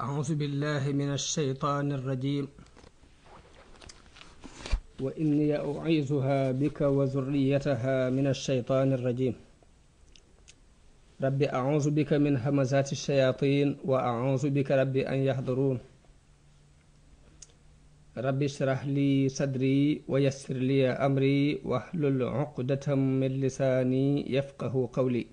أعوذ بالله من الشيطان الرجيم وإني أعيذها بك وذريتها من الشيطان الرجيم رب أعوذ بك من همزات الشياطين وأعوذ بك رب أن يحضرون رب اشرح لي صدري ويسر لي أمري واحلل عقدة من لساني يفقه قولي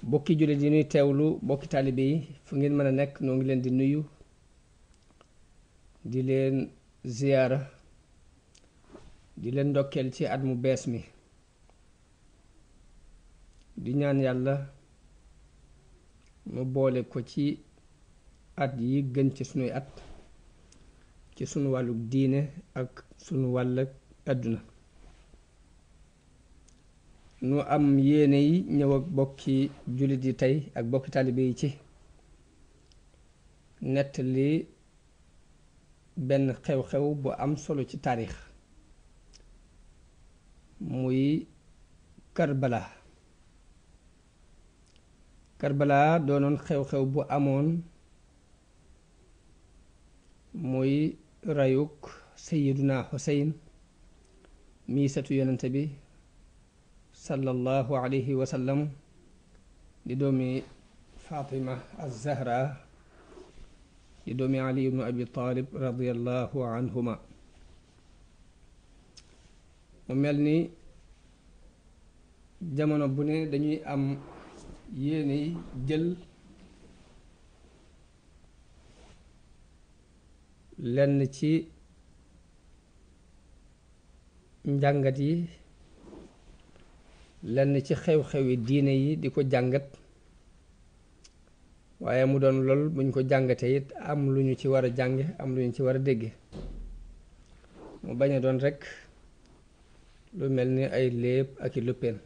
bokki jullit yi ñuy teewlu bokki taalibe yi fu ngeen mën a nekk noo ngi leen di nuyu di leen ziyaara di leen ndokkeel ci at mu bees mi di ñaan yàlla mu boole ko ci at yi gën ci sunuy at ci sunu wàllu diine ak sunu wàll àdduna nu am yéene yi ñëw ak bokki jullit yi tey ak bokki taalibe yi ci nettali benn xew-xew bu am solo ci taarix muy Karbala doonoon xew-xew bu amoon muy rayuk Sayyiduna Xuseyn mii satu yonente bi sallallahu alayhi wa sallam di doomi Fatima az-Zahra di doomi Ali ibnu Abi Talib radiyallahu anhuma mu mel ni jamono bu ne dañuy am yéene jël lenn ci njàngat yi lenn ci xew-xewi diine yi di ko jàngat waaye mu doon lool buñ ko jàngatee it am lu ñu ci war a jànge am lu ñu ci war a dégge mu bañ a doon rekk lu mel ni ay léeb ak i luppeen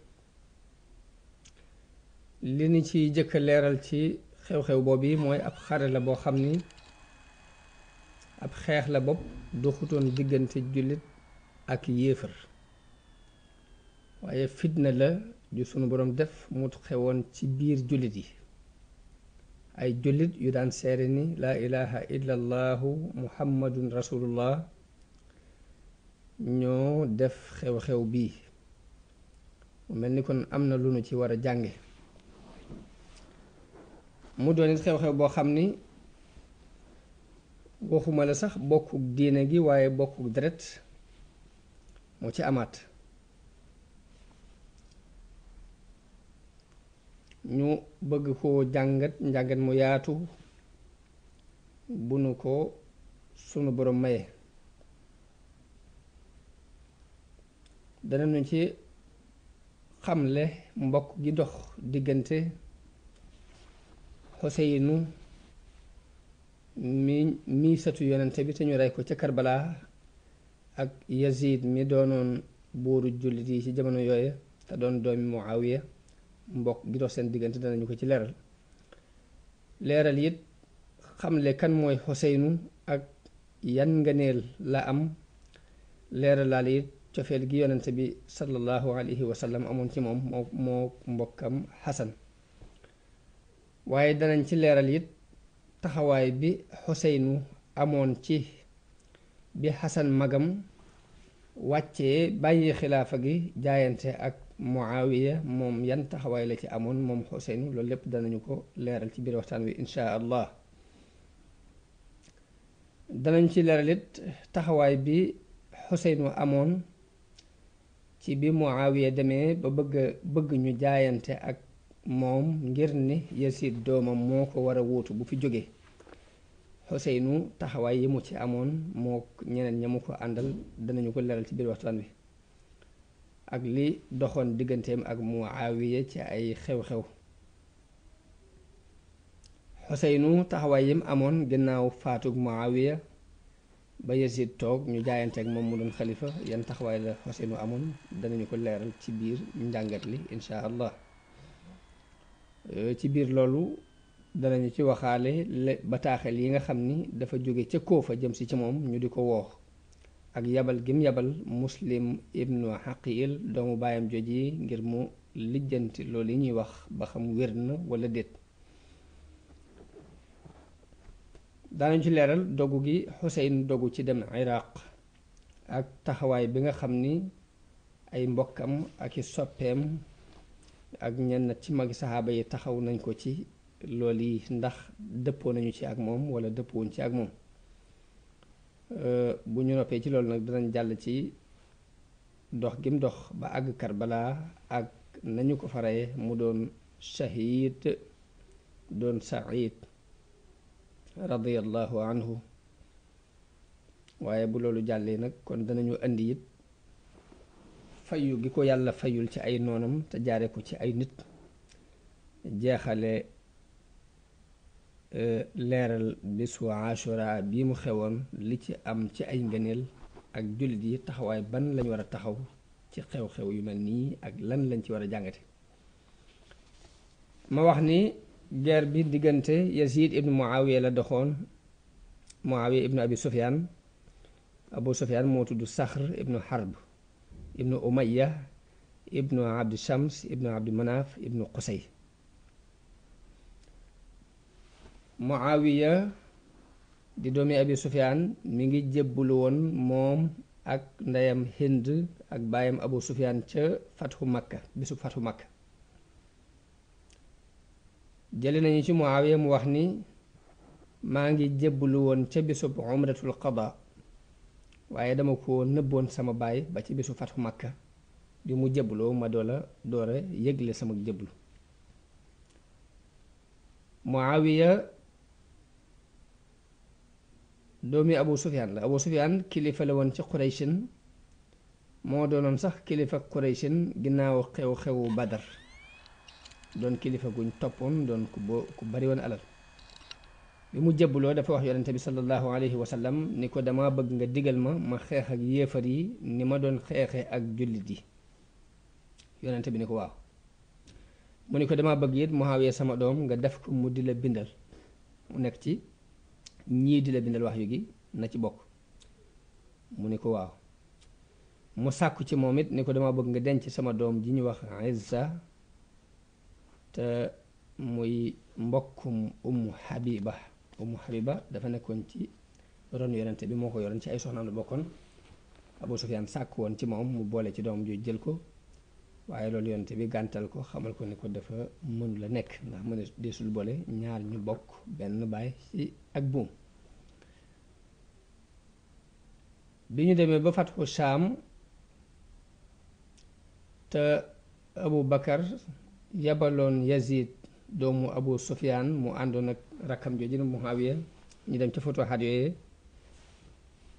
li ni ci jëkk leeral ci xew-xew boobu yi mooy ab xare la boo xam ni ab xeex la bopp doxutoon diggante jullit ak yéefar waaye fitna la ju sunu boroom def mu xewoon ci biir jullit yi ay jullit yu daan seere ni laa ilaha illa allahu muhammadun rasulullah ñoo def xew-xew bii mu mel ni kon am na lu nu ci war a jànge mu doon it xew-xew boo xam ni waxuma la sax bokkuk diine gi waaye bokkuk deret moo ci amaat ñu bëgg koo jàngat njàngat mu yaatu bu nu ko sunu boroom maye danañu ci xamle mbokk gi dox diggante Xuseynu mi satu yonente bi te ñu rey ko ca Karbala ak Yazid mi doonoon buuru jullit yi ci jamono yooye te doon doomi Muawiya mbokk gi dox seen diggante danañu ko ci leeral it xamle kan mooy Xuseynu ak yan ngëneel la am leeralaal it cofeel gi yonente bi sallallahu alayhi wa sallam amoon ci moom moo mbokkam Xasan waaye danañ ci leeral it taxawaay bi Xuseynu amoon ci bi Xasan magam wàccee bàyyi xilaafa gi jaayante ak Muawiya moom yan taxawaay la ci amoon moom Xuseynu loolu lépp danañu ko leeral ci biir waxtaan wi insha allah danañ ci leeral it taxawaay bi Xuseynu amoon ci bi Muawiya demee ba bëgg ñu jaayante ak moom ngir ni Yasid doomam moo ko war a wuutu bu fi jógee Xuseynu taxawaay yi mu ci amoon moo ñeneen ña mu ko àndal danañu ko leeral ci biir waxtaan wi ak li doxoon digganteem ak Muawiya ci ay xew-xew Xuseynu taxawaay yim amoon gannaaw faatug Muawiya ba Yazid toog ñu jaayante ak moom mu doon xalifa yan taxawaay la Xuseynu amoon danañu ko leeral ci biir njàngat li insha allah ci biir loolu danañu ci waxaale bataaxel yi nga xam ni dafa jóge ca Koofa jëm si ci moom ñu di ko woo ak yabal gim yabal Muslim ibnu Xaqil doomu baayam jooji ngir mu lijjanti loolu yi ñuy wax ba xam wér na walla déet daanañ ci leeral dogu gi Xuseyn dogu ci dem Iraq ak taxawaay bi nga xam ni ay mbokkam ak i soppeem ak ñenn ci magi saxaaba yi taxaw nañ ko ci loolu yi ndax dëppoo nañu ci ak moom wala dëppoowuñ ci ak moom. bu ñu noppee ci loolu nag danañ jàll ci dox gim dox ba àgg Karbala ak nañu ko faree mu doon shahid doon said radiyallahu anhu. waaye bu loolu jàllee nag kon danañu indi it fayu gi ko yàlla fayul ci ay noonam te jaare ko ci ay nit, jeexale leeral bisu Ashura bii mu xewoon li ci am ci ay ngëneel ak jullit yi taxawaay ban lañ war a taxaw ci xew-xew yu mel nii ak lan lañ ci war a jàngate. ma wax ni guerre bi diggante Yazid ibnu Muawiya la doxoon. Muawiya ibnu Abi Sufyaan, Abu Sufyaan moo tudd Saxr ibnu Harb ibnu Umayya ibnu Abdi Shams ibnu Abdi Manaaf ibnu Qusay. Muawiya di doomi Abi Sufyaan mi ngi jébbulu woon moom ak ndeyam Hind ak baayam Abu Sufyaan ca fatxu Makka, bisu fatxu Makka. jële nañu ci Muawiya mu wax ni maa ngi jébbulu woon ca bisub umratul qada, waaye dama ko nëbboon sama baay ba ci bisu fatxu Makka bi mu jébbuloo ma doora yëgle sama jébblu. Muawiya doomi Abu Sufyaan la. Abu Sufyaan kilifa la woon ci Qurayshin, moo doonoon sax kilifa Qurayshin ginnaaw xew-xewu Badar, doon kilifa guñ toppoon, doon ku bari woon alal. bi mu jébbuloo dafa wax yonente bi sallallahu alayhi wa sallam ni ko dama bëgg nga digal ma xeex ak yéefar yi ni ma doon xeexe ak jullit yi. yonente bi ni ko waaw. mu ni ko dama bëgg it Muawiya sama doom nga def ko mu di la bindal, mu nekk ci ñii di la bindal wax yu gi na ci bokk. mu ni ko waaw. mu sàkku ci moom it ni ko dama bëgg nga denc sama doom ji ñu wax Izza te muy mbokkum Ummu Habiba dafa nekkoon ci ron yonente bi, moo ko yoroon ci ay soxnaam la bokkoon. Abu Sufyaan sàkk woon ci moom mu boole ci doom ju jël ko, waaye loolu yonente bi gàntal ko, xamal ko ni ko dafa mënu la nekk ndax mën a deesul boole ñaar ñu bokk benn baay ci ak buum. bi ñu demee ba fatxu Shaam te Abu Bakar yabaloon Yazid doomu Abu Sufyaan mu àndoon ak rakkam jooju Muawiya ñu dem ca futuhaat yooyu.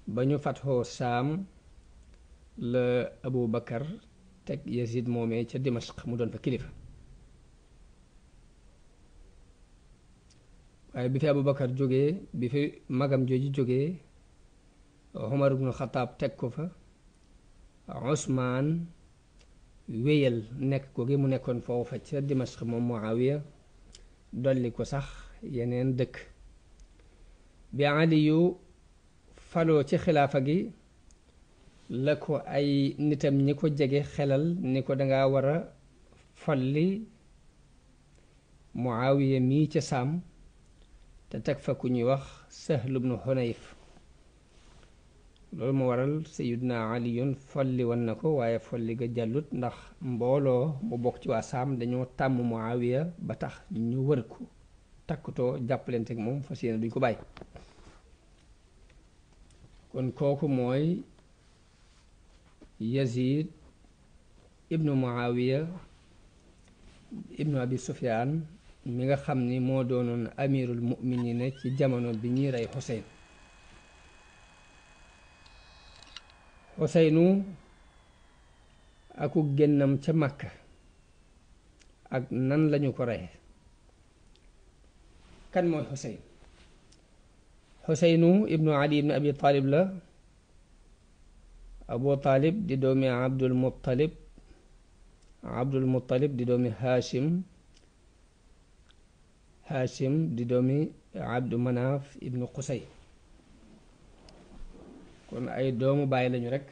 ba ñu fatxoo Shaam la Abu Bakar teg Yazid moomee ca Dimashq mu doon fa kilifa. waaye bi fi Abu Bakar jógee, bi fi magam jooju jógee, Umar ibnu Xataab teg ko fa. Usmaan wéyal nekk ko gi mu nekkoon foofa ca Dimashq moom Muawiya, dolli ko sax yeneen dëkk. bi Aliyu faloo ci xilaafa gi la ko ay nitam ñi ko jege xelal ni ko danga war a folli Muawiya mii ca Saam te teg fa ku ñuy wax Sahl ibnu Hunayf. loolu moo waral Sayyiduna Aliyun folli woon na ko, waaye folli ga jàllut ndax mbooloo mu bokk ci waa Saam dañoo tàmm Muawiya ba tax ñu wër ko takkutoo jàppalante ak moom fas yéene duñ ko bàyyi. kon kooku mooy Yazid ibnu Muawiya ibnu Abi Sufyaan mi nga xam ni moo doonoon amirul mu'minina ci jamono bi ñuy rey Xuseyn. Xuseynu aku génnam ca Makka ak nan lañu ko reye. kan mooy Xuseyn? Xuseynu ibnu Ali ibnu Abi Talib la. Abu Talib di doomi Abdul Muttalib di doomi Hashim di doomi Abdu Manaaf ibnu Qusay. kon ay doomu bàyyi lañu rekk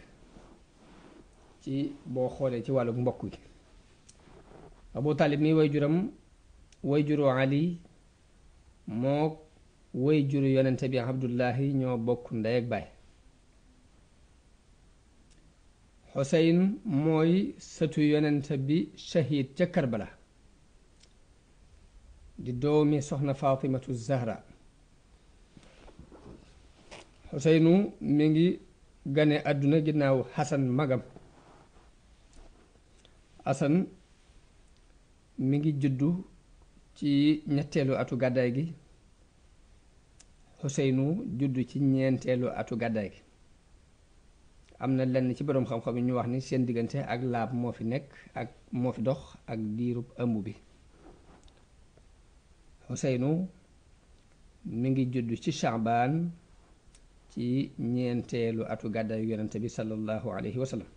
ci boo xoolee ci wàllu mbokk gi. Abu Talib mi way juru Ali mook woy juru yonente bi Abdullahi ñoo bokk ndey ak baay. Xuseyn mooy sëtu yonente bi shahid ca Karbala di doomi soxna Fatimatu Zahra. Xuseynu mi ngi gane àdduna ginnaaw Xasan magam. Xasan mi ngi juddu ci ñetteelu atu gàddaay gi. Xuseynu juddu ci ñeenteelu atu gàddaay gi. am na lenn ci boroom xam-xam yi ñu wax ni seen diggante ak laab moo fi nekk ak moo fi dox ak diirub ëmb bi. Xuseynu mi ngi juddu ci Shaabaan ci ñeenteelu atu gàddaayu yonente bi sallallahu alayhi wa sallam.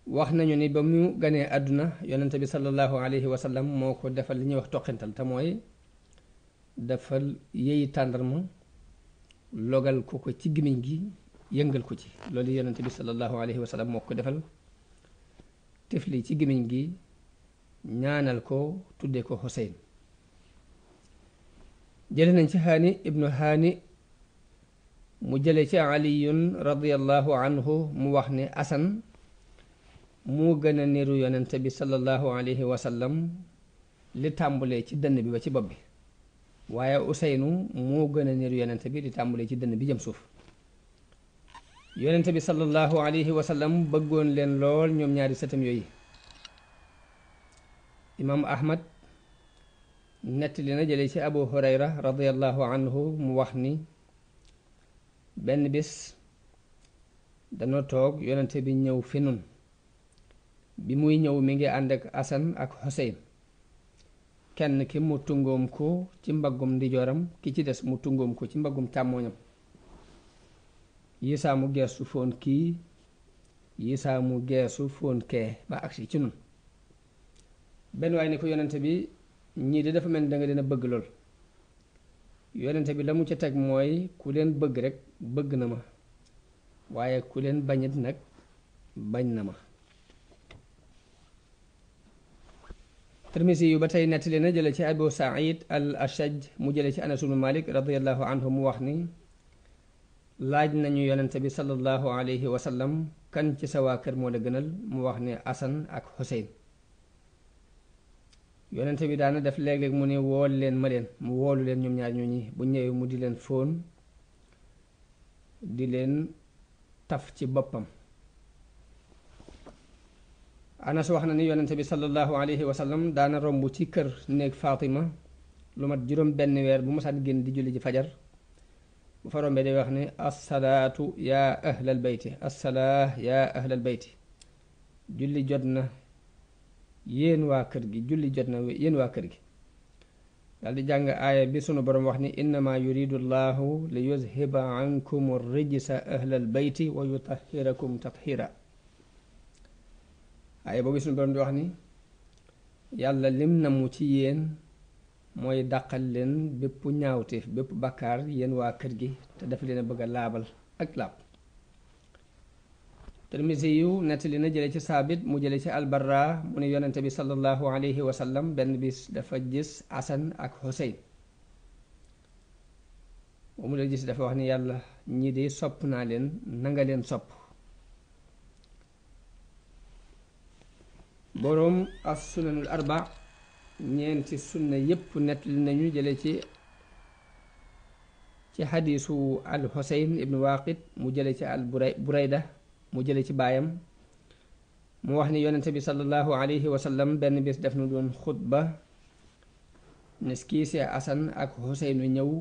wax nañu ni ba mu ganee àdduna yonente bi sallallahu alayhi wa sallam moo ko defal li ñuy wax toqintal te mooy defal yeey tàndarma logal ko ko ci gémmiñ gi yëngal ko ci loolu yonente bi sallallahu alayhi wa sallam moo ko defal tifli ci gémmiñ gi ñaanal ko tuddee ko Xuseyn. jële nañ ci Haani ibnu Haani mu jële ci Aliyun radiyallahu anhu mu wax ne Asan moo gën a niru yonente bi sallallahu alayhi wa sallam li tàmbulee ci dënn bi ba ci bopp bi, waaye Useynu moo gën a niru yonente bi li tàmbulee ci dënn bi jëm suuf. yonente bi sallallahu alayhi wa sallam bëggoon leen lool ñoom ñaari sëtam yooyu. imaam Ahmad nettali na jële ci Abu Hurayra radiyallahu anhu mu wax ni benn bis danoo toog yonente bi ñëw fi nun. bi muy ñëw mi ngi ànd ak Asan ak Xuseyn, kenn ki mu tungoom ko ci mbaggum ndijooram, ki ci des mu tungoom ko ci mbaggum càmmooñam. yisaa mu geesu foon kii, yisaa mu geesu foon kee ba agsi ci nun. benn waaye ni ko yonente bi ñii de dafa mel ni danga dina bëgg lool. yonente bi la mu ca teg mooy ku leen bëgg rekk bëgg na ma, waaye ku leen bañit nag bañ na ma. Tirmisi yu ba tey nettali na jële ci Abu Saïd al Ashaj mu jële ci Anas ibnu Malik radiyallahu anhu mu wax ni laaj nañu yonente bi sallallahu alayhi wa sallam kan ci sa waa kër moo la gënal, mu wax ne Asan ak Xuseyn. yonente bi daana def léeg-léeg mu ne wool leen ma leen, mu woolu leen ñoom ñaar ñooñi bu ñëwee mu di leen fóon di leen taf ci boppam. Anas wax na ni yonente bi sallallahu alayhi wa sallam daana romb ci kër néeg Fatima lu mat juróom benn weer bu mosaan génn di julli ji fajar, bu fa rombee day wax ne assalaatu yaa ahlal bayti, assalaa yaa ahlal bayti, julli jot na yéen waa kër gi, julli jot na yéen waa kër gi. daal di jàng aaya bi sunu borom wax ni innama yuridu llahu li yuzhiba ankum rijsa ahlal bayti wa yutahhirakum tathira. aaya boobu sunu borom di wax ni yàlla lim namu ci yéen mooy dàqal leen bépp ñaawteef bépp bakkaar yéen waa kër gi te daf leen a bëgg a laabal ak laab. Tirmisi yu nettali na jële ci Saabit mu jële ci Albarra mu ne yonente bi sallallahu alayhi wa sallam benn bis dafa gis Asan ak Xuseyn. ba mu leen gis dafa wax ni yàlla ñii de sopp naa leen, nanga leen sopp. boroom as sunanul arba ñeenti sunna yépp nettali nañu jële ci xadiisu al Xuseyn ibnu Waaqid mu jële ci al Burayda mu jële ci baayam mu wax ni yonente bi sallallahu alayhi wa sallam benn bis def na doon xutba nes kii see Asan ak Xuseynu ñëw,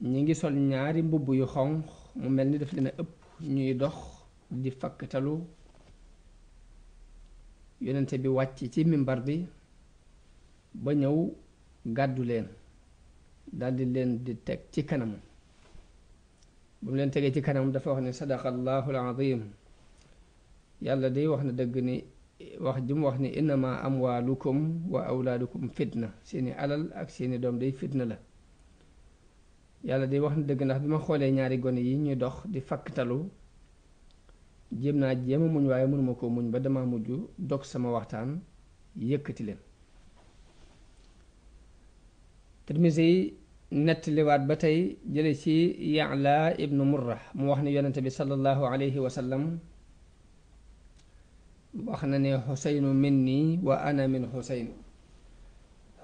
ñi ngi sol ñaari mbubb yu xonq mu mel ni daf leen a ëpp, ñuy dox di fakktalu. yonente bi wàcc ci mimbar bi ba ñëw gàddu leen daldi leen di teg ci kanam. bu mu leen tegee ci kanam dafa wax ne sadaqallahu alazim, yàlla day wax na dëgg ni wax ji mu wax ni innama amwaalukum wa awlaadukum fitna, seeni alal ak seeni doom day fitna la. yàlla day wax na dëgg ndax bi ma xoolee ñaari gone yi ñuy dox di fakktalu jéem naa jéema muñ waaye mënuma koo muñ ba dama mujj dog sama waxtaan yëkkati leen. Tirmisi nettaliwaat ba tey jële ci Ya'la ibnu Murra mu wax ne yonente bi sallallahu alayhi wa sallam wax na ne xuseynu minni wa ana min xuseynu,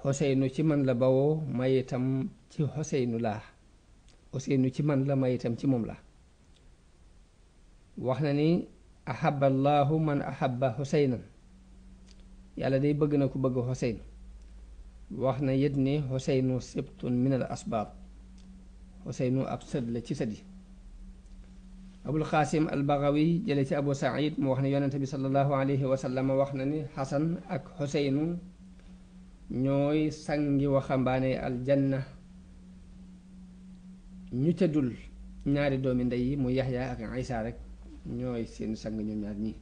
xuseynu ci man la bawoo may itam ci xuseynu laa, xuseynu ci man la may itam ci moom la. wax na ni ahaba allahu man ahaba xuseynan, yàlla day bëgg na ku bëgg xuseyn. wax na yit ni xuseynu sibtun min al asbaab, xuseynu ab sët la ci sët yi. abul xaasim al bagawi jële ci abu saïd mu wax ne yonente bi sallallahu alayhi wa sallam wax na ni xasan ak xuseynu ñooy sangi waxambaane aljanna, ñu ca dul ñaari doomi ndey yi mu yaxya ak isa rek ñooy seen sang ñoom ñaar ñi.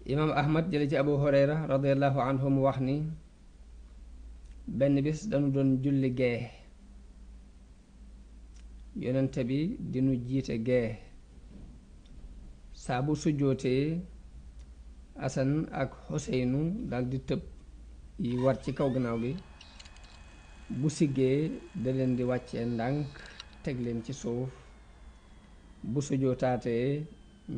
imaam ahmad jële ci abu hurayra radiallahu anhu mu wax ni benn bis dañu doon julli gee, yonente bi dinu jiite gee. saa bu sujjootee asan ak xuseynu daldi tëb yi war ci kaw gannaaw gi, bu siggee da leen di wàccee ndànk teg leen ci suuf, bu sujjootaatee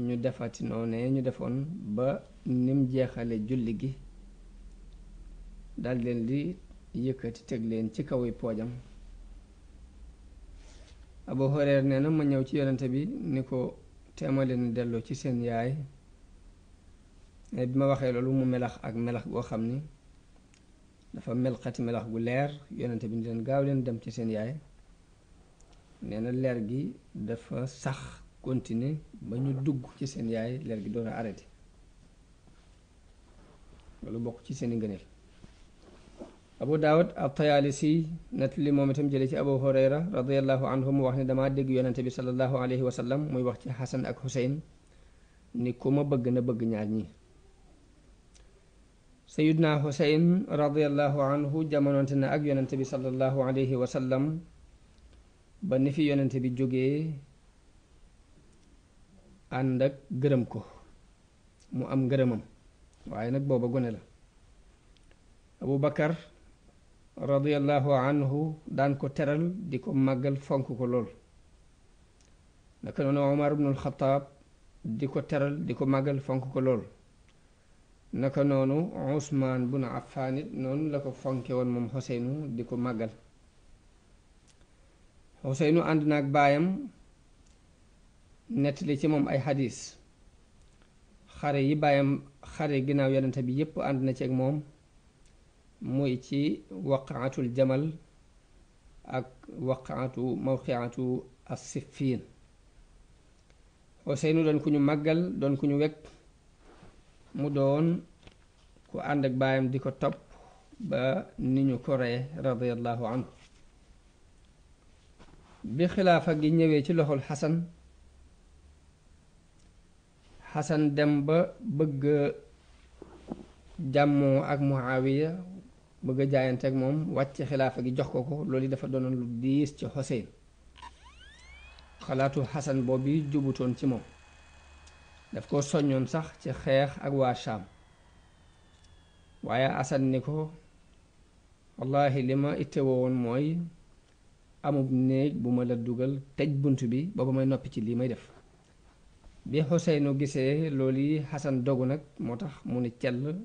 ñu defati noone ñu defoon ba nim jeexale julli gi, dal leen di yëkkati teg leen ci kaw yi poojam. Abu Hurayra nee na ma ñëw ci yonente bi ni ko teema leen delloo ci seen yaay. bi ma waxee loolu mu melax ak melax goo xam ni dafa melxati melax gu leer, yonente bi ni leen gaaw leen dem ci seen yaay. nee na leer gi dafa sax continuer ba ñu dugg ci seen yaay, leer gi doon a arrêté. loolu bokk ci seeni ngëneel. Abu Daawud at-Tayaalisi nettali moom itam jële ci Abu Hurayra radiyallahu anhu mu wax ne damaa dégg yonente bi sallallahu alayhi wa sallam muy wax ci Xasan ak Xuseyn ni ku ma bëgg na bëgg ñaar ñi. Sayyidna Xuseyn radiyallahu anhu jamonoonte na ak yonente bi sallallahu alayhi wa sallam ba ni fi yonente bi jógee ànd ak gërëm ko, mu am ngërëmam, waaye nag booba gone la. Abu Bakar radiyallahu anhu daan ko teral di ko màggal fonk ko lool. naka noonu Omar ibnul Xataab di ko teral di ko màggal fonk ko lool. naka noonu Usmaan bun Affaan it noonu la ko fonke woon moom Xuseynu di ko màggal. Xuseynu ànd na ak baayam nettali ci moom ay xadiis. xare yi baayam xare ginnaaw yonente bi yépp ànd na ci ak moom, muy ci waqaatul jamal ak waqaatu mawqiatu as-Siffiin. Xuseynu doon ku ñu màggal, doon ku ñu wekk, mu doon ku ànd ak baayam di ko topp ba ni ñu ko reye radiyallahu anhu. bi xilaafa gi ñëwee ci loxol Xasan dem ba bëgg jàmmoo ak Muawiya, bëgg a jaayante ak moom, wàcc xilaafa gi jox ko ko. loolu dafa doonoon lu diis ci Xuseyn. xalaatu Xasan boobu jubutoon ci moom, daf ko soññoon sax ci xeex ak waa Shaam. waaye Xasan ni ko wallahi li ma ittewoo woon mooy amub néeg bu ma la dugal, tëj bunt bi ba ba may noppi ci lii may def. bi Xuseynu gisee loolu yi Xasan dogu nag, moo tax mu ni cell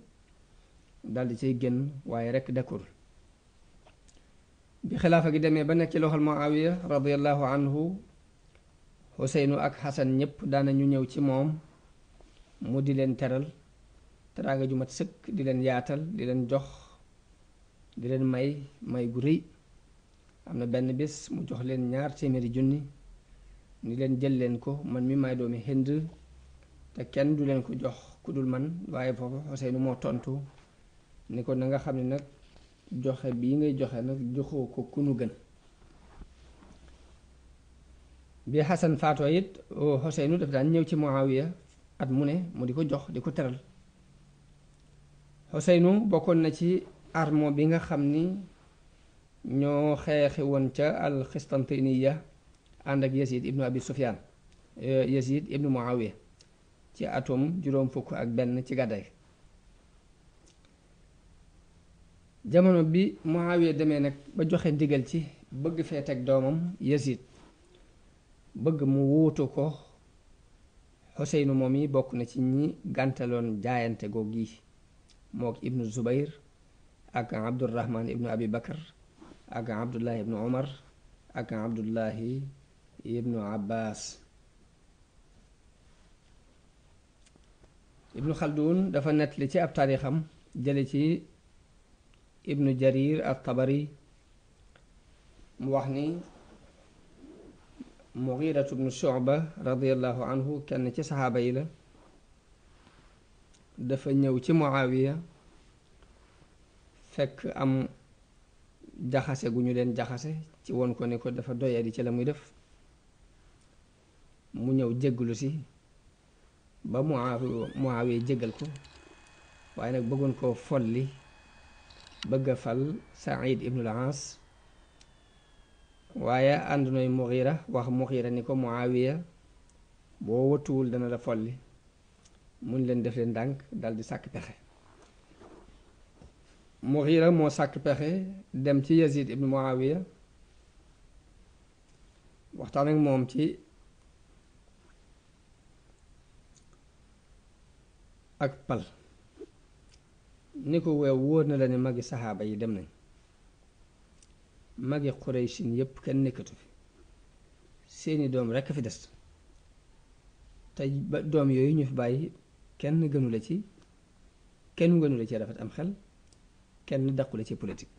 daldi ciy génn, waaye rekk dekkul. bi xilaafa gi demee ba nekk ci loxol Muawiya radiyallahu anhu, Xuseynu ak Xasan ñépp daana ñu ñëw ci moom mu di leen teral teraanga ju mat sëkk, di leen yaatal, di leen jox, di leen may gu rëy. am na benn bés mu jox leen 200 junni ni leen jël leen ko, man mi may doomi Hind te kenn du leen ko jox ku dul man. waaye foofu Xuseynu moo tontu ni ko na nga xam ne nag joxe bii ngay joxe nag joxoo ko ku nu gën. bi Xasan faatoo it Xuseynu daf daan ñëw ci Muawiya at mu ne mu di ko jox, di ko teral. Xuseynu bokkoon na ci armo bi nga xam ni ñoo xeexi woon ca al-Xistantiniya ànd ak Yazid ibnu Abi Sufyaan, Yazid ibnu Muawiya ci atum 61 ci gàddaay. jamono bi Muawiya demee nag ba joxe ndigal ci bëgg fee teg doomam Yazid bëgg mu wuutu ko Xuseynu moom yi bokk na ci ñi gàntaloon jaayante googu gi mook ibnu Zubayr ak Abdurrahman ibnu Abi Bakar ak Abdullahi ibnu Omar ak Abdullahi ibnu Abbas. ibnu Xaldun dafa nettali ci ab taarixam jële ci ibnu Jarir at-Tabari mu wax ni Mughiratu ibnu Shu'ba radiyallahu anhu kenn ci saxaaba yi la dafa ñëw ci Muawiya fekk am jaxase gu ñu leen jaxase ci woon ko ne ko dafa doyadi ci la muy def mu ñëw jégglu si ba Muawiya jéggal ko waaye nag bëggoon koo folli bëgg a fal Saïd ibnul Aas waaye ànd nooy Mughira wax Mughira ni ko Muawiya boo wëtuwul dana la folli mun leen def leen ndànk daldi sàkk pexe. Mughira moo sàkk pexe dem ci Yazid ibnu Muawiya waxtaan ak moom ci ak pal ni ko weew wóor na la ne magi saxaaba yi dem nañ magi Quraysin yépp kenn nekkatu fi seeni doom rekk fi des te ba doom yooyu ñu fi bàyyi kenn gënu la ci rafet am xel kenn daqu la ci politique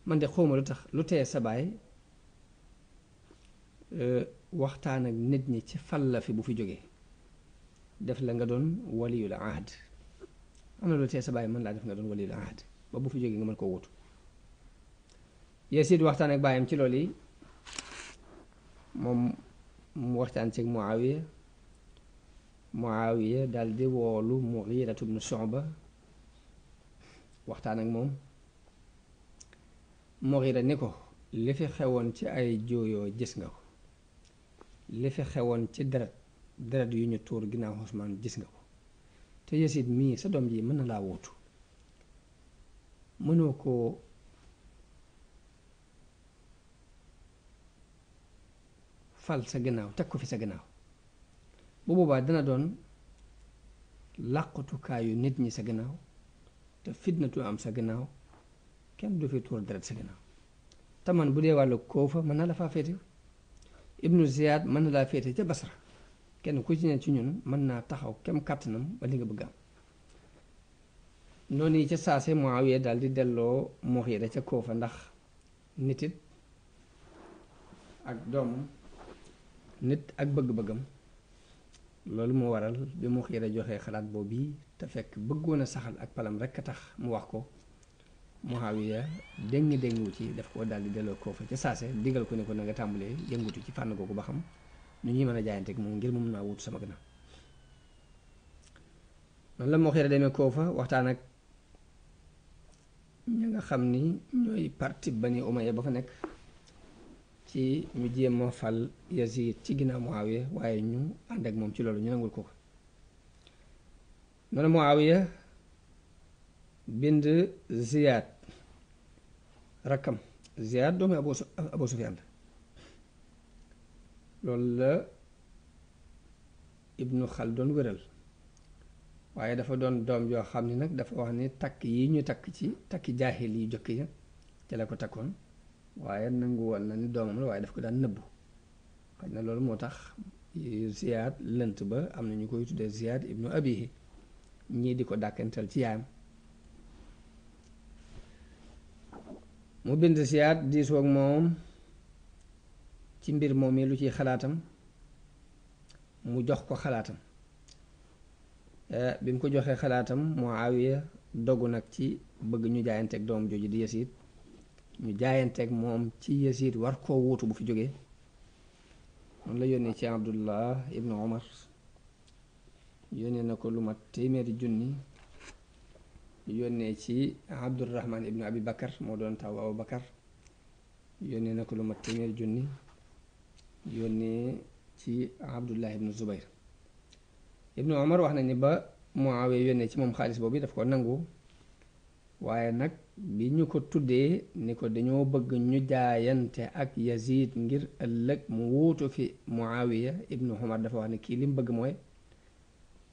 man de xawma lu tax lu tee sa baay waxtaan ak nit ñi ci fal la fi bu fi jógee def la nga doon waliyul ahd am na lu tee sa baay mën laa def nga doon waliyul ahd ba bu fi jógee nga mën koo wutu. Yasid waxtaan ak baayam ci loolu yi moom mu waxtaan ci Muawiya daldi woolu Mughiratu ibnu Shu'ba waxtaan ak moom. Mughira ni ko li fi xewoon ci ay jooyoo gis nga ko li fi xewoon ci deret yu ñu tuur ginnaaw Usmaan gis nga ko te Yasid mii sa doom ji mën na laa wuutu mënoo koo fal sa gannaaw teg ko fi sa gannaaw bu boobaa dana doon làqutukaayu nit ñi sa gannaaw te fitnatu am sa gannaaw kenn du fi tuur deret sa gannaaw te man bu dee wàllu Koofa mën na la faa féete Ibnu Ziyad mën na laa féete ca Basra kenn ku ci ne ci ñun mën naa taxaw kem kàttanam ba li nga bëgg am noonu yi ca saase Muawiya daal di delloo Mughira ca Koofa ndax nit it ak doomam nit ak bëgg-bëggam loolu moo waral bi Mughira joxee xalaat boobu yi te fekk bëggoon a saxal ak palam rekk a tax mu wax ko Muawiya déngi-déngiwu ci daf ko daldi delloo Koofa ca saase digal ko ne ko na nga tàmbalee yëngutu ci fànn googu ba xam nu ñuy mën a jaayante ak moom ngir mu mën naa wutu sama gannaaw. noonu la Mughira demee Koofa waxtaan ak ña nga xam ni ñooy parti Bani Umayya ba fa nekk ci ñu jéem a fal Yazid ci ginnaaw Muawiya waaye ñu ànd ak moom ci loolu ñu nangul ko ko. noonu Muawiya bind Ziyad rakkam Ziyad doomu Abu Sufyaan la loolu la Ibnu Xaldun wéral waaye dafa doon doom joo xam ni nag dafa wax ni takk yi ñu takk ci takki jaahil yi jëkk ya ca la ko takkoon waaye nangu woon na ni doomam la waaye daf ko daan nëbbu xëy na loolu moo tax Ziyad lënt ba am na ñu koy tuddee Ziyad ibnu Abihi ñii di ko dàkkantal ci yaayam. mu bind Ziyad diisoo ak moom ci mbir moom yi lu ciy xalaatam mu jox ko xalaatam bi mu ko joxee xalaatam Muawiya dogu nag ci bëgg ñu jaayanteeg doom jooju di Yazid ñu jaayanteeg moom ci Yazid war koo wuutu bu fi jógee noonu la yónnee ci Abdullah ibnu Omar yónnee na ko lu mat téeméeri junni yónnee ci Abdurrahman ibnu Abi Bakar moo doon taw Abu Bakar yónnee na ko lu mat téeméeri junni yónnee ci Abdullah ibnu Zubayr ibnu Omar wax na ni ba Muawiya yónnee ci moom xaalis boobu daf ko nangu waaye nag bi ñu ko tuddee ni ko dañoo bëgg ñu jaayante ak Yazid ngir ëllëg mu wuutu fi Muawiya ibnu Umar dafa wax ne kii li mu bëgg mooy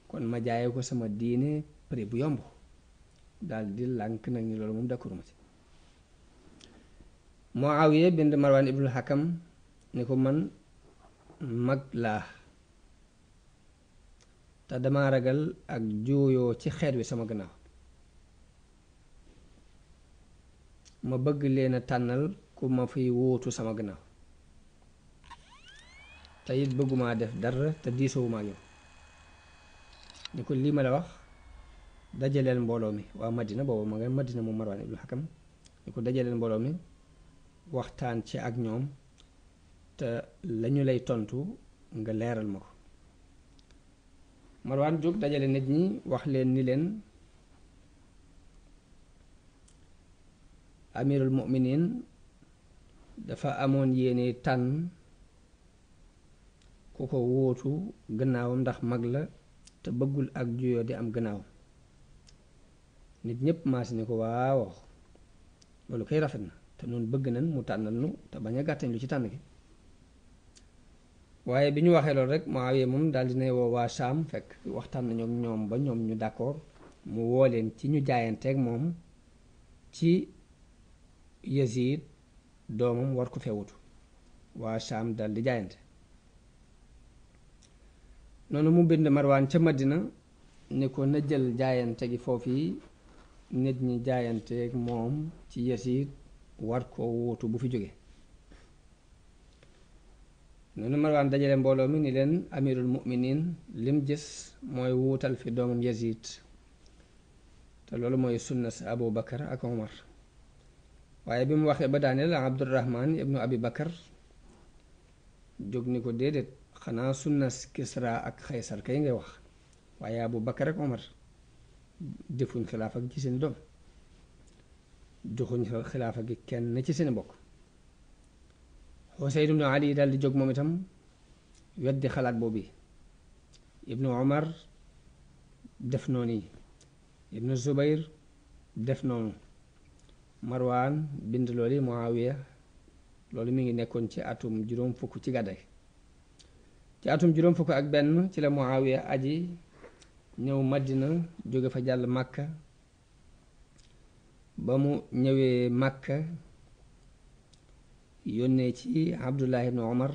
kon ma jaaye ko sama diine prix bu yomb daal di lànk nag ni loolu moom d'accord ma ci. Muawiya bind Marwan ibnul Hakam ni ko man mag laa te dama ragal ak juuyoo ci xeet wi sama gannaaw, ma bëgg leen a tànnal ku ma fiy wuutu sama gannaaw te it bëgguma def dara te diisoowuma ak yow. ni ko lii ma la wax dajaleel mbooloo mi waa Madina, boobu ma nga Madina moom Marwan ibnul Hakam, ni ko dajaleel mbooloo mi waxtaan ci ak ñoom te lañu lay tontu nga leeral ma ko. Marwan jóg dajale nit ñi wax leen ni leen amirul mu'minin dafa amoon yéene tànn ku ko wóotu gannaawam ndax mag la te bëggul ak juyoo di am gannaaw. nit ñépp maas ni ko waaw loolu koy rafet na te noonu bëgg nañ mu tànnal nu te bañ a gàttañ lu ci tànn gi. waaye bi ñu waxee loolu rek Muawiya moom daal dinay woo waa Saam, fekk waxtaan nañu ak ñoom ba ñoom ñu d'accord, mu woo leen ci ñu jaayanteeg moom ci Yazid doomam war ko fee wutu. waa Saam daal di jaayante noonu mu bind Marwaan ca Madina ni ko na jël jaayante gi foofu yi nit ñi jaayanteeg moom ci Yazid war koo wutu bu fi jóge. noonu Marwaan dajale mbooloo mi ni leen amirul mu'minin lim gis mooy wuutal fi doomam Yazid te loolu mooy sunna sa Abu Bakar ak Omar. waaye bi mu waxee ba daaneel Abdurrahman ibnu Abi Bakar jóg ni ko déedéet, xanaa sunna Kisra ak Xaysar kay ngay wax, waaye Abu Bakar ak Omar defuñ xilaafa gi ci seeni doom, joxuñ xilaafa gi kenn ci seeni mbokk. Xuseyn ibnu Ali daal di jóg moom itam weddi xalaat boobu. Ibnu Omar def noonu, Ibnu Zubayr def noonu. Marwaan bind loolu Muawiya, loolu mi ngi nekkoon ci atum juróom fukk ci gàdday. ci atum juróom fukk ak benn ci la Muawiya aji ñëw Madina, jóge fa jàll Màkka. ba mu ñëwee Màkka yónnee ci Abdullah ibn Omar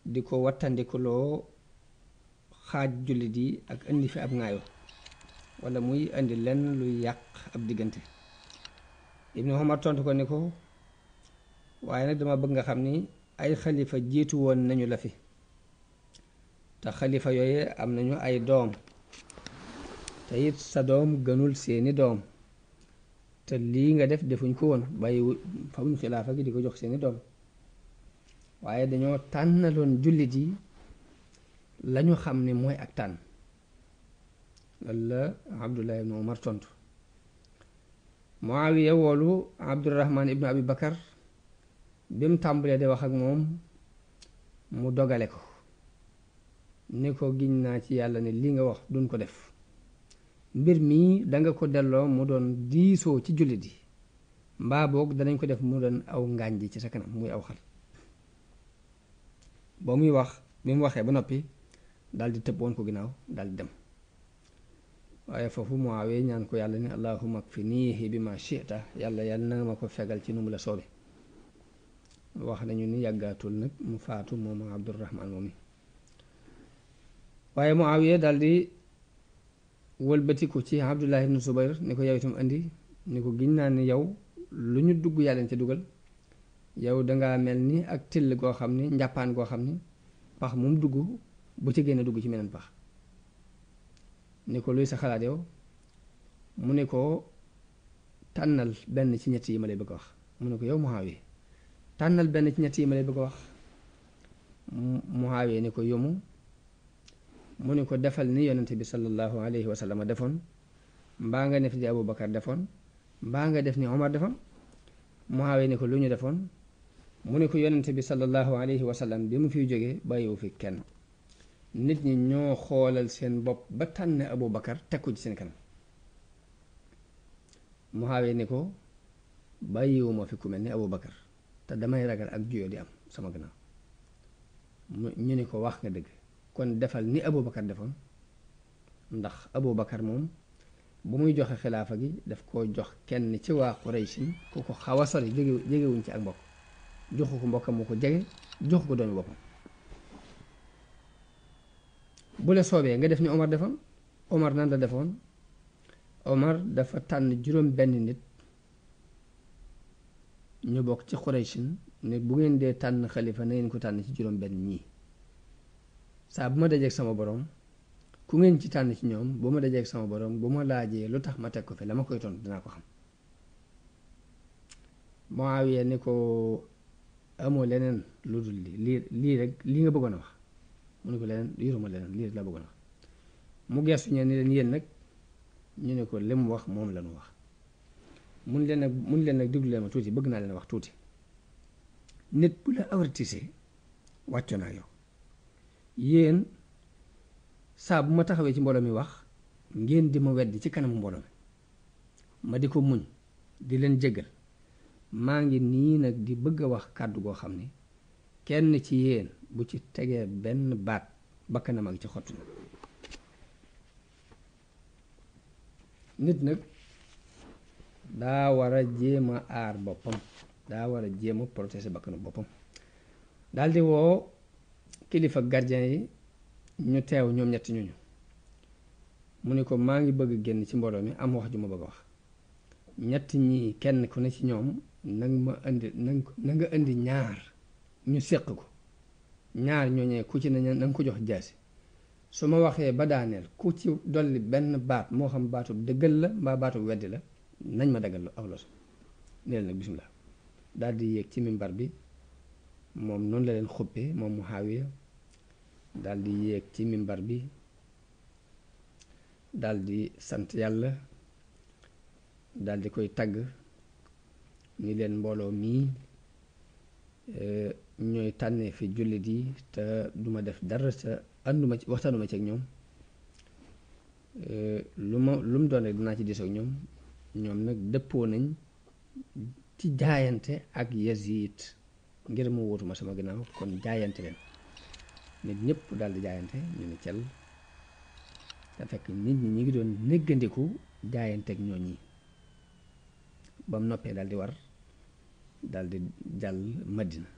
di ko wattandikuloo xaaj jullit yi ak indi fi ab ŋaayo wala muy indi lenn luy yàq ab diggante. Ibnu Omar tontu ko ni ko waaye nag dama bëgg nga xam ni ay xalifa jiitu woon nañu la fi te xalifa yooye am nañu ay doom te it sa doom gënul seeni doom te lii nga def defuñ ko woon, bàyyi fawuñ xilaafa gi di ko jox seeni doom, waaye dañoo tànnaloon jullit yi lañu xam ne mooy ak tànn. loolu la Abdullah ibn Omar tontu. Muawiya woolu Abdurrahman ibnu Abi Bakar bi mu tàmbalee de wax ak moom mu dogale ko ni ko giñ naa ci yàlla ne li nga wax duñ ko def, mbir mii danga ko delloo mu doon diisoo ci jullit yi, mbaa boog danañ ko def mu doon aw ngaañ ji ci sa kanam muy aw xal. ba muy wax bi mu waxee ba noppi daldi tëb woon ko ginnaaw daldi dem. waaye foofu Muawiya ñaan ko yàlla ni allahumma kfinihi bi ma shi'ta, yàlla na ma ko fegal ci nu mu la soobe. wax nañu ni yàggaatul nag mu faatu moom Abdurrahman moom mi. waaye Muawiya daldi wëlbatiku ci Abdullah ibn Zubayr ni ko yow itam andi, ni ko giñ naa ni yow lu ñu dugg yàlla ca dugal, yow dangaa mel ni ak till goo xam ni njàppaan goo xam ni pax moom dugg bu ci génne dugg ci meneen pax. ni ko luy sa xalaat yow, mu ne ko tànnal benn ci ñett yi ma lay bëgg a wax. mu ne ko yow Muawiya tànnal benn ci ñett yi ma lay bëgg a wax. Muawiya ni ko yomu, mu ne ko defal ni yonente bi sallallahu alayhi wa sallam defoon, mbaa nga def di Abu Bakar defoon, mbaa nga def ni Omar defoon. Muawiya ni ko lu ñu defoon, mu ne ko yonente bi sallallahu alayhi wa sallam bi mu fiy jógee bàyyiwu fi kenn, nit ñi ñoo xoolal seen bopp ba tànn Abu Bakar teg ko ci seen kanam. Muawiya ni ko bàyyiwuma fi ku mel ni Abubakar te damay ragal ak juyoo di am sama gannaaw ñu ni ko wax nga dëgg kon defal ni Abubakar defoon ndax Abubakar moom bu muy joxe xilaafa gi daf koo jox kenn ci waa Quraysin ku ko xaw a sori jegewuñ ci ak mbokk joxu ko mbokkam mu ko jege joxu ko doomi boppam bu la soobee nga def ni Omar defoon Omar nan la defoon Omar dafa tànn juróom benn nit ñu bokk ci Quraysin ne bu ngeen dee tànn xalifa na ngeen ko tànn ci juróom benn ñii saa bu ma dajeeg sama borom ku ngeen ci tànn ci ñoom bu ma dajeeg sama borom bu ma laajee lu tax ma teg ko fi la ma koy tontu dinaa ko xam Muawiya ni ko amoo leneen lu dul lii rek lii nga bëggoon a wax mu ne ko leneen yoruma leneen lii rek laa bëggoon a wax mu geestu ñeen ni leen yéen nag ñu ne ko li mu wax moom la ñu wax mun leen nag déglu leen ma tuuti bëgg naa leen wax tuuti nit bu la avertise wàccoo naa yow yéen saa bu ma taxawee ci mbooloo mi wax ngeen di ma weddi ci kanamu mbooloo mi ma di ko muñ di leen jéggal maa ngi nii nag di bëgg a wax kàddu goo xam ni kenn ci yéen bu ci tegee benn baat bakkanam ak ci xottu nit nag daa war a jéem a aar boppam daa war a jéem a protéger bakkanu boppam daldi woo kilifa gardien yi ñu teew ñoom ñetti ñooñu mu ne ko maa ngi bëgg génn ci mbooloo mi am wax ju ma bëgg a wax ñett ñi kenn ku ne ci ñoom na nga indi ñaar ñu séq ko ñaar ñooñee ku ci ne na nga ko jox jaasi su ma waxee ba daaneel ku ci dolli benn baat moo xam baatu dëggal la mbaa baatu weddi la nañ ma daggal aw los neel nag bismillah daal di yéeg ci mimbar bi moom noonu la leen xuppee moom Muawiya daal di yéeg ci mimbar bi daal di sant yàlla daal di koy tagg ni leen mbooloo mii ñooy tànnee fi jullit yi te duma def dara sa ànduma ci waxtaanuma ci ak ñoom lu mu doon rek dinaa ci diisoo ak ñoom nag dëppoo nañ ci jaayante ak Yazid ngir mu wóotuma sama ginnaaw kon jaayante leen nit ñëpp daal di jaayante ñu ne cel te fekk nit ñi ñu ngi doon néggandiku jaayante ak ñooñ yi ba mu noppee daal di war daal di jàll Madina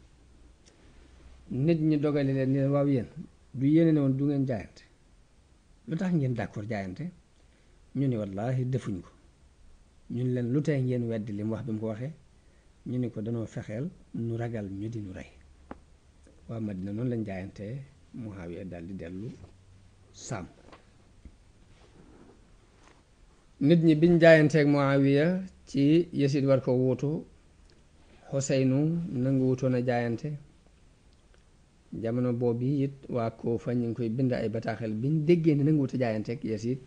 nit ñi dogale leen ni leen waaw yéen du yéene ne woon du ngeen jaayante lu tax ngeen d'accord jaayante ñu ne wallaahi defuñ ko ñu ne leen lu tey ngeen weddi li mu wax bi mu ko waxee ñu ne ko danoo fexeel nu ragal ñu di nu rey waa Madina noonu lañ jaayante Muawiya daal di dellu Saam nit ñi biñ jaayanteeg Muawiya ci Yazid war ko wuutu Xuseynu nangu wutoon a jaayante jamono boobu it waa Kuufa ñu ngi koy bind ay bataaxel biñ déggee ne nangu wut a jaayanteeg Yazid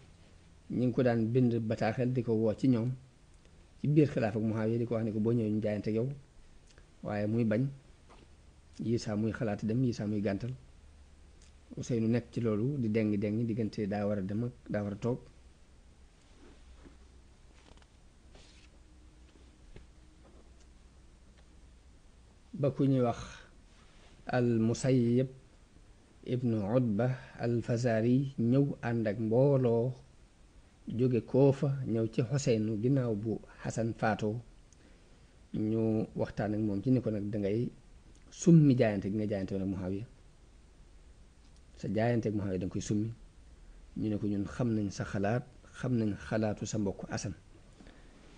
ñu ngi ko daan bind bataaxel di ko woo ci ñoom ci biir xilaaf ak Muawiya di ko wax ne ko boo ñëwee ñu jaayanteeg yow waaye muy bañ yii saa muy xalaat dem yii saa muy gàntal Xuseynu nekk ci loolu di dengi diggante daa war a dem ak daa war a toog ba ku ñuy wax al Musayyib ibnu Utba al Fazari ñëw ànd ak mbooloo jóge Koofa ñëw ci Xuseynu ginnaaw bu Xasan faatoo ñu waxtaan ak moom ci ni ko nag dangay summi jaayante gi nga jaayante woon ak Muawiya sa jaayante ak Muawiya danga koy summi ñu ne ko ñun xam nañ sa xalaat xam nañ xalaatu sa mbokk Asan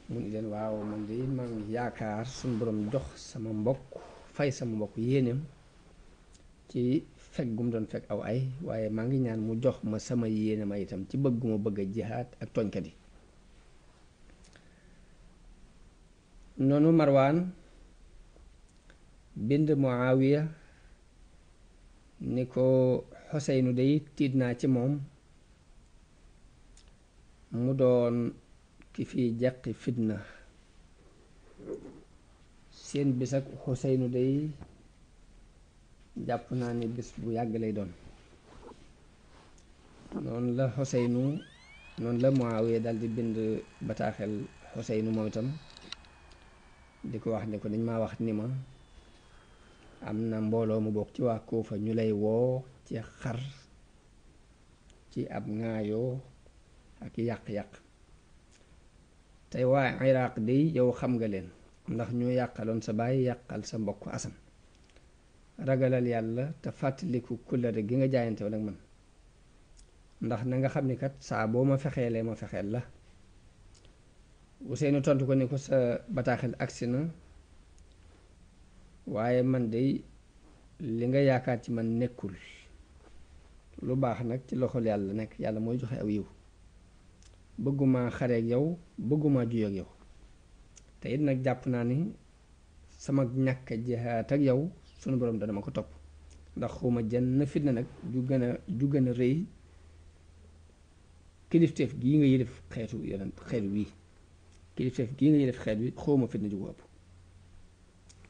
mu ni leen waaw man de maa ngi yaakaar suñu borom jox sama mbokk fay sama mbokk yéeneem ci fekk gu mu doon fekk aw ay waaye maa ngi ñaan mu jox ma sama yéene ma itam ci bëgg ma bëgg a jihaad ak tooñkat yi noonu Marwaan bind Muawiya ni ko Xuseynu day tiit naa ci moom mu doon ki fi jàqi fitna seen bis ak Xuseynu day jàpp naa ni bis bu yàgg lay doon noonu la Muawiya dal di bind bataaxel Xuseynu moom itam di ko wax ne ko dañ maa wax ni ma am na mbooloo mu bokk ci waa Kuufa ñu lay woo ci xar ci ab ŋaayoo ak yàq-yàq tey waa Iraq day yow xam nga leen ndax ñoo yàqaloon sa baay yàqal sa mbokk Asan ragalal yàlla te fàttaliku kóllëre gi nga jaayante woon ak man ndax na nga xam ni kat saa boo ma fexeelee ma fexeel la Useynu tontu ko ni ko sa bataaxel agsi na waaye man day li nga yaakaar ci man nekkul lu baax nag ci loxol yàlla nekk yàlla mooy joxe aw yiw bëgguma xareek yow bëgguma juy ak yow te it nag jàpp naa ni sama ñàkk jihaat ak yow sunu borom dana ma ko topp ndax xuma jenn fitna nag ju gën a rëy kilifteef gii nga yëlif xeetu wii kilifteef gii nga yëlif xeet wi xawma fitna ju ko ëpp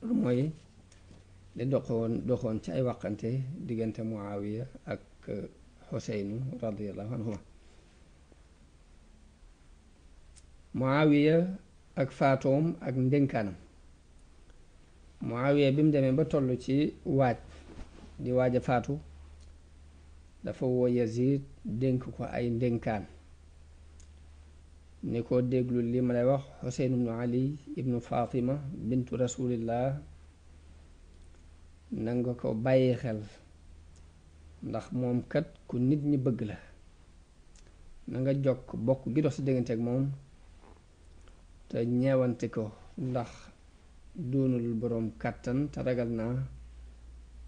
loolu mooy li doxoon ci ay waxante diggante Muawiya ak Xuseynu radiyallahu anhuma Muawiya ak faatoom ak ndénkaanam Muawiya bi mu demee ba toll ci di waaj a faatu dafa woo Yazid dénk ko ay ndénkaan ni ko déglu li ma lay wax Xuseyn ibnu Ali ibnu Fatima bintu rasulillah nanga ko bàyyi xel ndax moom kat ku nit ñi bëgg la na nga jokk bokk gi dox ci diggante ak moom te ñeewante ko ndax doonul boroom kàttan te ragal naa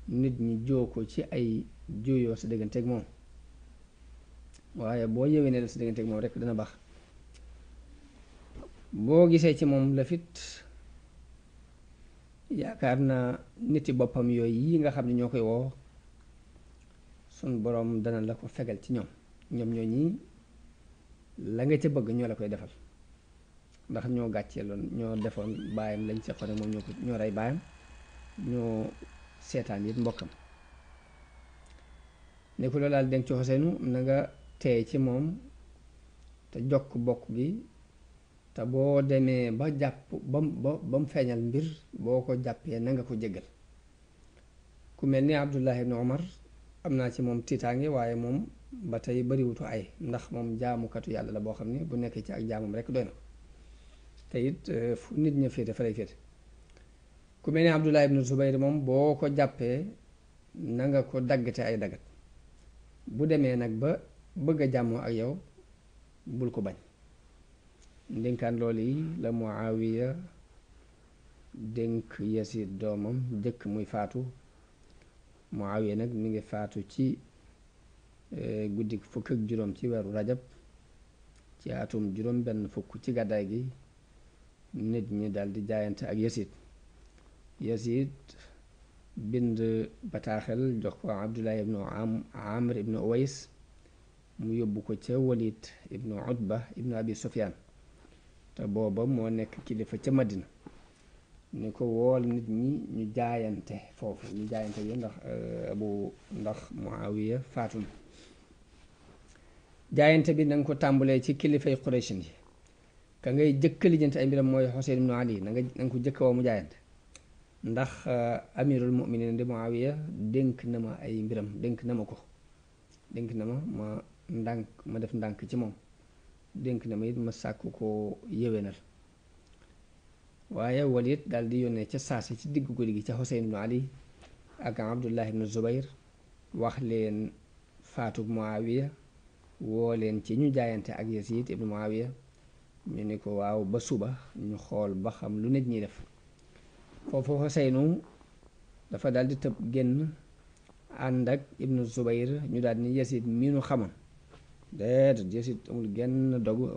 nit ñi joo ko ci ay juyoo sa diggante ak moom waaye boo yewee ne la sa diggante ak moom rekk dina baax boo gisee ci moom la fit yaakaar naa niti boppam yooyu yi nga xam ne ñoo koy woo sun boroom dana la ko fegal ci ñoom ñoo ñi la nga ca bëgg ñoo la koy defal ndax ñoo gàcceeloon ñoo defoon baayam lañ seqoon ak moom ñoo rey baayam ñoo seetaan it mbokkam ne ko loolu daal denk ci Xuseynu na nga teey ci moom te jokk bokk gi te boo demee ba jàpp ba mu feeñal mbir boo ko jàppee na nga ko jéggal ku mel ni Abdullah ibn Omar am naa ci moom tiitaange waaye moom ba tey bariwutu ay ndax moom jaamukatu yàlla la boo xam ne bu nekkee ci ak jaamam rekk doy na te it fu nit ña féete fa lay féete ku mel ni Abdullah ibn Zubayr moom boo ko jàppee na nga ko daggate ay dagat bu demee nag ba bëgg a jàmmoo ak yow bul ko bañ ndénkaan loolu yi la Muawiya dénk Yasid doomam jëkk muy faatu Muawiya nag mi ngi faatu ci guddi fukk ak juróom ci weeru rajab ci atum juróom benn fukk ci gàddaay gi nit ñi daldi jaayante ak Yasid bind bataaxel jox ko Abdullah ibnu Amr ibnu Uways mu yóbbu ko ca Walid ibnu Utba ibnu Abi Sufyaan te booba moo nekk kilifa ca Madina ni ko wool nit ñi ñu jaayante foofu ñu jaayante yi ndax Muawiya faatu na jaayante bi nanga ko tàmbalee ci kilifay Quraysh yi ka ngay jëkk lijjanti ay mbiram mooy Xuseyn ibnu Ali nanga ko jëkk woo mu jaayante ndax amirul mu'minin di Muawiya dénk na ma ay mbiram dénk na ma def ndànk ci moom dénk na ma it ma sàkku ko yéwénal waaye Walid daal di yónnee ca saasi ci diggu guddi gi ca Xuseyn ibnu Ali ak Abdullah ibnu Zubayr wax leen faatu Muawiya woo leen ci ñu jaayante ak Yazid ibnu Muawiya ñu ni ko waaw ba suba ñu xool ba xam lu nit ñi def foofu Xuseynu dafa daldi tëb génn ànd ak ibnu Zubayr ñu daal ni Yazid mii nu xamoon déedéet Yazid amul genn dogu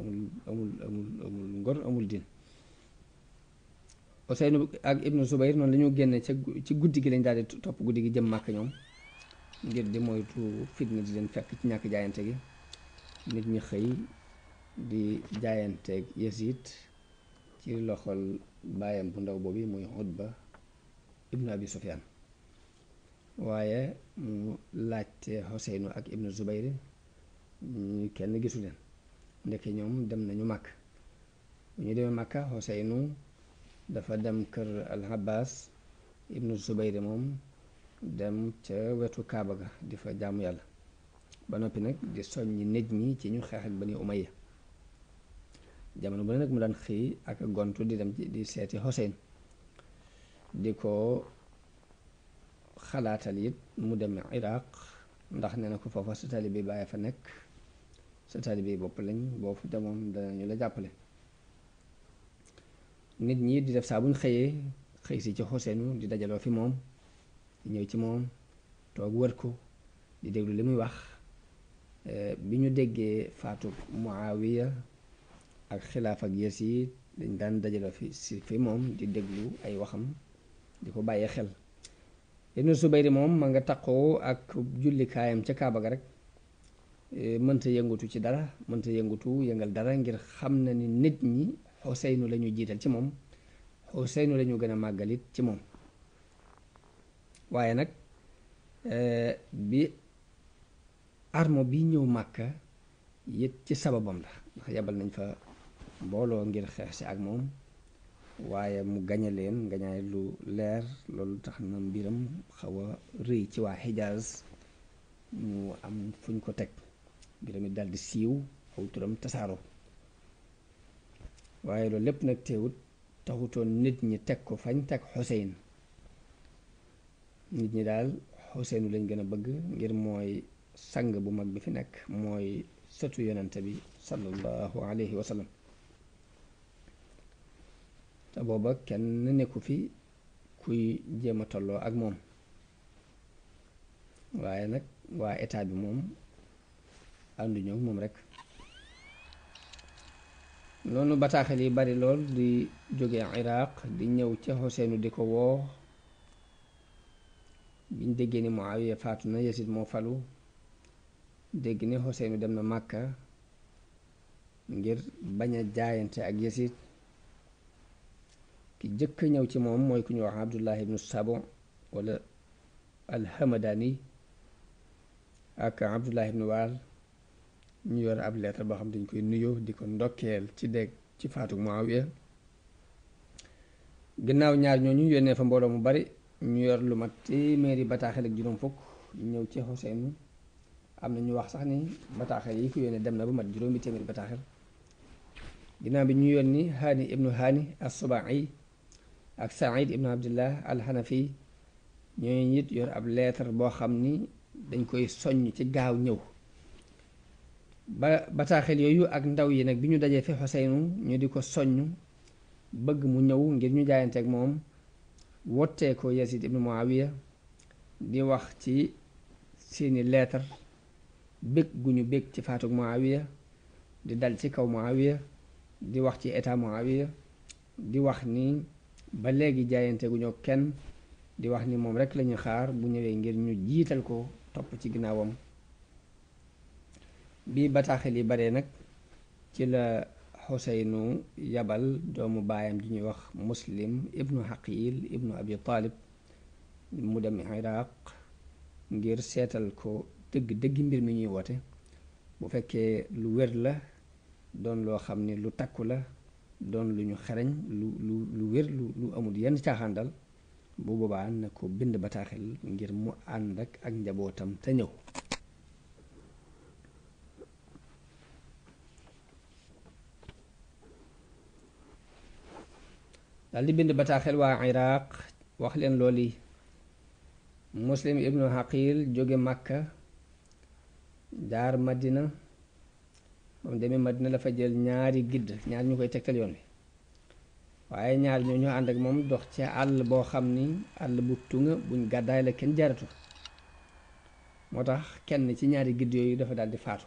amul ngor amul din Xuseynu ak ibnu Zubayr noonu la ñu génne ci guddi gi lañ daal di topp guddi gi jëm Màkka ñoom ngir di moytu fitna di leen fekk ci ñàkk jaayante gi nit ñi xëy di jaayanteeg Yazid ci loxol baayam bu ndaw boobu muy Utba ibnu Abi Sufyaan waaye mu laajte Xuseynu ak ibnu Zubayr ñu kenn gisu leen ndeke ñoom dem nañu màkk bu ñu demee Makka Xuseynu dafa dem kër al Abbas ibnu Zubayr moom dem ca wetu Kaaba ga di fa jaamu yàlla ba noppi nag di soññi nit ñi ci ñu xeex ak Bani Umayya jamono bu ne nag mu daan xëy ak gontu di dem di seeti Xuseyn di ko xalaatal it mu dem Iraq ndax nee na ko foofa sa taalibe bàyyi fa nekk sa taalibe bopp lañ boo fu demoon danañu la jàppale nit ñi di def saa buñ xëyee xëy si ci Xuseynu di dajaloo fi moom di ñëw ci moom toog wër ko di déglu li muy wax bi ñu déggee faatu Muawiya ak xilaaf ak Yasiid dañ daan dajaloo fi moom di déglu ay waxam di ko bàyyi xel Ibnu Zubayr moom ma nga taqoo ak jullikaayam ca Kaaba ga rek mënta yëngutu ci dara mënta yëngal dara ngir xam na ni nit ñi Xuseynu la ñu jiital ci moom Xuseynu la ñu gën a màggalit ci moom waaye nag bi armo bi ñëw Màkka it ci sababam la ndax yabal nañ fa mbooloo ngir xeex si ak moom waaye mu gañe leen gañaay lu leer loolu tax na mbiram xaw a rëy ci waa Xijaaz ñu am fuñ ko teg mbiram it daldi siiw aw turam tasaaroo waaye loolu lépp nag teewut taxutoon nit ñi teg ko fañ teg Xuseyn nit ñi daal Xuseynu lañ gën a bëgg ngir mooy sang bu mag bi fi nekk mooy sëtu yonente bi sallallahu alayhi wa sallam te booba kenn nekku fi kuy jéem a tolloo ak moom waaye nag waa état bi moom ànduñu ak moom rek noonu bataaxel yi bari lool di jóge Iraq di ñëw ca Xuseynu di ko woo biñ déggee ni Muawiya faatu na Yasid moo falu dégg ni Xuseynu dem na Màkka ngir bañ a jaayante ak Yasid ki jëkk ñëw ci moom mooy ku ñu wax Abdullah ibnu Sabo wala alhamadani ak Abdullah ibnu Waal ñu yor ab leetar boo xam dañ koy nuyoo di ko ndokkeel ci dégg ci faatu Muawiya gannaaw ñaar ñooñu yónnee fa mbooloo mu bari ñu yor lu mat téeméeri bataaxel ak juróom fukk ñëw ci Xuseynu am na ñu wax sax ni bataaxel yi ko yónnee dem na ba mat juróomi téeméeri bataaxel ginnaaw bi ñu yónni Haani ibnu Haani as-Subai ak Saïd ibnu Abdillah al-Hanafi ñooñu it yor ab leetar boo xam ni dañ koy soññ ci gaaw ñëw ba bataaxel yooyu ak ndaw yi nag bi ñu dajee fi Xuseynu ñu di ko soññ bëgg mu ñëw ngir ñu jaayanteeg moom wottee ko Yazid ibnu Muawiya di wax ci seeni leetar bég gu ñu bég ci faatug Muawiya di dal ci kaw Muawiya di wax ci état Muawiya di wax ni ba léegi jaayante gu ñoo kenn di wax ni moom rek lañuy xaar bu ñëwee ngir ñu jiital ko topp ci ginnaawam bi bataaxel yi bare nag ci la Xuseynu yabal doomu baayam ji ñuy wax Muslim ibnu Xaqil ibnu Abi Talib mu dem Iraq ngir seetal ko dëgg dëggi mbir mi ñuy woote bu fekkee lu wér la doon loo xam ni lu takku la doon lu ñu xereñ lu wér lu amul yenn caaxaan dal bu boobaa na ko bind bataaxel ngir mu ànd ak njabootam te ñëw dal di bind bataaxel waa Iraq wax leen loolu Muslim ibnu Xaqil jóge Màkka jaar Madina moom demee Madina la fa jël ñaari gidd ñaar ñu koy tegtal yoon wi waaye ñaar ñoo ñu ànd ak moom dox ci àll boo xam ni àll bu tunga buñ gàddaay la kenn jaaratu moo tax kenn ci ñaari gidd yooyu dafa daal di faatu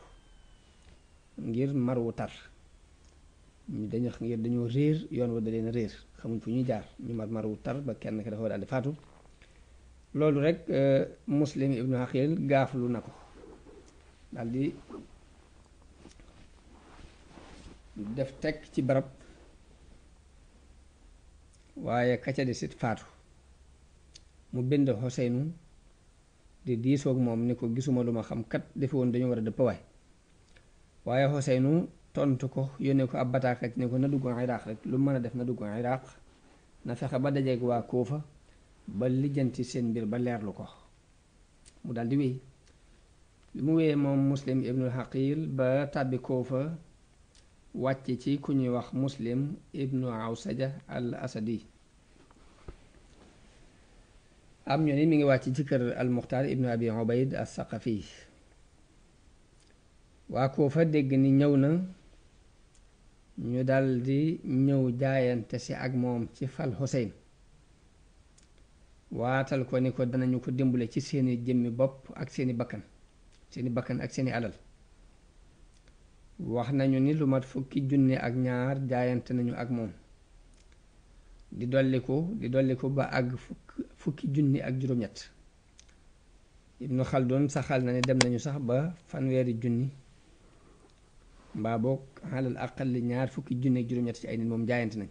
ngir mar wu tar dañoo réer yoon wa da leen réer xamuñ fu ñuy jaar ñu mar wu tar ba kenn ka dafa daal di faatu loolu rek Muslim ibnu Xaqil gaaflu na ko daal di def tekk ci barab waaye kaca di sit faatu mu bind Xuseynu di diisoog moom ni ko gisuma lu ma xam kat defe woon dañu war a dëpp waay waaye Xuseynu tontu ko yónnee ko ab bataaxal ne ko na dugg Iraq rek lu mën a def na dugg Iraq na fexe ba dajeeg waa Kuufa ba lijjanti seen mbir ba leerlu ko mu daldi wéy bi mu wéyee moom Muslim ibnul Haqil ba tàbbi Kuufa wàcc ci ku ñuy wax Muslim ibnu Awsaja al Asadi am ñu ni mi ngi wàcc ci kër al Muxtaar ibnu Abi Ubayd as Saqafi waa Kuufa dégg ni ñëw na ñu daldi ñëw jaayante si ak moom ci fal Xuseyn waatal ko ni ko danañu ko dimbale ci seeni jëmmi bopp ak seeni bakkan ak seeni alal wax nañu ni lu mat 10,000 ak ñaar jaayante nañu ak moom di dolliku ba àgg 10,000 ak juróom-ñett Ibnu Xaldun saxal na ne dem nañu sax ba 1,000,000 mbaa boog xalal aqalli 20,000 ak juróom-ñett ci ay nit moom jaayante nañ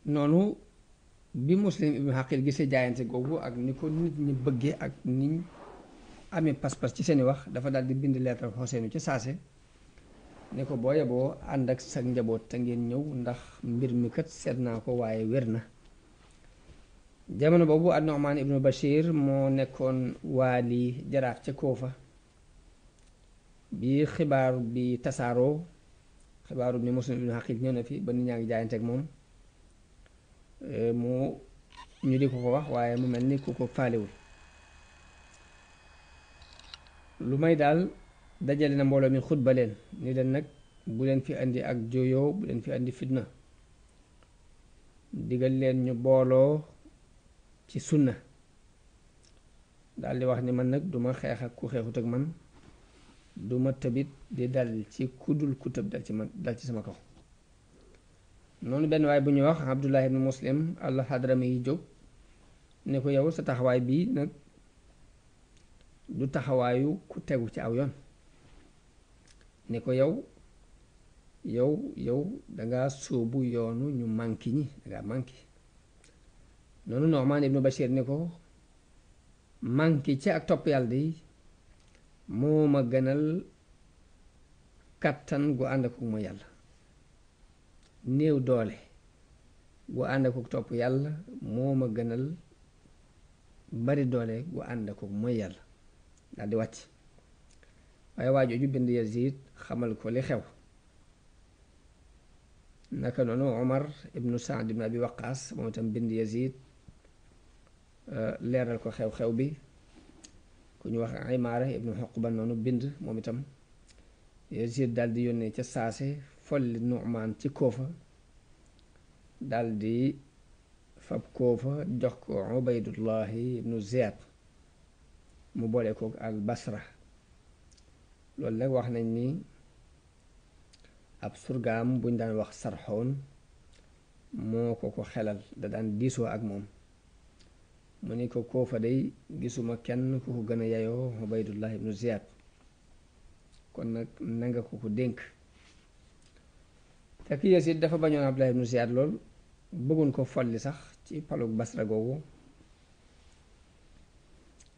noonu bi Muslim ibnu Haqil gisee jaayante googu ak ni ko nit ñi bëggee ak niñ amee pas-pas ci seeni wax dafa daal di bind leetar Xuseynu ci saase ne ko boo yeboo ànd ak sa njaboot te ngeen ñëw ndax mbir mi kat seet naa ko waaye wér na jamono boobu an-Nu'man ibnu Bashir moo nekkoon waali jaraaf ca Kuufa bi xibaar bi tasaaroo xibaaru ni Muslim ibnu Haqil ñëw na fi ba nit ñaa ngi jaayante ak moom mu ñu di ko wax waaye mu mel ni ku ko faalewul lu may daal dajale na mbooloo mi xutba leen ni leen nag bu leen fi indi ak jooyoo bu leen fi indi fitna digal leen ñu booloo ci sunna daldi wax ni man nag duma xeex ak ku xeexut ak man duma tëbit di dal ci kudul ku tëb dal ci sama kaw noonu benn waay bu ñuy wax Abdullah ibn Muslim al-Hadrami yi jóg ne ko yow sa taxawaay bii nag du taxawaayu ku tegu ci aw yoon ne ko yow danga sóobu yoonu ñu manki ñi danga manki noonu Nu'man ibnu Bashir ne ko manki ci ak topp yàlla di moo ma gënal kattan gu ànd ak mooy yàlla néew doole gu ànd ak topp yàlla moo ma gënal bari doole gu ànd ak mooy yàlla daldi wàcc waaye waa jooju bind Yazid xamal ko li xew naka noonu Omar ibnu Saad ibnu Abi Waqaas moom itam bind Yazid leeral ko xew-xew bi ku ñu wax Imaara ibnu Uqba noonu bind moom itam Yazid daldi yónnee ca saase folli Nu'man ci Kuufa daldi fab Kuufa jox ko Ubaydullahi ibnu Ziyad mu boole ko al Basra loolu nag wax nañ ni ab surgaam buñ daan wax Sarxoon moo ko xelal da daan diisoo ak moom mu ni ko Kuufa day gisuma kenn ku ko gën a yayoo Ubaydullah ibnu Ziyad kon nag nanga ko dénk fekk Yazid dafa bañoon Abdullah ibnu Ziyad lool bëggoon ko folli sax ci palug Basra googu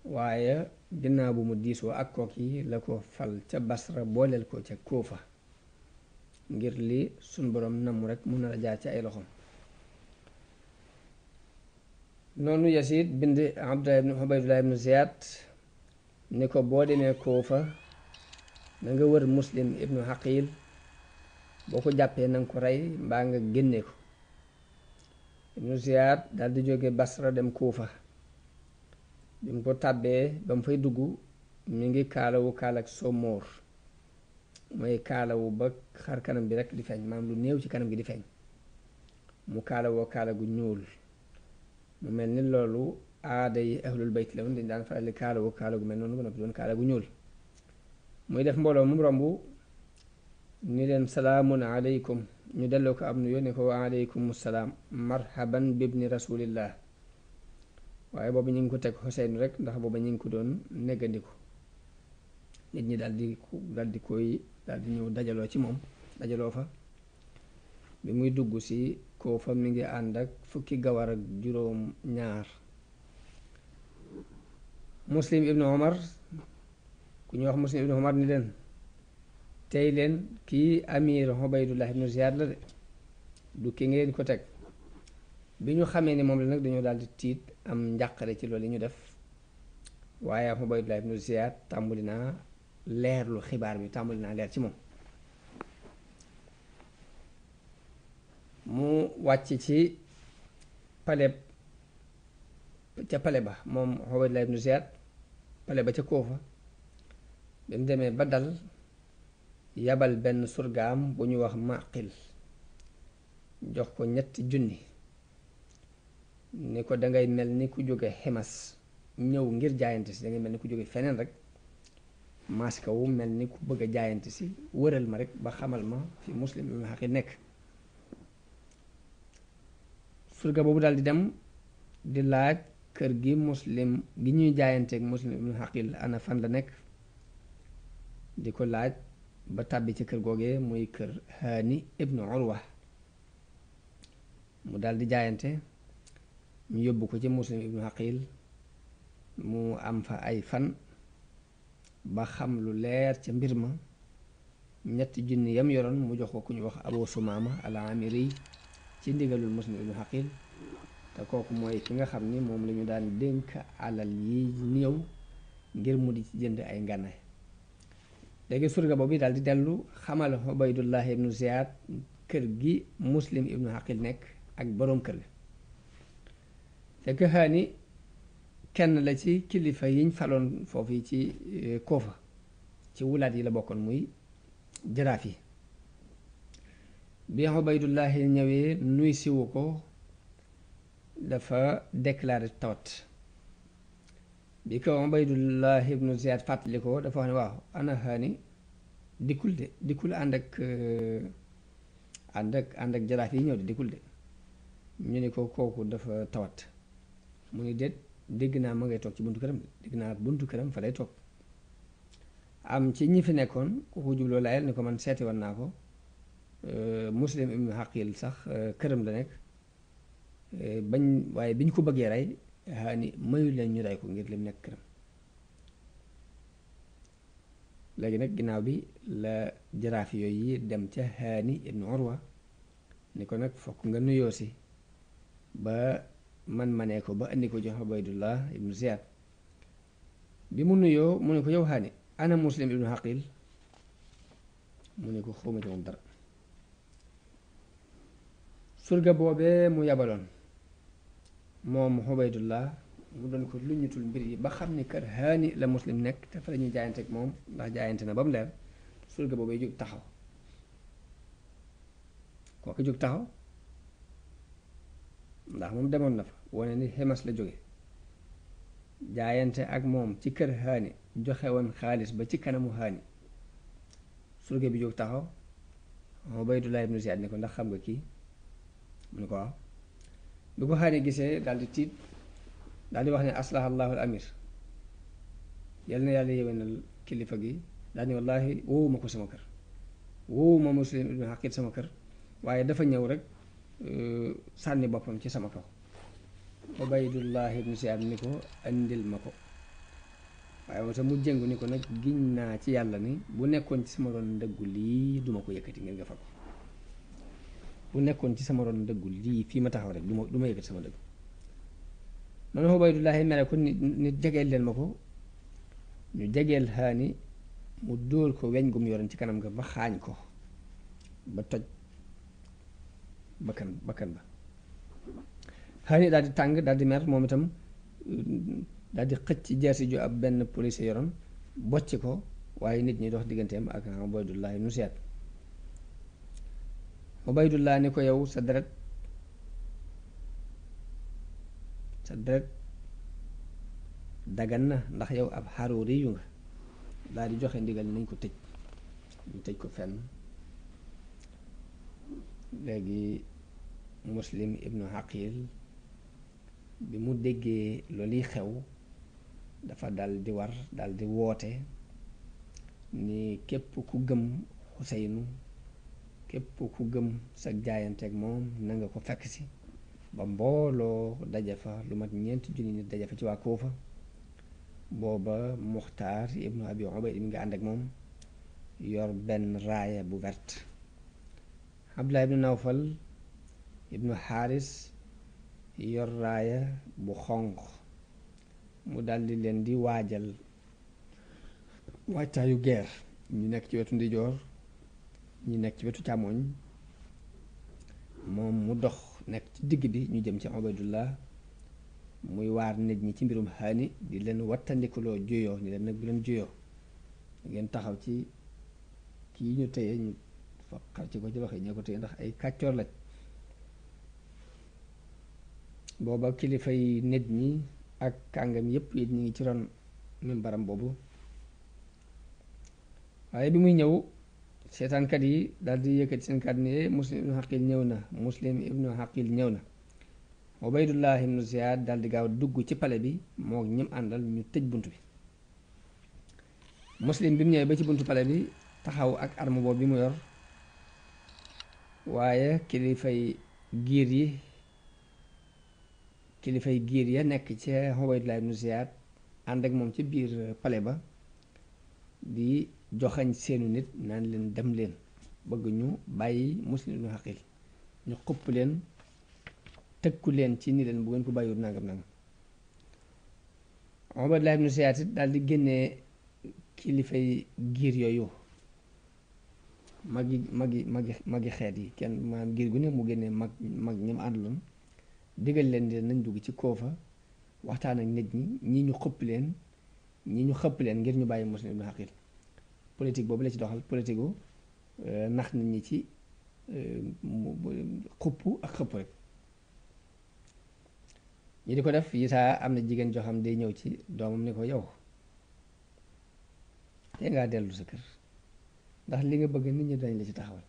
waaye ginnaaw bu mu diisoo ak kooki la ko fal ca Basra booleel ko ca Kuufa ngir li suñ boroom namm rek mun na la jaar ci ay loxoom noonu Yazid bind Ubaydullah ibnu Ziyad ni ko boo demee Kuufa na nga wër Muslim ibnu Haqil boo ko jàppee na nga ko rey mbaa nga génne ko ibnu Ziyad dal di jóge Basra dem Kuufa bi mu ko tàbbee ba mu fay dugg mi ngi kaalawu kaalak somóor mooy kaalawu ba xar kanam bi rek di feeñ maanaam lu néew ci kanam gi di feeñ mu kaalawoo kaala gu ñuul mu mel ni loolu aada yi ahlul bayt la woon dañ daan faral di kaalawu kaala gu mel noonu ba noppi doon kaala gu ñuul muy def mbooloo mu romb ni leen salaamun aleykum ñu delloo ko am nu yónnee ko wa aleykum salaam marhaban bibni rasulillah waaye boobu ñu ngi ko teg Xuseyn rek ndax booba ñu ngi ko doon neggandiku nit ñi daal di ñëw dajaloo ci moom dajaloo fa bi muy dugg si Kuufa mi ngi ànd ak 10 gawar ak juróom ñaar Muslim ibnu Omar ku ñuy wax Muslim ibnu Umar ni leen tey leen kii amir Ubaydullah ibnu Ziyad la de du ki ngeen ko teg bi ñu xamee ni moom la nag dañoo daal di tiit am njàqare ci loolu yi ñu def waaye Ubaydullah ibnu Ziyad tàmbali naa leerlu xibaar bi tàmbali naa leer ci moom mu wàcc ci paleb ca pale ba moom Ubaydullah ibnu Ziyad pale ba ca Kuufa bi mu demee ba dal yabal benn surgaam bu ñu wax Maqil jox ko 3,000 ni ko dangay mel ni ku jóge Ximas ñëw ngir jaayante si dangay mel ni ku jóge feneen rek maska wu mel ni ku bëgg a jaayante si wëral ma rek ba xamal ma fi Muslim ibnu Aqil nekk surga boobu daal di dem di laaj kër gi Muslim gi ñuy jaayanteeg Muslim ibnu Aqil ana fan la nekk di ko laaj ba tàbbi ci kër googee muy kër Haani ibnu Urwa mu daal di jaayante ñu yóbbu ko ci Muslim ibnu Aqil mu am fa ay fan ba xam lu leer ca mbir ma 3,000 yam yoroon mu jox ko ku ñu wax Abu Sumaama al-Amiri ci ndigalul Muslim ibnu Aqil te kooku mooy ki nga xam ni moom la ñu daan dénk alal yi néew ngir mu di ci jënd ay ngànnaay léegi surga boobu daal di dellu xamal Ubaydullah ibnu Ziyad kër gi Muslim ibnu Aqil nekk ak boroom kër ga fekk Haani kenn la ci kilifa yiñ faloon foofu yi ci Kuufa ci wulaat yi la bokkoon muy jaraaf yi bi Ubaydullah ñëwee nuy siwu ko dafa déclaré tawat bi ko Ubaydullah ibnu Ziyad fàttali ko dafa wax ne waaw ana Haani dikkul ànd ak jaraaf yi ñëw de dikkul de ñu ni ko kooku dafa tawat mu ni déet dégg naa ma ngay toog ci buntu këram dégg naa buntu këram fa lay toog am ci ñi fi nekkoon ku ko jubloo layel ni ko man seeti woon naa ko Muslim ibnu Aqil sax këram la nekk waaye biñ ko bëggee rey Haani mayu leen ñu rey ko ngir lim nekk këram léegi nag ginnaaw bi la jaraaf yooyu yi dem ca Haani ibnu Urwa ni ko nag fokk nga nuyoo si ba man manee ko ba indi ko jox Ubaydullah ibnu Ziyad bi mu nuyoo mu ne ko yow Haani ana Muslim ibnu Aqil mu ne ko xawma ci moom dara surga boobee mu yabaloon moom Ubaydullah mu doon ko luñutul mbir yi ba xam ni kër Haani la Muslim nekk te fa la ñuy jaayante ak moom ndax jaayante na ba mu leer surga boobee jóg taxaw kooku jóg taxaw ndax moom demoon na fa wane ni Ximas la jóge jaayante ak moom ci kër Haani joxe woon xaalis ba ci kanamu Haani surga bi jóg taxaw Ubaydullah ibnu Ziyad ni ko ndax xam nga kii mu ne ko waaw bi ko Haani gisee daal di tiit daal di wax ne aslaha allahu al amir yal na yàlla yéwénal kilifa gi daal ni wallaahi wowuma ko sama kër wowuma Muslim ibnu Aqil sama kër waaye dafa ñëw rek sànni boppam ci sama kaw Ubaydullah ibnu Ziyad ni ko andil ma ko waaye moom sax mu jëngu ni ko nag giñ naa ci yàlla ni bu nekkoon ci sama ron ndëggu lii duma ko yëkkati ngir nga fa ko bu nekkoon ci sama ron ndëggu lii fii ma taxaw rek du ma yëkkati sama dëgg noonu Ubaydullahi mere ko nit jegeel leen ma ko ñu jegeel Haani mu dóor ko weñ gu mu yoroon ci kanam nga ba xaañ ko ba toj bakkan ba Haani daal di tàng daal di mer moom itam daal di xëcc jeesi ju ab benn police yoroon bocci ko waaye nit ñi dox digganteem ak Ubaydullahi ibnu Ziyad Ubaydullah ni ko yow sa deret dagan na ndax yow ab xaruuri yu nga daal di joxe ndigal nañ ko tëj ñu tëj ko fenn léegi Muslim ibnu Aqil bi mu déggee loolu yi xew dafa dal di war dal di woote ni képp ku gëm Xuseynu képp ku gëm sa jaayanteeg moom na nga ko fekk si ba mbooloo daje fa lu mat 4 junni nit daje fa ci waa Kuufa booba Muxtaar ibnu Abi Ubayd mi ngi ànd ak moom yor benn raaya bu vert. Abdullah ibnu Nawfal ibnu Xaaris yor raaya bu xonq. mu daldi leen di waajal waajtaayu guerre. ñu nekk ci wetu ndijoor ñi nekk ci wetu càmmoñ, moom mu dox nekk ci digg bi, ñu jëm ci Ubaydullah muy waar nit ñi ci mbirum xaani, di leen wattandikuloo juyoo ni leen nag bu leen juyoo ngeen taxaw ci kii ñu téye ñu fa xar ci ko ci loxo yi ñoo ko téye ndax ay kàccoor lañ. booba kilifa yi nit ñi ak kàngam yépp it ñu ngi ci ron mimbaram boobu. waaye bi muy ñëw seetaankat yi daldi yëkkati seen kàddu ne Muslim ibnu Xaqil ñëw na, Muslim ibnu Xaqil ñëw na. Ubaydullah ibnu Ziyaad daldi gaaw dugg ci pale bi moo ñim àndal, ñu tëj bunt bi. Muslim bi mu ñëwee ba ci buntu pale bi taxaw ak arme boobu bi mu yor, waaye kilifay giir ya nekk ci Ubaydullah ibnu Ziyaad ànd ak moom ci biir pale ba di joxañ seenu nit naan leen dem leen, bëgg ñu bàyyi Muslim ibnu Xaqil, ñu xupp leen tëkku leen ci ni leen bu ngeen ko bàyyiwut nangam nangam. Ubaydullah ibnu Ziyaad it daal di génnee kilifay giir yooyu, magi xeet yi, kenn maanaam giir gu ne mu génnee mag ñam àndaloon, digal leen di nañ dugg ci koofa waxtaan ak nit ñi ñu xëpp leen ngir ñu bàyyi Muslim ibnu Xaqil. politique boobu la ci doxal, politique gu nax nit ñi ci xupp ak xëpp rek. ñi di ko def yi saa am na jigéen joo xam day ñëw ci doomam ni ko yow te ngaa dellu sa kër ndax li nga bëgg nit ñi dañ la ci taxawal.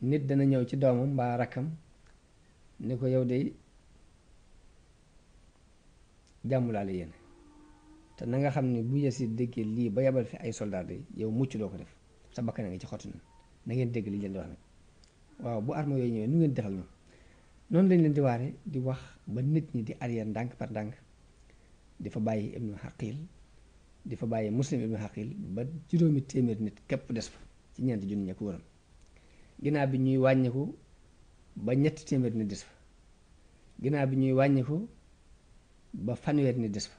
nit dana ñëw ci doomam mbaa rakkam ni ko yow day jàmm laa la yéene, te na nga xam ne bu Yasiid déggee lii ba yabal fi ay soldat yi yow mucc doo ko def, sa bakkan a ngi ci xottu na ngeen dégg li leen di wax nag. waaw bu arme yooyu ñëwee nu ngeen defal ñoom noonu lañ leen di waare di wax ba nit ñi di arrière ndànk par ndànk, di fa bàyyi ibnu Xaqil, di fa bàyyi Muslim ibnu Xaqil ba juróomi téeméer nit képp des fa ci ñeenti junni ña ko wëram. ginnaaw bi ñuy wàññiku ba ñetti téeméer nit des fa, ginnaaw bi ñuy wàññiku ba fanweer nit des fa.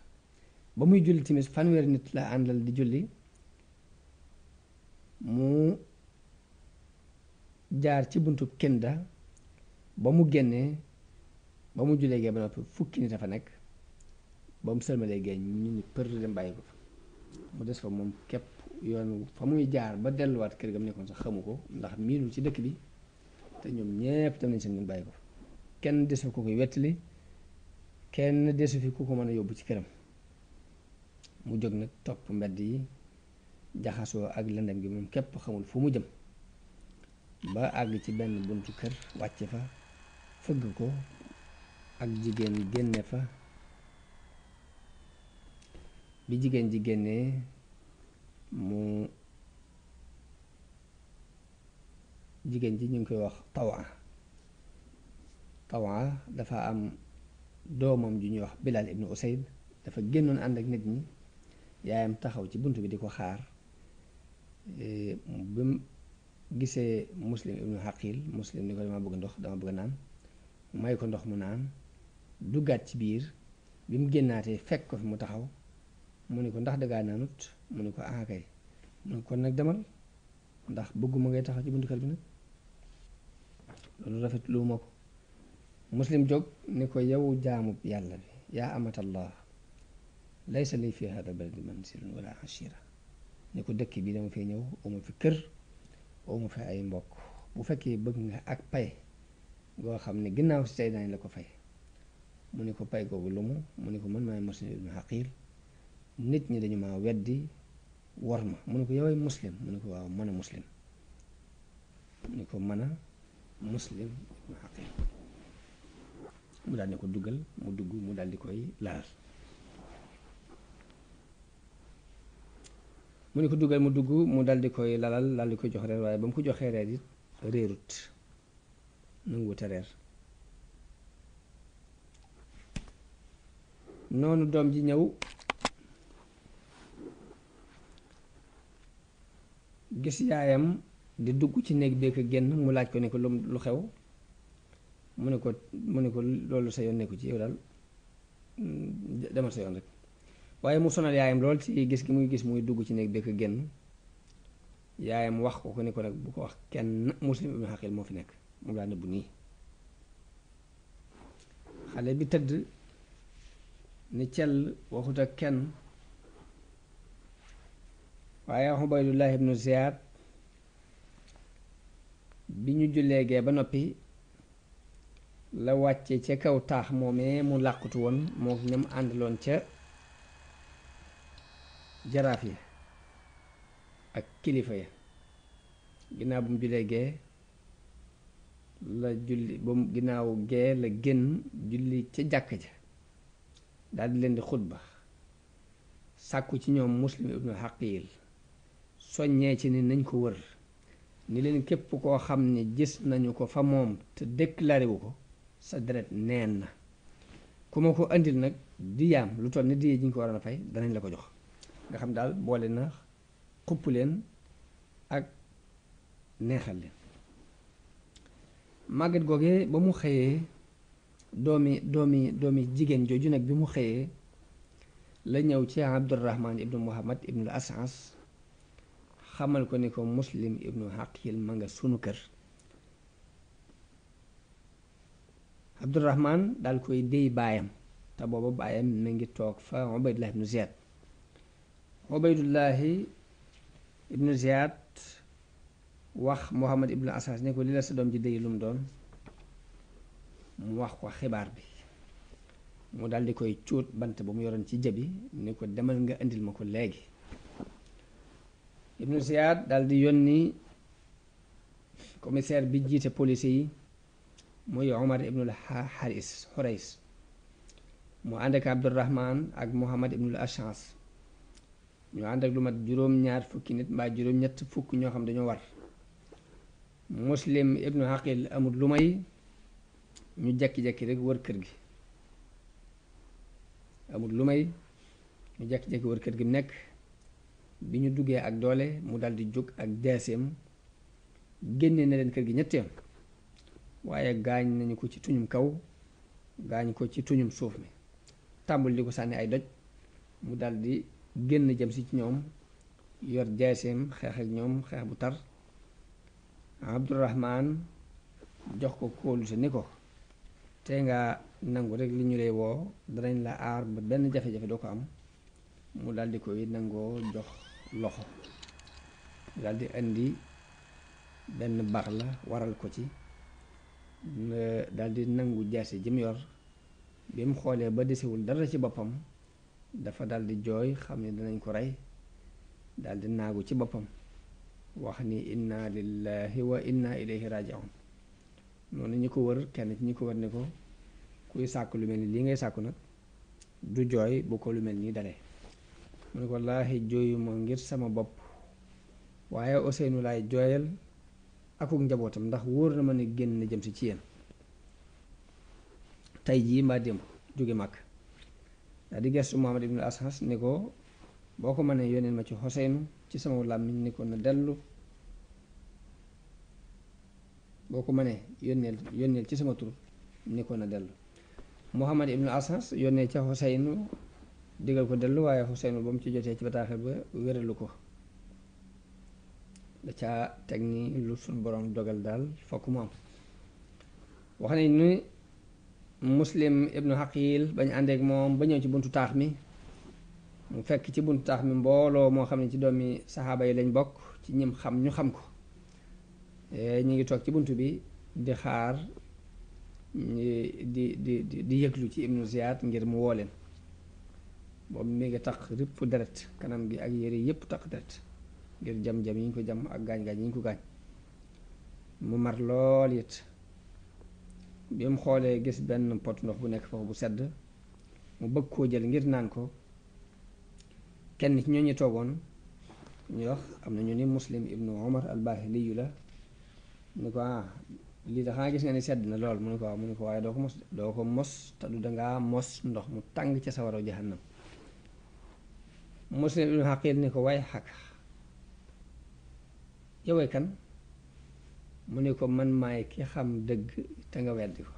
ba muy julli timis fanweer nit la àndal di julli, mu jaar ci buntu Kinda, ba mu génnee ba mu jullee gee ba noppi fukki nit a fa nekk, ba mu sëlmalee gee ñu ni për dem bàyyi ko fa, mu des fa moom képp. yoon fa muy jaar ba delluwaat kër ga mu nekkoon sax xamu ko ndax miinul ci dëkk bi, te ñoom ñépp dem nañ seen ngeen bàyyi ko fa. kenn desu ko koy wettali, kenn desu fi ku ko mën a yóbbu ci këram. mu jóg nag topp mbedd yi jaxasoo ak lëndëm gi, moom képp xamul fu mu jëm, ba àgg ci benn buntu kër wàcc fa fëgg ko, ak jigéen génne fa. bi jigéen ji génnee jigéen ji ñu ngi koy wax Tawa dafa am doomam ju ñuy wax Bilal ibnu Usayd, dafa génnoon ànd ak nit ñi, yaayam taxaw ci bunt bi di ko xaar. bi mu gisee Muslim ibnu Xaqil, Muslim ni ko dama bëgg ndox, dama bëgg naan, may ko ndox mu naan, duggaat ci biir. bi mu génnaatee fekk ko fi mu taxaw, mu ni ko ndax dangaa naanut, mu ni ko ah kay, mu ni kon nag demal ndax bëgguma ngay taxaw ci buntu kër bi nag, loolu rafet lu ma ko. Muslim jóg ni ko yow jaamub yàlla bi, yaa amatallah, laysa li fi hada baladi mansilun wala ashira, ni ko dëkk bi dama fee ñëw uma fi kër, uma fi ay mbokk. bu fekkee bëgg nga ak pay goo xam ne ginnaaw si tey daañ la ko fay. mu ni ko pay googu lu mu ni ko man maay Muslim ibnu Xaqil, nit ñi dañu maa weddi war ma. mu ni ko yoway Muslim, mu ni ko waaw mën a Muslim, mu ni ko mën a Muslim ibnu Xaqil. mu daal di ko duggal, mu dugg, mu daal di koy laal. mu ni ko duggal mu dugg, mu daal di koy lalal, daal di koy jox reer, waaye ba mu ko joxee reer it réerut, nanguwute reer. noonu doom ji ñëw gis yaayam di dugg ci néeg bi ko génn mu laaj ko ne ko lu xew mu ne ko loolu sa yoon nekku ci yow daal demal sa yoon rek waaye mu sonal yaayam lool ci gis gi muy gis muy dugg ci néeg bi ko génn yaayam wax ko ne ko nag bu ko wax kenn Muslim ibnu Aqil moo fi nekk moom laa nëbbu nii xale bi tëdd ni cell waxut ak kenn waaye Ubaydullah ibnu Ziyaad bi ñu jullee gee ba noppi la wàcce ca kaw taax moomee mu làqutu woon moo ñam àndaloon ca jaraaf yi ak kilifa ya ginnaaw bu mu jullee gee la julli ba mu ginnaaw gee la génn julli ca jàkk ja daldi leen di xutba sàkku ci ñoom Muslim ibnu Aqil soññee ci ni nañ ko wër ni leen képp koo xam ne gis nañu ko fa moom te déclaré wu ko sa deret neen na ku ma ko andil nag diyaam lu toll ni diye ji ñu ko waroon a fay danañ la ko jox nga xam daal boole na xupp leen ak neexal leen màgget googee ba mu xëyee doomi jigéen jooju nag bi mu xëyee la ñëw ci Abdurrahman ibnu Muhammad ibnu Asas xamal ko ni ko Muslim ibnu Aqil ma nga sunu kër Abdurrahman daal koy déy baayam te booba baayam mi ngi toog fa Ubaydullah ibnu Ziyad Ubaydullahi ibnu Ziyad wax Muhammad ibnu Asas ne ko li la sa doom ji déy lu mu doon mu wax ko xibaar bi mu daal di koy cuut bant ba mu yoroon ci jëbi ni ko demal nga indil ma ko léegi ibnu Ziyad daal di yónni commissaire bi jiite police yi muy Omar ibnul Xurays mu ànd ak Abdurrahman ak Muhammad ibnul Ashas ñu ànd ak lu mat juróom-ñaar fukki nit mbaa juróom-ñett fukk ñoo xam dañoo war Muslim ibnu Aqil amul lu may ñu jekki-jekki rek wër kër gi amul lu may ñu jekki-jekki wër kër gi mu nekk bi ñu duggee ak doole mu daldi jóg ak jaaseem génne na leen kër gi ñetteem waaye gaañ nañu ko ci tuñum kaw gaañ ko ci tuñum suuf mi tàmbul di ko sànni ay doj mu daldi génn jëm si ci ñoom yor jaaseem xeex ak ñoom xeex bu tar Abdurrahman jox ko kóolute ni ko te nga nangu rek li ñu lay woo danañ la aar ba benn jafe-jafe doo ko am mu daldi koy nangoo jox loxo daldi indi benn baax la waral ko ci daldi nangu jaase ji mu yor bi mu xoolee ba desewul dara ci boppam dafa daldi jooy xam ne danañ ko rey daldi naagu ci boppam wax ni inna lillahi wa inna ilayhi raji'un noonu ñi ko wër kenn ci ñi ko wër ne ko kuy sàkk lu mel ni lii ngay sàkku nag du jooy bu ko lu mel nii dalee mu ne ko laahi jooyu moo ngir sama bopp waaye Ousseynou laay jooyal akuk njabootam ndax wóor na ma ne génn na jëm si ci yéen tey jii mbaa démb jóge màkk daal di gestu Muhammad ibn Ashas ni ko boo ko mënee yónneel ma ci Ousseynou ci sama làmmiñ ni ko na dellu boo ko mënee yónneel ci sama tur ni ko na dellu Muhammad ibn Ashas yónnee ca Ousseynou digal ko dellu waaye Ousseynou ba mu ci jotee ci bataaxel ba wéralu ko da ca teg ni lu suñ borom dogal daal fokk mu am wax nañ ni Muslim ibnu Aqil bañ àndeek moom ba ñëw ci buntu taax mi mu fekk ci buntu taax mi mbooloo moo xam ne ci doomi saxaaba yi lañ bokk ci ñim xam ñu xam ko ñu ngi toog ci buntu bi di xaar di yëglu ci ibnu Ziyad ngir mu woo leen boobu mi ngi tax ripp deret kanam gi ak yére yépp tax deret ngir jam-jam yi ñu ko jam ak gaañ-gaañ yi ñu ko gaañ mu mar lool it bi mu xoolee gis benn pot ndox bu nekk foofu bu sedd mu bëgg koo jël ngir naan ko kenn ci ñooñu toogoon ñu wax am na ñu ni Muslim ibnu Umar al-Bahili la mu ne ko lii da xanaa gis nga ni sedd na lool mu ne ko waaw mu ne ko waaye doo ko mos te du dangaa mos ndox mu tàng ca sawaraw jahannam Muslim ibnu Aqil ni ko waaye xakk yowee kan mu ne ko man maay ki xam dëgg te nga weddi ko,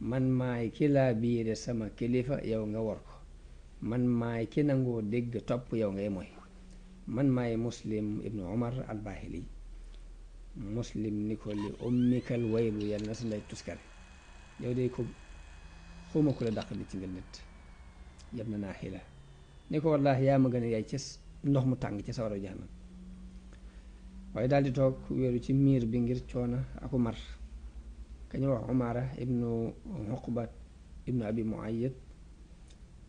man maay ki laa biire sama kilifa yow nga wor ko, man maay ki nangoo dégg topp yow ngay mooy, man maay Muslim ibnu Omar al-Bahili. Muslim ni ko li ummikal waylu yal na sa ndey tuskare, yow de ko xuma ku la dàq nit ci nga nit yam na naa xila ni ko wallaahi yaa ma gën a yaay ci ndox mu tàng ci sawara jahannam. waaye daal di toog wéeru ci miir bi ngir coona aku mar. kañu wax Umaara ibnu Uqbat ibnu Abi Muayyad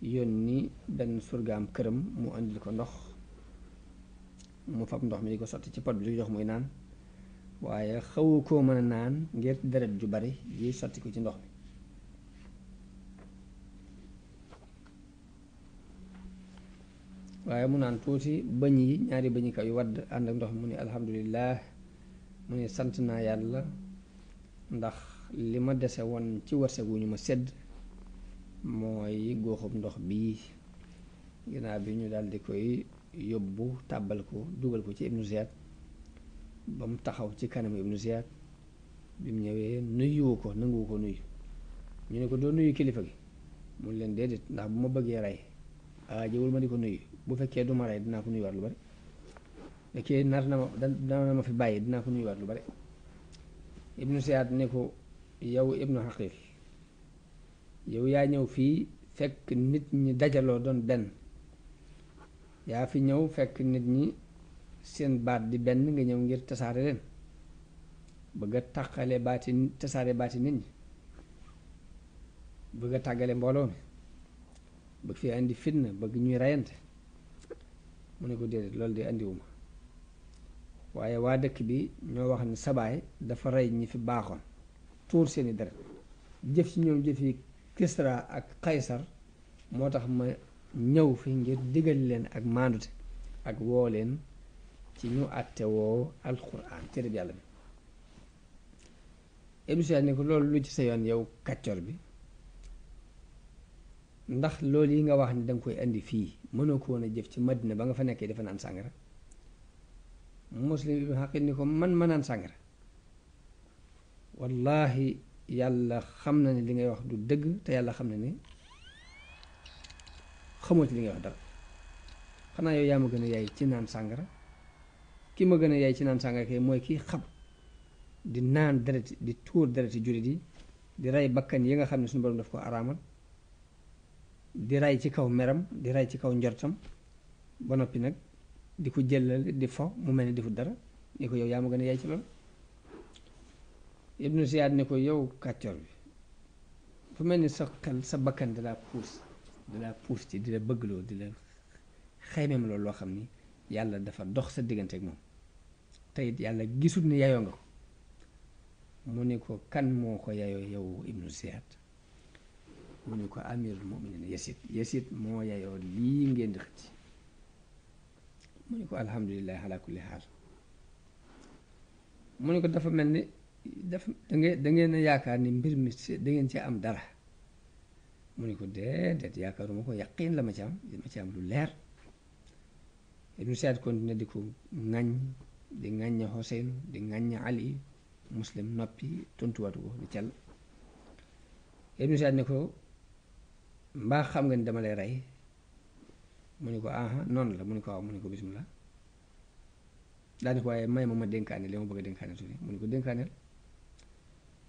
yónni benn surgaam këram mu andil ko ndox, mu fab ndox mi di ko sotti ci pot bi di jox muy naan, waaye xawu koo mën a naan ngir deret ju bari yi sotti ko ci ndox mi. waaye mu naan tuuti bëñ yi ñaari bëñi kaw yu wadd ànd ak ndox mi mu ne alhamdulillah, mu ne sant naa yàlla ndax li ma dese woon ci wërsëg wu ñu ma sedd mooy góoxub ndox bii. ginnaaw bi ñu daal di koy yóbbu tàbbal ko dugal ko ci Ibnu Ziyad ba mu taxaw ci kanamu Ibnu Ziyad. bi mu ñëwee nuyuwu ko nanguwu ko nuyu. ñu ne ko doo nuyu kilifa gi mun leen déedéet ndax bu ma bëggee rey jëwul ma di ko nuyu, bu fekkee du ma rey dinaa ko nuyuwaat lu bari, fekkee nar na ma dana ma fi bàyyi dinaa ko nuyuwaat lu bari. Ibnu Ziyad ne ko yow Ibnu Xaqil, yow yaa ñëw fii fekk nit ñi dajaloo doon benn, yaa fi ñëw fekk nit ñi seen baat di benn nga ñëw ngir tasaare leen, bëgg a tàqale baati tasaare baati nit ñi, bëgg a tàggale mbooloo mi, bëgg fi indi fitna, bëgg ñuy reyante. mu ne ko déedéet loolu de indiwuma, waaye waa dëkk bi ñoo wax ni sabaay dafa rey ñi fi baaxoon tuur seeni deret, jëf ci ñoom jëf yi Kisra ak Kaysar, moo tax ma ñëw fi ngir digal leen ak maandute ak woo leen ci ñu àtte woo alxuraan téere bi yàlla bi. Ibnu Siyad ne ko loolu lu ci sa yoon yow kàccor bi, ndax loolu yi nga wax ni danga koy indi fii mënoo ko woon a jëf ci Madina ba nga fa nekkee dafa naan sàngara. Muslim ibnu Xaqil ni ko man ma naan sàngara, wallahi yàlla xam na ne li ngay wax du dëgg, te yàlla xam na ne xamoo ci li ngay wax dara. xanaa yow yaa ma gën a yaay ci naan sàngara, ki ma gën a yaay ci naan sàngara kay mooy kii xam di naan deret, di tuur dereti jullit yi, di rey bakkan yi nga xam ne suñu borom daf ko araamal, di rey ci kaw meram, di rey ci kaw njortam, ba noppi nag di ko jëlal di fo mu mel ni defut dara. ni ko yow yaa ma gën a yaay ci loolu. Ibnu Ziyad ne ko yow kàccor bi, fu mel ni sa xel sa bakkan di la puus ci di la bëggloo, di la xaymeem loolu loo xam ni yàlla dafa dox sa diggante ak moom, te it yàlla gisul ni yayoo nga ko. mu ne ko kan moo ko yayoo yow Ibnu Ziyad? mu ne ko amirul muminin Yasid moo yayoo lii ngeen di xëcc. mu ne ko alhamdulillahi ala kulli xaal. mu ne ko dafa mel ni da ngeen a yaakaar ni mbir mi da ngeen ci am dara. mu ne ko déedéet yaakaaruma ko, yaqiin la ma ci am lu leer. Ibnu Ziyad continué di ko ŋañ, di ŋañña Xuseyn, di ŋañña Ali. Muslim noppi tontuwaatu ko ni cel. Ibnu Ziyad ne ko mbaa xam nga ni dama lay rey? mu ne ko aha noonu la. mu ne ko waaw. mu ne ko bismillah. daani ko waaye may ma dénkaane li ma bëgg a dénkaane tuuti. mu ne ko dénkaaneel.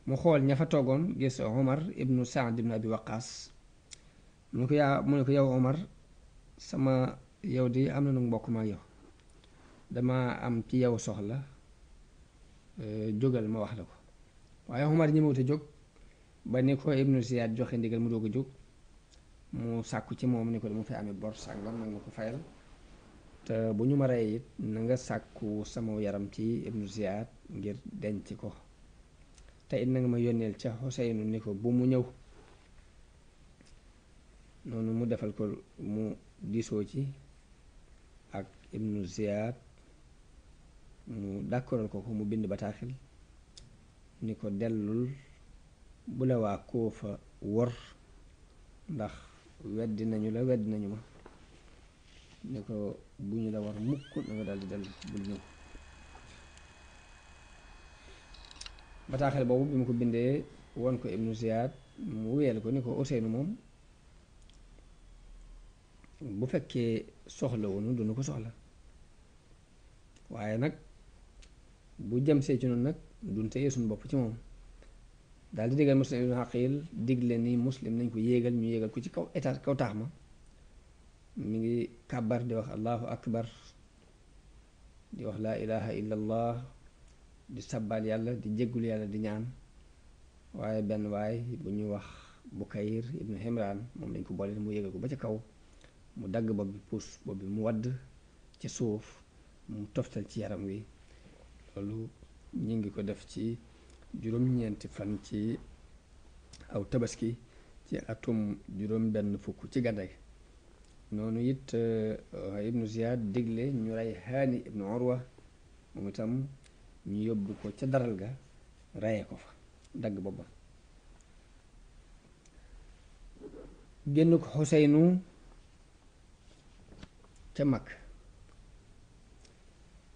mu xool ña fa toogoon gis Omar ibnu Saad ibnu Abi Waqaas. mu ne ko yow Omar, sama yow di am na nu mbokk ma yow, dama am ci yow soxla, jógal ma wax la ko. waaye Omar ñi mawut a jóg ba ni ko Ibnu Ziyad joxe ndigal mu doog a jóg. mu sàkku ci moom ni ko dama fay amee bor sàngam nag ma ko fayal, te bu ñu ma rey it na nga sàkku sama yaram ci Ibnu Ziyad ngir denc ko, te it na nga ma yónneel ca Xuseynu ni ko bu mu ñëw. noonu mu defal ko, mu diisoo ci ak Ibnu Ziyad, mu d'accordal ko mu bind bataaxil ni ko dellul bu la waa Kuufa wor, ndax weddi nañu ma. ni ko bu ñu la war mukk na nga daldi dellu bul ñëw. bataaxel boobu bi mu ko bindee won ko Ibnu Ziyad mu wéyal ko ni ko Ousseynou moom bu fekkee soxla woonu dunu ko soxla waaye nag bu jëm see ci noonu nag duñ téye suñu bopp ci moom daal di digal Muslim ibnu Aqil digle ni Muslim nañ ko yéegal ñu yéegal ko ci kaw étage kaw taax ma mi ngi kàbbar di wax allahu akbar di wax laa ilaha illa allah di sabbal yàlla di jéggul yàlla di ñaan waaye benn waay bu ñuy wax Bukayr ibnu Himran moom lañ ko boole mu yéegal ko ba ca kaw mu dagg bopp bi puus bopp bi mu wadd ci suuf mu toftal ci yaram wi loolu ñu ngi ko def ci juróom-ñeenti fan ci aw tabaski ci atum juróom benn fukk ci gàddaay noonu it Ibnu Ziyad digle ñu rey Haani ibnu Urwa moom itam ñu yóbbu ko ca daral ga reye ko fa dagg boppam génn ko Xuseynu ca mag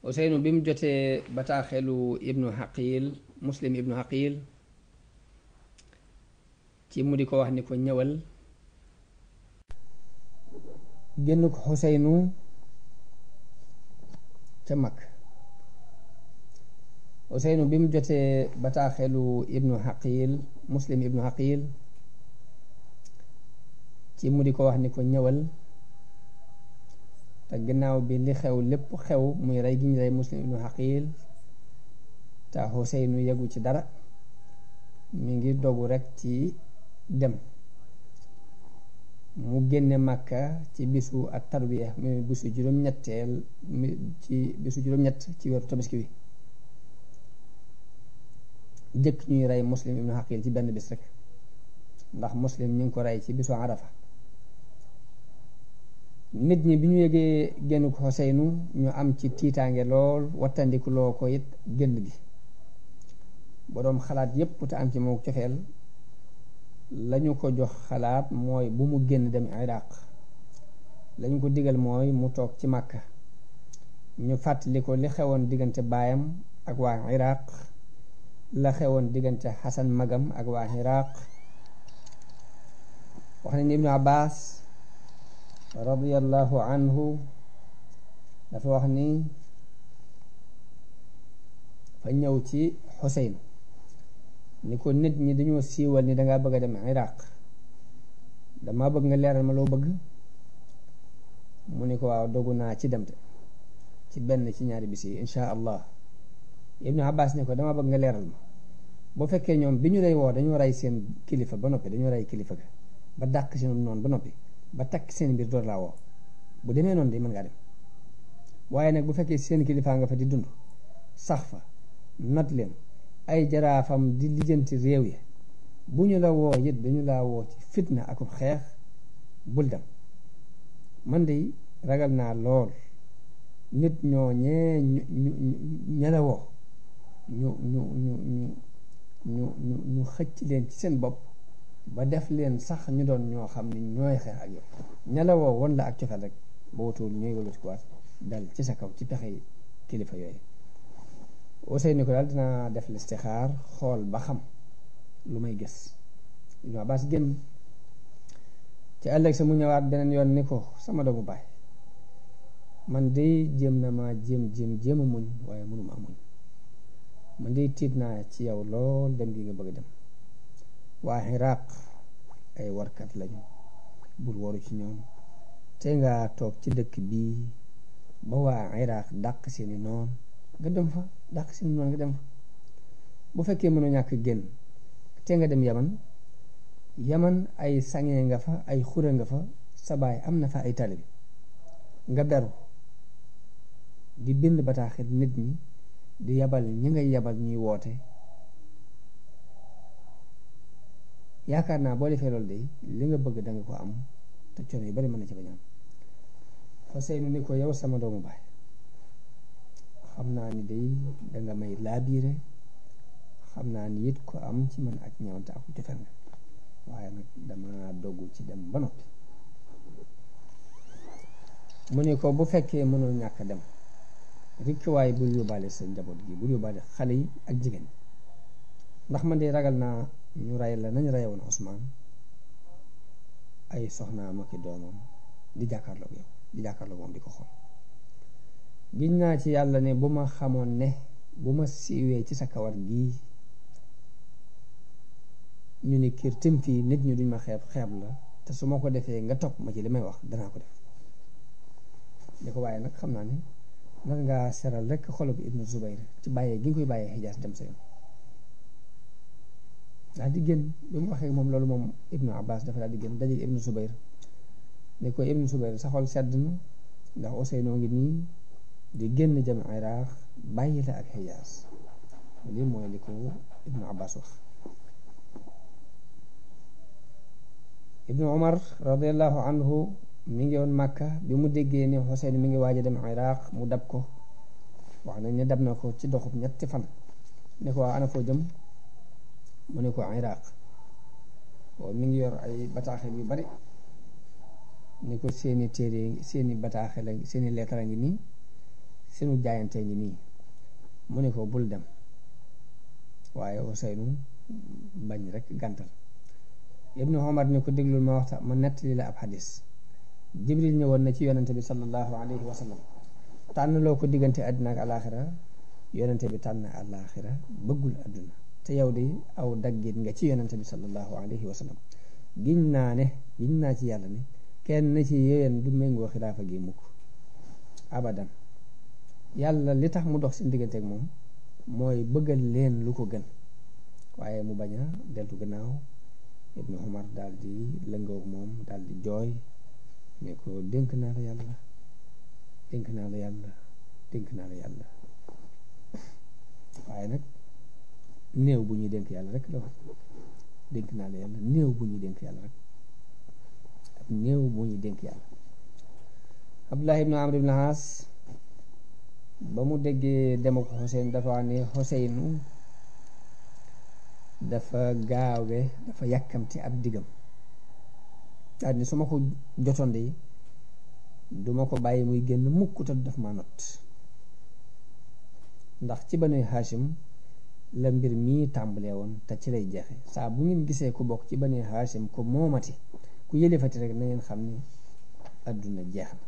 Ousseynou bi mu jotee bataaxelu ibnu Aqil Muslim ibnu Aqil ci mu di ko wax ni ko ñëwal génn ko Ousseynou ca mag Ousseynou bi mu jotee bataaxelu ibnu Aqil Muslim ibnu Aqil ci mu di ko wax ni ko ñëwal te gannaaw bi li xew lépp xew muy rey gi ñu rey Muslim ibnu Aqil te Ousseynou yegu ci dara mi ngi dogu rekk ci dem mu génne Màkka ci bisu ak tarbiya muy bisu juróom-ñetteel ci bisu juróom-ñett ci weeru tabaski wi jëkk ñuy rey Muslim ibnu Aqil ci benn bis rek ndax Muslim ñu ngi ko rey ci bisu Arafa nit ñi bi ñu yëgee génn ko Ousseynou ñu am ci tiitaange lool wattandiku loo ko it génn gi boroom xalaat yépp te am ci moom cofeel lañu ko jox xalaat mooy bu mu génn dem Iraq lañu ko digal mooy mu toog ci Màkka ñu fàttali ko li xewoon diggante baayam ak waa Iraq la xewoon diggante Xasan magam ak waa Iraq wax nañ Ibnu Abbas radiyallahu anhu dafa wax ni fa ñëw ci Xuseyn ni ko nit ñi dañoo siiwal ni dangaa bëgg a dem Iraq dama bëgg nga leeral ma loo bëgg mu ni ko waaw dogu naa ci dem te ci benn ci ñaari bis yi insha allah Ibnu Abbas ni ko dama bëgg nga leeral ma boo fekkee ñoom bi ñu lay woo dañoo rey seen kilifa ba noppi dañoo rey kilifa ga ba dàq seen noonu ba noppi ba takk seen mbir door laa woo bu demee noonu de mën ngaa dem waaye nag bu fekkee seen kilifaa nga fa di dund sax fa not leen ay jaraafam di lijjanti réew yi bu ñu la woo it dañu laa woo ci fitna akum xeex bul dem man de ragal naa lool nit ñooñee ña la woo ñu xëcc leen ci seen bopp ba def leen sax ñu doon ñoo xam ni ñooy xeex ak yow ñalawoo woon la ak cofeel rek ba wutul ñooy wëlbati ko waat dal ci sa kaw ci pexe kilifa yooyu Ousseynou ko daal dinaa def listixaar xool ba xam lu may gis Ibnu Abbas génn ci ëllëg sa mu ñëwaat beneen yoon ni ko sama doomu baay man de jéem na ma jéem a muñ waaye mënuma muñ man de tiit naa ci yow lool dem gi nga bëgg dem waa Iraq ay warkat lañu bul waru ci ñoom te nga toog ci dëkk bii ba waa Iraq dàq seeni noon nga dem fa dàq seeni noon nga dem fa bu fekkee mënoo ñàkk génn te nga dem Yaman ay sangee nga fa ay xure nga fa sa baay am na fa ay taalibe nga beru di bind bataaxit nit ñi di yabal ñi ngay yabal ñuy woote yaakaar naa boo defee loolu de li nga bëgg danga ko am te coono yu bari mën na ci bañ am Ousseynou ni ko yow sama doomu baay xam naa ni day danga may laabiire xam naa ni it ko am ci man ak ñëwante ak cofeel nga waaye nag dama doggu ci dem ba noppi mu ni ko bu fekkee mënul ñàkk dem rikk waaye bul yóbbaale sa njaboot gi bul yóbbaale xale yi ak jigéen ndax man de ragal naa ñu rey la nañ reyoon Usmaan ay soxnaam ak i doomam di jàkkaarloog yow di jàkkaarloog moom di ko xool. giñ naa ci yàlla ne bu ma xamoon ne bu ma siiwee ci sa kawar gii ñu ne kër tim fii nit ñu duñ ma xeeb la te su ma ko defee nga topp ma ci li may wax danaa ko def. ne ko waaye nag xam naa ne nar ngaa seral rek xolub Ibnu Zubayr ci bàyyee gi nga koy bàyyee Hijaas dem sa yoon. daal di génn bi mu waxee moom loolu moom Ibnu Abbas dafa daal di génn daje Ibnu Zubayr ne ko Ibnu Zubayr sa xol sedd na ndax Ousseynou ngi nii di génn jëm Iraq bàyyi la ak Hijaas. lii mooy li ko Ibnu Abbas wax. Ibnu Umar radiallahu anhu mi ngi woon Màkka bi mu déggee ne Xuseyn mi ngi waaj a dem Iraq mu dab ko, wax nañ ne dab na ko ci doxub ñetti fan. ne ko waa ana foo jëm, mu ne ko Iraq. waaw mi ngi yor ay bataaxel yu bari, ne ko seeni téere seeni bataaxel seeni leetar a ngi nii, seenu jaayante ngi nii. mu ne ko bul dem, waaye Xuseynu bañ rek gàntal. Ibnu Umar ne ko déglul ma waxta ma nettali la ab xadis. Jibril ñëwoon na ci yonente bi sallallahu alayhi wa sallam tànn loo ko diggante àddina ak alaaxira. yonente bi tànn alaaxira bëggul àdduna, te yow de aw daggit nga ci yonente bi sallallahu alayhi wa sallam. giñ naa ci yàlla ne kenn ci yéen du méngoo xilaafa gi mukk abadan. yàlla li tax mu dox seen diggante ak moom mooy bëggal leen lu ko gën, waaye mu bañ a deltu gannaaw. Ibnu Umar daal di lëngoog moom daal di jooy ne ko dénk naa la yàlla, dénk naa la yàlla, dénk naa la yàlla. waaye nag néew bu ñuy dénk yàlla rek la wax, dénk naa la yàlla, néew bu ñuy dénk yàlla rek, ab néew bu ñuy dénk yàlla. Abdullah ibnu Amr ibn As ba mu déggee dem ak Xuseyn dafa wax ne Xuseynu dafa gaawe, dafa yàkkamti ab diggam. daal ni su ma ko jotoon de duma ko bàyyi muy génn mukk te daf ma not, ndax ci Banu Haashim la mbir mii tàmbalee woon te ci lay jeexe. saa bu ngeen gisee ku bokk ci Banu Haashim ko moomati ku yëlefati rek na ngeen xam ni adduna jeex na.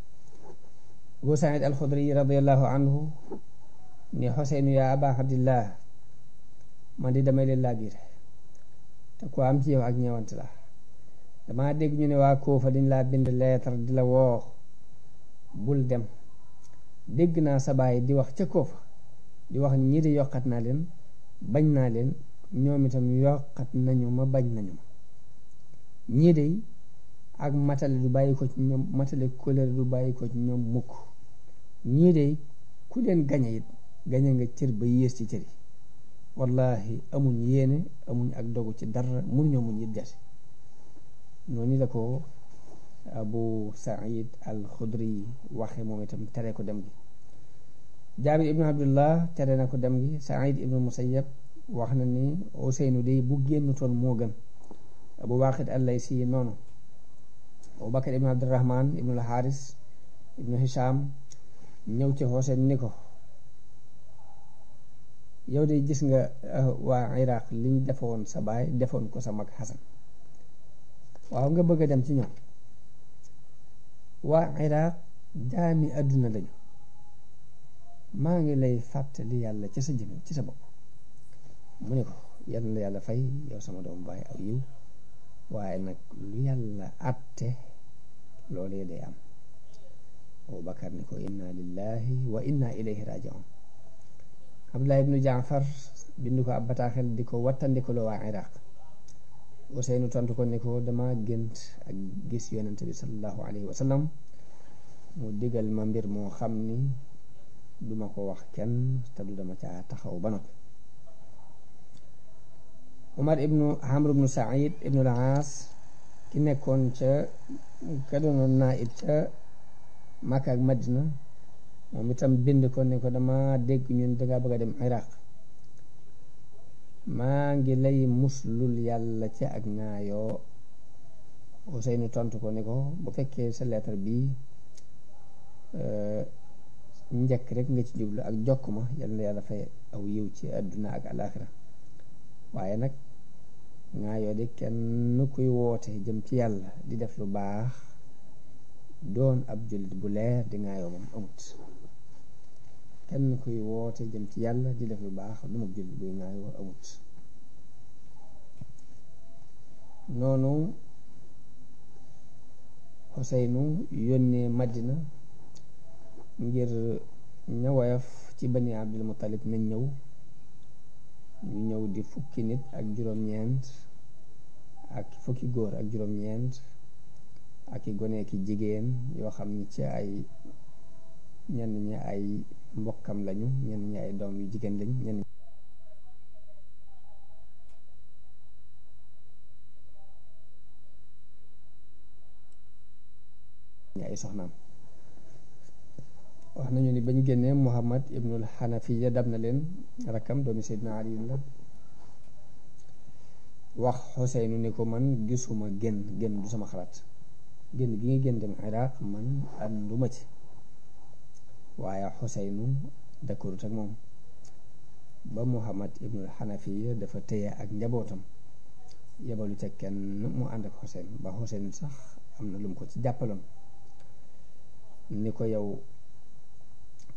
Abu Saïd al-Xudri radiallahu anhu ni Xuseynu yaa aba abdillah, man di damay leen laa biir te ku am ci yow ak ñeewante la. dama dégg ñu ne waa Kuufa dañ laa bind leetar di la woo bul dem. dégg naa sa baay di wax ca Kuufa di wax ñii di yokkat naa leen, bañ naa leen, ñoom itam yokkat nañu ma, bañ nañu ma. ñii de ak matale du bàyyi ko ci ñoom, matale kóllëre du bàyyi ko ci ñoom mukk. ñii de ku leen gañe it gañe nga cër ba yées ci cër yi. wallahi amuñ yéene, amuñ ak dogu ci dara, mënuñoo muñ it jati. noonu la ko Abu Saïd al-Xudri waxe moom itam tere ko dem gi. Jaabir ibnu Abdullah tere na ko dem gi. Saïd ibnu Musayyab wax na ni Useynu de bu génnutoon moo gën. Abu Waaqid al-Laysi noonu. Abu Bakar ibnu Abdurrahman ibnu al-Haris ibnu Hisham ñëw ci Xuseyn ni ko yow de gis nga waa Iraq liñ defoon sa baay defoon ko sa mag Xasan, waaw nga bëgg a dem ci ñoom. waa Iraq jaami àdduna lañu, maa ngi lay fàttali yàlla ci sa jëm ci sa bopp. mu ne ko yàlla la yàlla fay yow sama doom baay aw yiw, waaye nag lu yàlla àtte loolee day am. Abu Bakar ni ko inna lillahi wa inna ilayhi raji'un. Abdullah ibnu Jaafar bindu ko ab bataaxel di ko wattandikuloo waa Iraq. Useynu tontu ko ni ko dama gént ak gis yonente bi sallallahu alayhi wa sallam mu digal ma mbir moo xam ni duma ko wax kenn te du dama caa taxaw ba noppi. Umar ibnu Amr ibnu Saïd ibnu al-Aas ki nekkoon ka doonoon naayib ca Makka ak Madina, moom itam bind ko ne ko dama dégg ñun dangaa bëgg a dem Iraq, maa ngi lay muslul yàlla ci ak ñaayoo. Useynu tontu ko ne ko bu fekkee sa lettre bi njëkk rek nga ci jublu ak jokk ma, yàlla yàlla fay aw yiw ci àdduna ak alaaxira. waaye nag ŋaayoo de kenn kuy woote jëm ci yàlla di def lu baax doon ab jullit bu leer di ŋaayoo moom amut. kenn kuy woote jëm ci yàlla di def lu baax du ma jullit buy ŋaayoo amut. noonu Xuseynu yónnee Madina ngir ña woyof ci bani Abdul Muttalib nañ ñëw. ñu ñëw di fukki nit ak juróom-ñeent ak fukki góor ak juróom-ñeent ak i gone ki jigéen yoo xam ni ci ay ñenn ñi ay mbokkam lañu, ñenn ñi ay doom yu jigéen lañ, ñenn ñi ay soxnaam. wax nañu ni bañ génnee Muhammad ibnul Xanafiya dab na leen, rakkam doomi Seydina Ali la, wax Xuseynu ni ko man gisuma génn du sama xalaat, génn gi nga génn dem Iraq man ànduma ci. waaye Xuseynu dakkorut ak moom ba Muhammad ibnul Xanafiya dafa téye ak njabootam, yebalu ca kenn mu ànd ak Xuseynu ba Xuseynu sax am na lu mu ko ci jàppaloon ni ko yow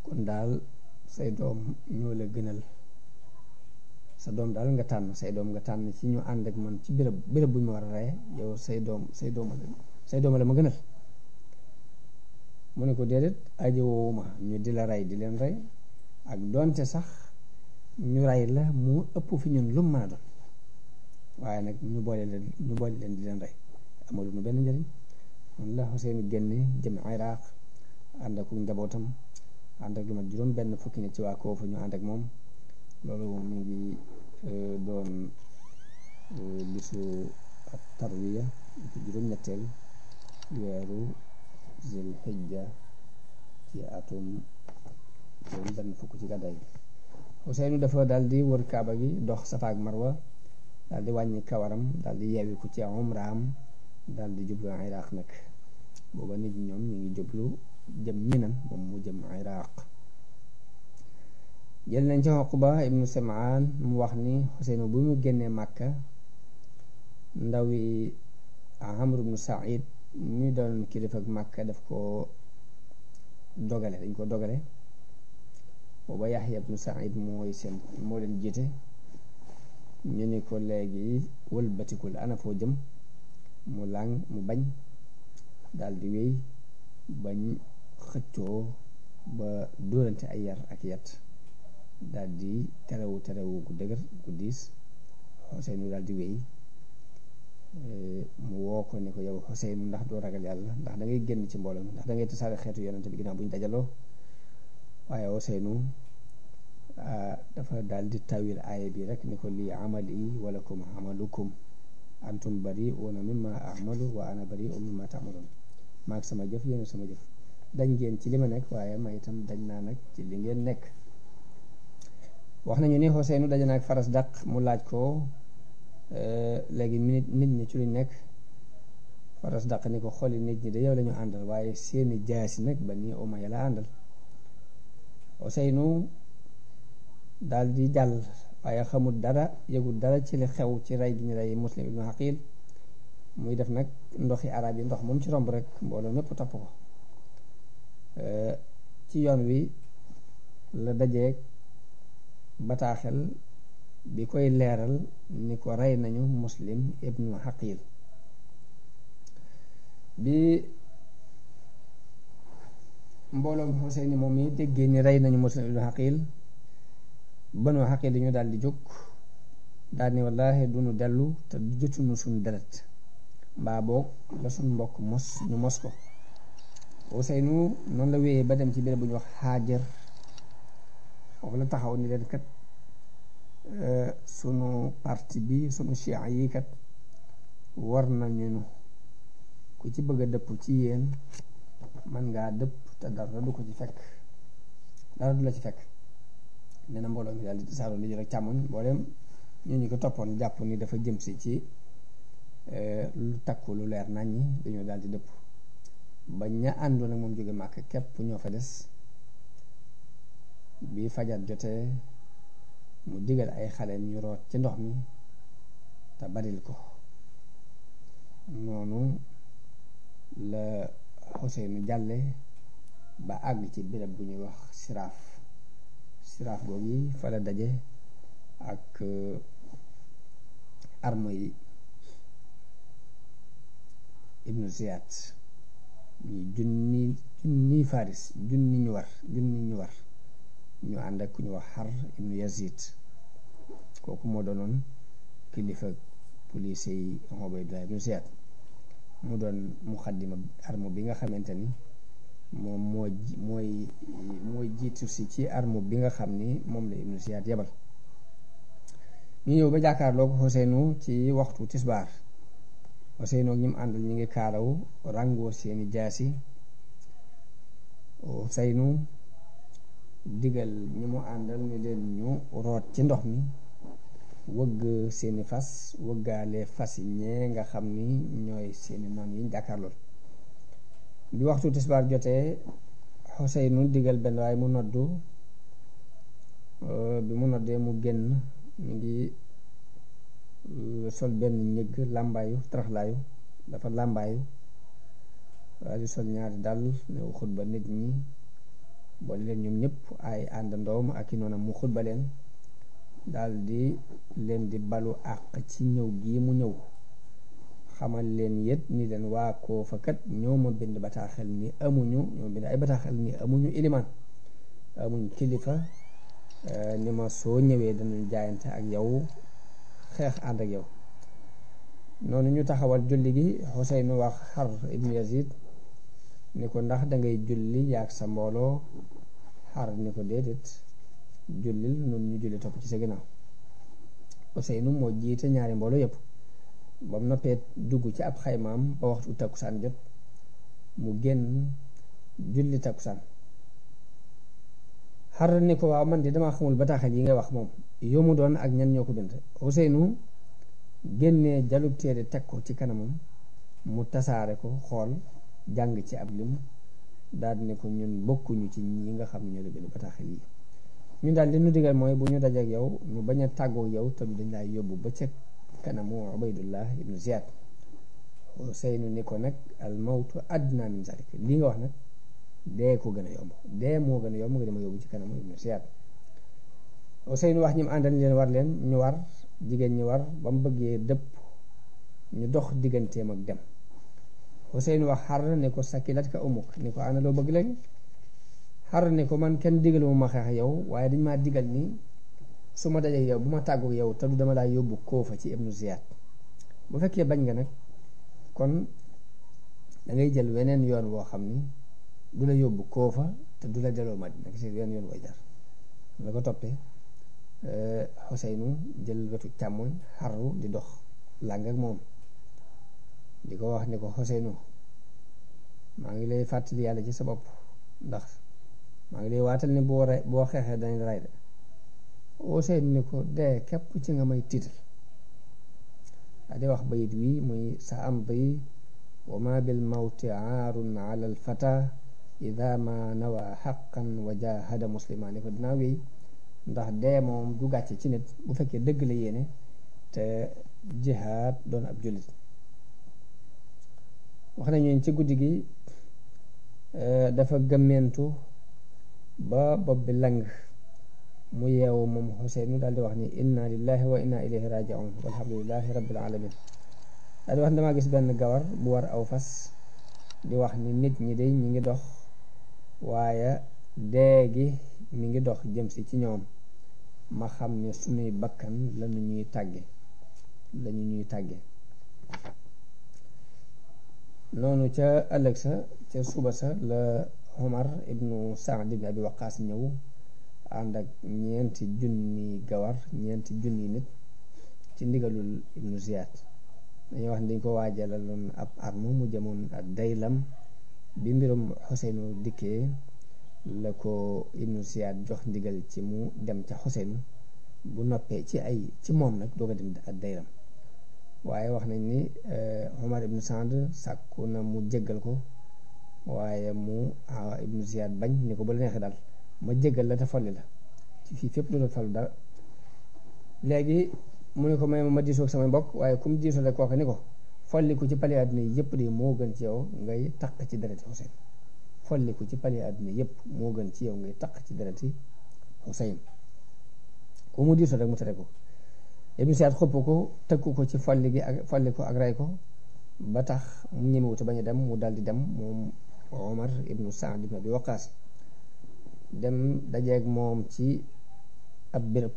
kon daal say doom ñoo la gënal, sa doom daal nga tànn, say doom nga tànn ci ñu ànd ak man ci béréb bu ñu ma war a reye, yow say doom la ma gënal. mu ne ko déedéet ajowoowuma ñu di la rey di leen rey, ak doonte sax ñu rey la mu ëpp fi ñun lu mu mën a doon, waaye nag ñu boole leen di leen rey amalu nu benn njëriñ. noonu la Xuseynu génne jëm Iraq ànd ak njabootam, ànd ak lu mat juróom benn fukki nit ci waa Koofa ñu ànd ak moom. loolu mu ngi doon bisu ak tarwiya ci juróom-ñetteel weeru zil hijja ci atum juróom benn fukk ci gàddaay bi. Xuseynu dafa daal di wër kaaba gi, dox Safa ak Marwa, daal di wàññi kawaram, daal di yeewiku ci umraam, daal di jublu Iraq nag. booba nit ñi ñoom ñu ngi jublu jëm Minan, moom mu jëm Iraq. jël nañ ci Uqba ibnu Samaan mu wax ni Xuseynu bu mu génnee Màkka, ndawi Amr ibnu Saïd ñu doon kilifa ak Màkka daf ko dogale, dañ ko dogale. booba Yaxya ibnu Saïd moo leen jiite. ñu ni ko léegi wëlbatikul, ana foo jëm? mu làng mu bañ, daal di wéy bañ xëccoo ba dóorante ay yar ak yat, daal di terewu gu dëgër gu diis. Xuseynu daal di wéy, mu woo ko ni ko yow Xuseynu ndax doo ragal yàlla, ndax da ngay génn ci mbooloo mi, ndax da ngay tasaare xeetu yonente bi ginnaaw bu ñu dajaloo. waaye Xuseynu dafa daal di tawil aaya bi rek ni ko lii amali walakum amalukum antum bari'una mimma a'malu wa ana bari'un mimma ta'malun. maag sama jëf yéen sama jëf, dañ ngeen ci li ma nekk waaye ma itam dañ naa nag ci li ngeen nekk. wax nañu ni Xuseynu daje na ak Farasdaq, mu laaj ko léegi nit ñi ci luñ nekk. Farasdaq ni ko xooli nit ñi de yow la ñu àndal, waaye seeni jaasi nag Bani Umayya la àndal. Xuseynu daal di jàll, waaye xamul dara, yëgul dara ci li xew ci rey gi ñu rey Muslim ibnu Aqil. muy def nag ndoxi arab yi, ndox moom ci romb rek mbooloo mépp topp ko. ci yoon wi la dajeeg bataaxel bi koy leeral ni ko rey nañu Muslim ibnu Aqil. bi mbooloo Xuseyni moom yi déggee ni rey nañu Muslim ibnu Aqil, Banu Aqil dañu daal di jóg, daal ni wallaahi duñu dellu te jotuñu suñu deret, mbaa boog la suñ mbokk mos ñu mos ko. Xuseynu noonu la wéyee ba dem ci béréb bu ñu wax Xaajar, foofu la taxaw ni leen kat sunu parti bi, sunu chia yi kat war nañu ku ci bëgg a dëpp ci yéen man ngaa dëpp te dara du ko ci fekk, dara du la ci fekk. nee na mbooloo mi daal di tasaaroo li rek càmmoñ, mboolem ñu ko toppoon jàpp ni dafa jëm si ci lu takku lu leer nañ ñi, dañoo daal di dëpp. ba ña àndoon ak moom jóge Màkk képp ñoo fa des. bi fajar jotee mu digal ay xale ñu root ci ndox mi te baril ko. noonu la Xuseynu jàlle ba àgg ci béréb bu ñuy wax siraaf googu yi fa la daje ak arme yi Ibnu Ziyad ñu junni faris junni ñu war ñu ànd ak ku ñu wax Xar Ibnu Yazid kooku moo doonoon kilifa police yi Ubaydullah ibnu Ziyad mu doon muxaddima arme bi nga xamante ni moom mooy jiitu si ci arme bi nga xam ni moom la Ibnu Ziyad yebal. ñu ñëw ba jàkkaarloo ko Xuseynu ci waxtu tisbaar. Xuseynu ak ñi mu àndal ñu ngi kaalaw ràngoo seeni jaasi. Xuseynu digal ñi mu àndal ni leen ñu root ci ndox mi wëgg seeni fas wëggaale fas yi ñee nga xam ni ñooy seeni noon yi jàkkaarlool. bi waxtu tisbaar jotee Xuseynu digal benn waaye mu noddu. bi mu noddee mu génn mu ngi sol benn ñëgg làmbaayu taraxlaayu dafa làmbaayu waaye di sol ñaari dàll ñëw xutba nit ñi boole leen ñoom ñëpp ay àndandoom ak i noonam mu xutba leen daal di leen di balu àq ci ñëw gii mu ñëw xamal leen yët ni leen waa Koofa kat ñoo ma bind bataaxel ni ñoo bind ay bataaxel ni amuñu ilimaan amuñu kilifa ni ma soo ñëwee danañ jaayante ak yow xeex ànd ak yow. noonu ñu taxawal julli gi Xuseynu wax Xar Ibnu Yazid ni ko ndax dangay julli yaag sa mbooloo. Xar ni ko déedéet jullil noonu ñu julli topp ci sa ginnaaw. Xuseynu moo jiite ñaari mbooloo yëpp ba mu noppee dugg ci ab xaymaam ba waxtu takkusaan jot mu génn julli takkusaan. Xar ni ko waaw man di dama xamul bataaxel yi ngay wax moom yow mu doon ak ñan ñoo ko bind. Xuseynu génnee jalub téere teg ko ci kanamam mu tasaare ko xool jàng ci ab lim daal ne ko ñun bokkuñu ci ñi nga xam ne ñoo la bind bataaxel yi ñun daal li nu digal mooy bu ñu dajeek yow ñu bañ a tàggook yow te du dañ laay yóbbu ba ca kanamu Ubaydullah ibnu Ziyad. Xuseynu ni ko nag al mawtu adna min zalik lii nga wax nag dee ko gën a yomb dee moo gën a yomb nga dama yóbbu ci kanamu ibnu Ziyad. Xuseynu wax ñi mu àndal leen war leen ñu war jigéen ñi war ba mu bëggee dëpp ñu dox digganteem ak dem. Xuseynu wax Xar ne ko sakilat ka umuk ni ko ana loo bëgg léegi. Xar ne ko man kenn digaluma ma xeex yow waaye dañ maa digal ni su ma dajee yow bu ma tàggu yow te du dama laa yóbbu Koofa ci ibnu Ziyad. bu fekkee bañ nga nag kon dangay jël weneen yoon woo xam ni du la yóbbu Koofa te du la delloo Madina gis weneen yoon wooy jar la ko toppee. Xuseynu jël wetu càmmoñ Xaru di dox làng ak moom di ko wax ni ko Xuseynu maa ngi lay fàttali yàlla ci sa bopp ndax maa ngi lay waatal ni boo xeexee dañ ray de. Xuseynu ni ko dee képp ci nga may tiital daa di wax bayit wi muy sa amdi wa ma bil mawti aarun ala al fata ida ma nawa xaqan wa jahada musliman ni ko dinaa wéy ndax dee moom du gàcce ci nit bu fekkee dëgg la yéene te jihaad doon ab jullit. wax nañu ci guddi gi dafa gëmmentu ba bopp bi lang mu yeewu moom Xuseynu daal di wax ni inna lillahi wa inna ilayhi raji'un walhamdulillahi rabbil alamin daal di wax damaa gis benn gawar bu war aw fas di wax ni nit ñi de ñi ngi dox waaye dee gi mi ngi dox jëm si ci ñoom ma xam ne suñuy bakkan lañu ñuy tàgge noonu ca ëllëg sa ca suba sa la Omar ibnu Saad ibnu Abi Waqaas ñëw ànd ak ñeenti junni nit ci ndigalul ibnu Ziyad. dañuy wax ne dañ ko waajalaloon ab arme mu jëmoon ak Daylam bi mbirum Xuseynu dikkee la ko ibnu Ziyad jox ndigal ci mu dem ca Xuseynu bu noppee ci moom nag doog a dem ak Daylam. waaye wax nañ ni Omar ibnu Saad sàkku na mu jéggal ko waaye mu ibnu Ziyad bañ ni ko ba la neexee daal ma jéggal la te folli la ci fii fépp lu la falu dara. léegi mu ne ko may ma diisoo ak samay mbokk waaye comme diisoo rek kooka ni ko folliku ci pali àdduna yëpp de moo gën ci yow ngay taq ci dereti Xuseyn folliku ci pali àdduna yëpp moo gën ci yow ngay taq ci dereti Xuseyn ku mu diisoo rek mu tere ko. Ibnu Siyaad xëpp ko tëkku ko ci folli ko ak rey ko ba tax mu ñemewute bañ a dem mu daldi dem moom Omar ibnu Saad ibn Abi Waqaas dem dajeeg moom ci ab béréb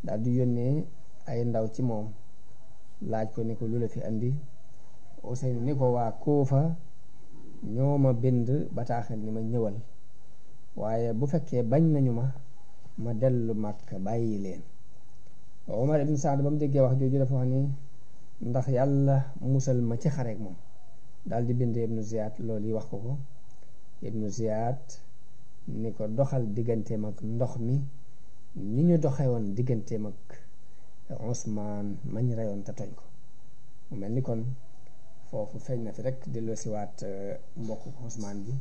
daldi yónnee ay ndaw ci moom laaj ko ni ko lu la fi andi Useynu ni ko waa Kuufa ñoo ma bind bataaxel ni ma ñëwal waaye bu fekkee bañ nañu ma dellu Makka bàyyi leen. Omar ibn Saad ba mu déggee wax jooju dafa wax ni ndax yàlla musal ma ci xareek moom daal di bind Ibnu Ziyaad loolu yi wax ko Ibnu Ziyaad ni ko doxal digganteem ak ndox mi ni ñu doxee woon digganteem ak Usmaan mañ reyoon te tooñ ko mu mel ni kon foofu feeñ na fi rek delloo siwaat mbokk Usmaan bi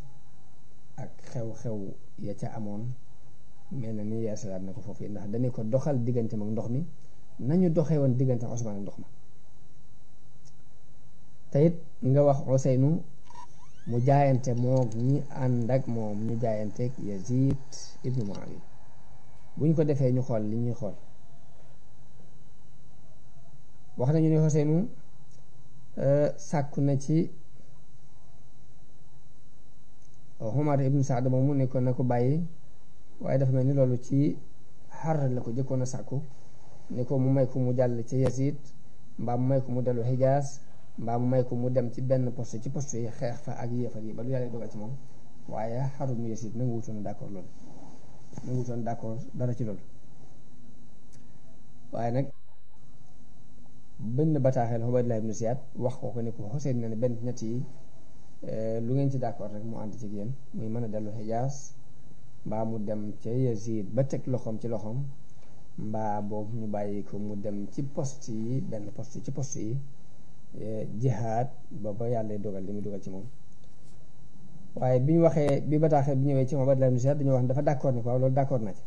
ak xew-xew ya ca amoon mel na ni yeesalaat na ko foofu yi ndax dañu ko doxal digganteem ak ndox mi nañu doxee woon diggante Usmaan ak ndox ma te it nga wax Useynu mu jaayante moog ñi ànd ak moom ñu jaayanteeg Yazid ibnu Muawiya buñ ko defee ñu xool li ñuy xool wax nañu ne Useynu sàkku na ci Umar ibnu Saad moomu ne ko na ko bàyyi waaye dafa mel ni loolu ci xar la ko jëkkoon a sàkku ni ko mu may ko mu jàll ci Yazid mbaa mu may ko mu dellu Hijaas mbaa mu may ko mu dem ci benn poste ci poste yi xeex fa ak yéefar yi ba lu yàlla dogal ci moom waaye Harun ibn Yazid nangu wutoon d'accord loolu nangu wutoon d'accord dara ci loolu waaye nag benn bataaxel Ubaydullah ibn Ziyad wax ko ni ko Xuseyn na ne benn ñett yi lu ngeen ci d'accord rek mu ànd ci yéen muy mën a dellu Hijaas mbaa mu dem ca Yazid ba teg loxoom ci loxoom mbaa boobu ñu bàyyi ko mu dem ci poste yi benn poste ci poste yi jihaad ba yàlla dogal li muy dogal ci moom waaye bi ñu waxee bi bataaxee bi ñëwee ci Ubaydullah ibn Ziyad dañoo wax dafa d'accord ni ko waaw loolu d'accord na ci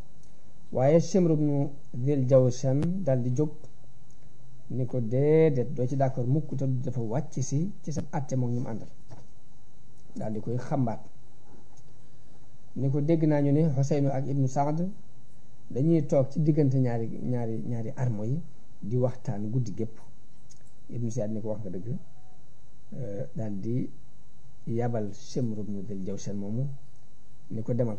waaye Shimr ibn Dhil Jawshan dal di jóg ni ko déedéet doo ci d'accord mukk te dafa wàcc si ci sa àtte moom ñu mu àndal daal di koy xambaat ni ko dégg naa ñu ne Xuseynu ak Ibnu Saad dañuy toog ci diggante ñaari armo yi di waxtaan guddi gépp Ibnu Saad ni ko wax nga dëgg daal di yabal Shimr ibn Dhil Jawshan moomu ni ko demal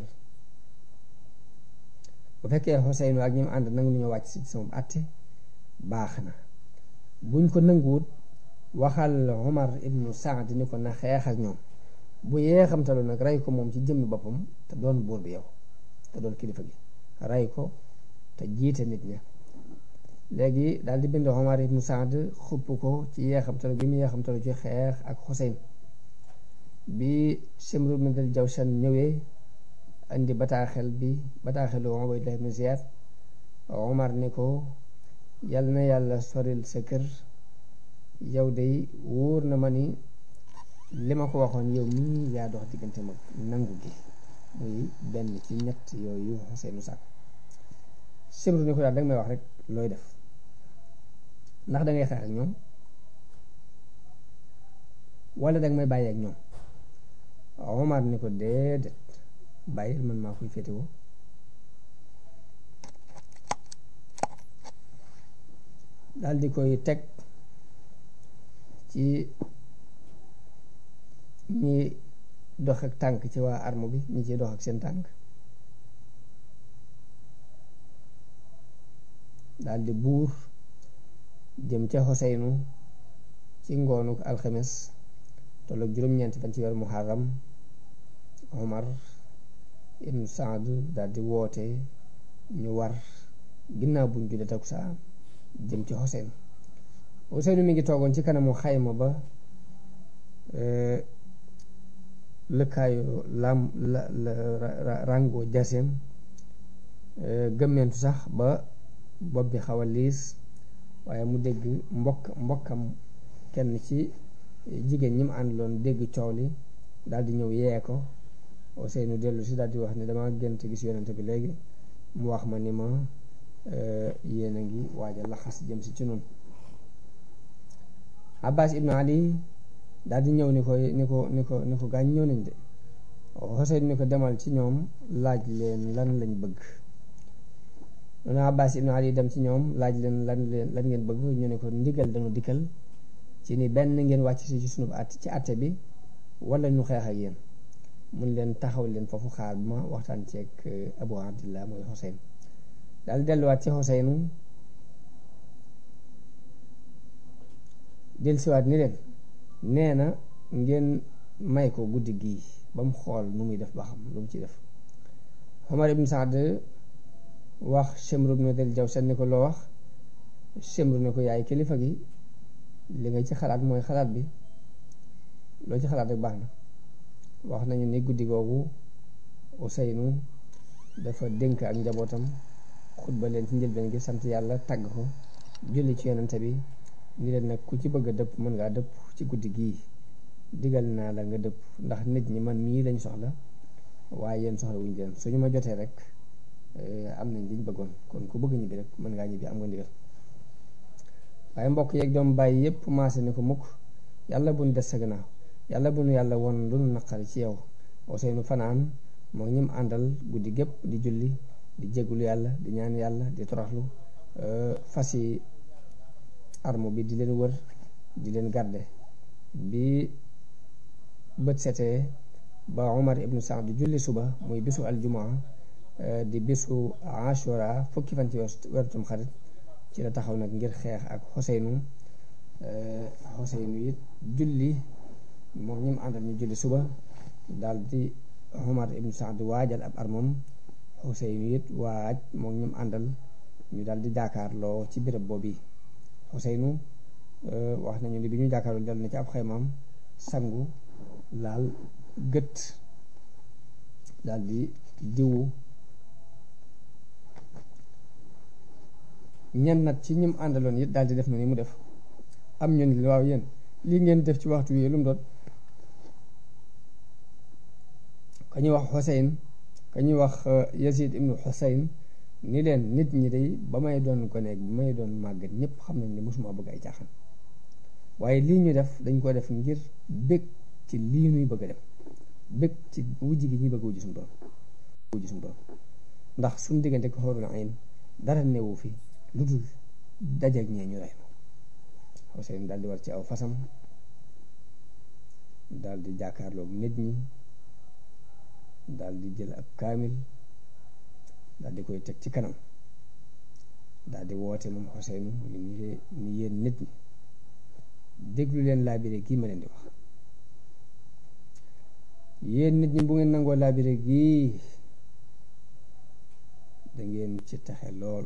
bu fekkee Xuseynu ak ñi mu ànd nangu ñu wàcc si sama àtte baax na buñ ko nanguwut waxal Umar ibnu Saad ni ko na xeex ak ñoom bu yeexamtalu nag rey ko moom ci jëmmi boppam te doon buur bi yow te doon kilifa gi rey ko te jiite nit ña léegi daal di bind Umar ibnu Saad xupp ko ci yeexamtalu bi mu yeexamtalu ci xeex ak Xuseyn bi Shimr ibn Dhil Jawshan ñëwee andi bataaxelu Ubaydullah ibn Ziyad Umar ni ko yal na yàlla soril sa kër yow de wóor na ma ni li ma ko waxoon yow mii yaa dox diggante mag nangu gi muy benn ci ñett yooyu Xuseynu sàkk Shimr ni ko daal danga may wax rek looy def ndax dangay xeex ak ñoom wala danga may bàyyi ak ñoom Omar ni ko déedéet bàyyil man maa koy féetewoo daal di koy teg ci ñi dox ak tànk ci waa arme bi ñi ci dox ak seen tànk daal di buur jëm ca Xuseynu ci ngoonuk alxames tolloog juróom-ñeenti fan ci weeru Muharram Omar ibn Saad daal di woote ñu war ginnaaw buñ jullee takkusaan jëm ci Xuseynu mi ngi toogoon ci kanamu xayma ba lëkkaayu rango jaseem gëmmentu sax ba bopp bi xaw a liis waaye mu dégg mbokkam kenn ci jigéen ñi mu àndaloon dégg coow li daal di ñëw yee ko Xuseynu dellu si daal di wax ne dama gént gis yonent bi léegi mu wax ma ni ma yéen a ngi waaja laxas jëm si ci noonu. Abbas ibnu Ali daal di ñëw ni ko gaañ ñëw nañ de. Xuseyn ni ko demal ci ñoom laaj leen lan lañ bëgg. noonu Abbas ibnu Ali dem ci ñoom laaj leen lan ngeen bëgg. ñu ne ko ndigal dañu dikkal ci ni benn ngeen wàcc si ci sunu ci àtte bi wala ñu xeex ak yéen. mun leen taxaw leen foofu xaar bi ma waxtaan ceeg Abu Abdillah mooy Xuseyn. daal delluwaat ci Xuseynu dellusiwaat ni leen nee na ngeen may ko guddi gii ba mu xool nu muy def ba xam lu mu ci def. Omar ibn Saad wax Shimr ibn Dil Jawshan ni ko loo wax. Shimr ni ko yaay kilifa gi li nga ci xalaat mooy xalaat bi loo ci xalaat rek baax na. wax nañu ni guddi googu Xuseynu dafa dénk ak njabootam xutba leen ci njëlbeen gi sant yàlla tàgg ko julli ci yonante bi ni leen nag ku ci bëgg a dëpp mën ngaa dëpp ci guddi gii digal naa la nga dëpp ndax nit ñi man mii lañ soxla waaye yéen soxla wuñ leen suñu ma jotee rek am nañ liñ bëggoon kon ku bëgg ñibbi rek mën ngaa ñibbi am nga ndigal. waaye mbokk yeeg doom bàyyi yépp maase ni ko mukk yàlla buñ des sa gannaaw yàlla bu nu yàlla won lu nu naqari ci yow. Xuseynu fanaan moo ñim àndal guddi gépp di julli di jéggulu yàlla di ñaan yàlla di toroxlu fas yi armo bi di leen wër di leen garde. bi bët setee ba Umar ibnu Saad di julli suba muy bisu aljumaa di bisu Ashura fukki fan ci weeru Tamxarit ci la taxaw nag ngir xeex ak Xuseynu. Xuseynu it julli moom ñi mu àndal ñu julli suba daal di Umar ibnu Saad waajal ab armam. Xuseynu it waaj moom ñi mu àndal ñu daal di jaakaarloo ci béréb boobu. Xuseynu wax nañu ni bi ñu jaakaarloo dal na ci ab xaymaam sangu laal gët daal di diwu ñen nat ci ñim àndaloon it daal di def na ni mu def. am ñu ni waaw yéen lii ngeen def ci waxtu wi lu mu doon. ka ñuy wax Xuseyn ka ñuy wax Yazid ibnu Xuseyn ni leen nit ñi day ba may doon gone bi may doon màggat ñëpp xam nañ ne mosuma bëgg ay caaxaan waaye lii ñu def dañ ko def ngir bëgg ci lii nuy bëgg a dem bëgg ci wujj gi ñuy bëgg wujj suñu borom ndax suñu diggante ko xóorul ayn dara newu fi lu dul dajeeg ñee ñu rey Xuseyn daal di war ci aw fasam daal di jàkkaarloog nit ñi daal di jël ab kaamil daal di koy teg ci kanam daal di woote moom Xuseynu ni yéen nit ñi déglu leen laabire gii ma leen di wax. yéen nit ñi bu ngeen nangoo laabire gii da ngeen ci taxe lool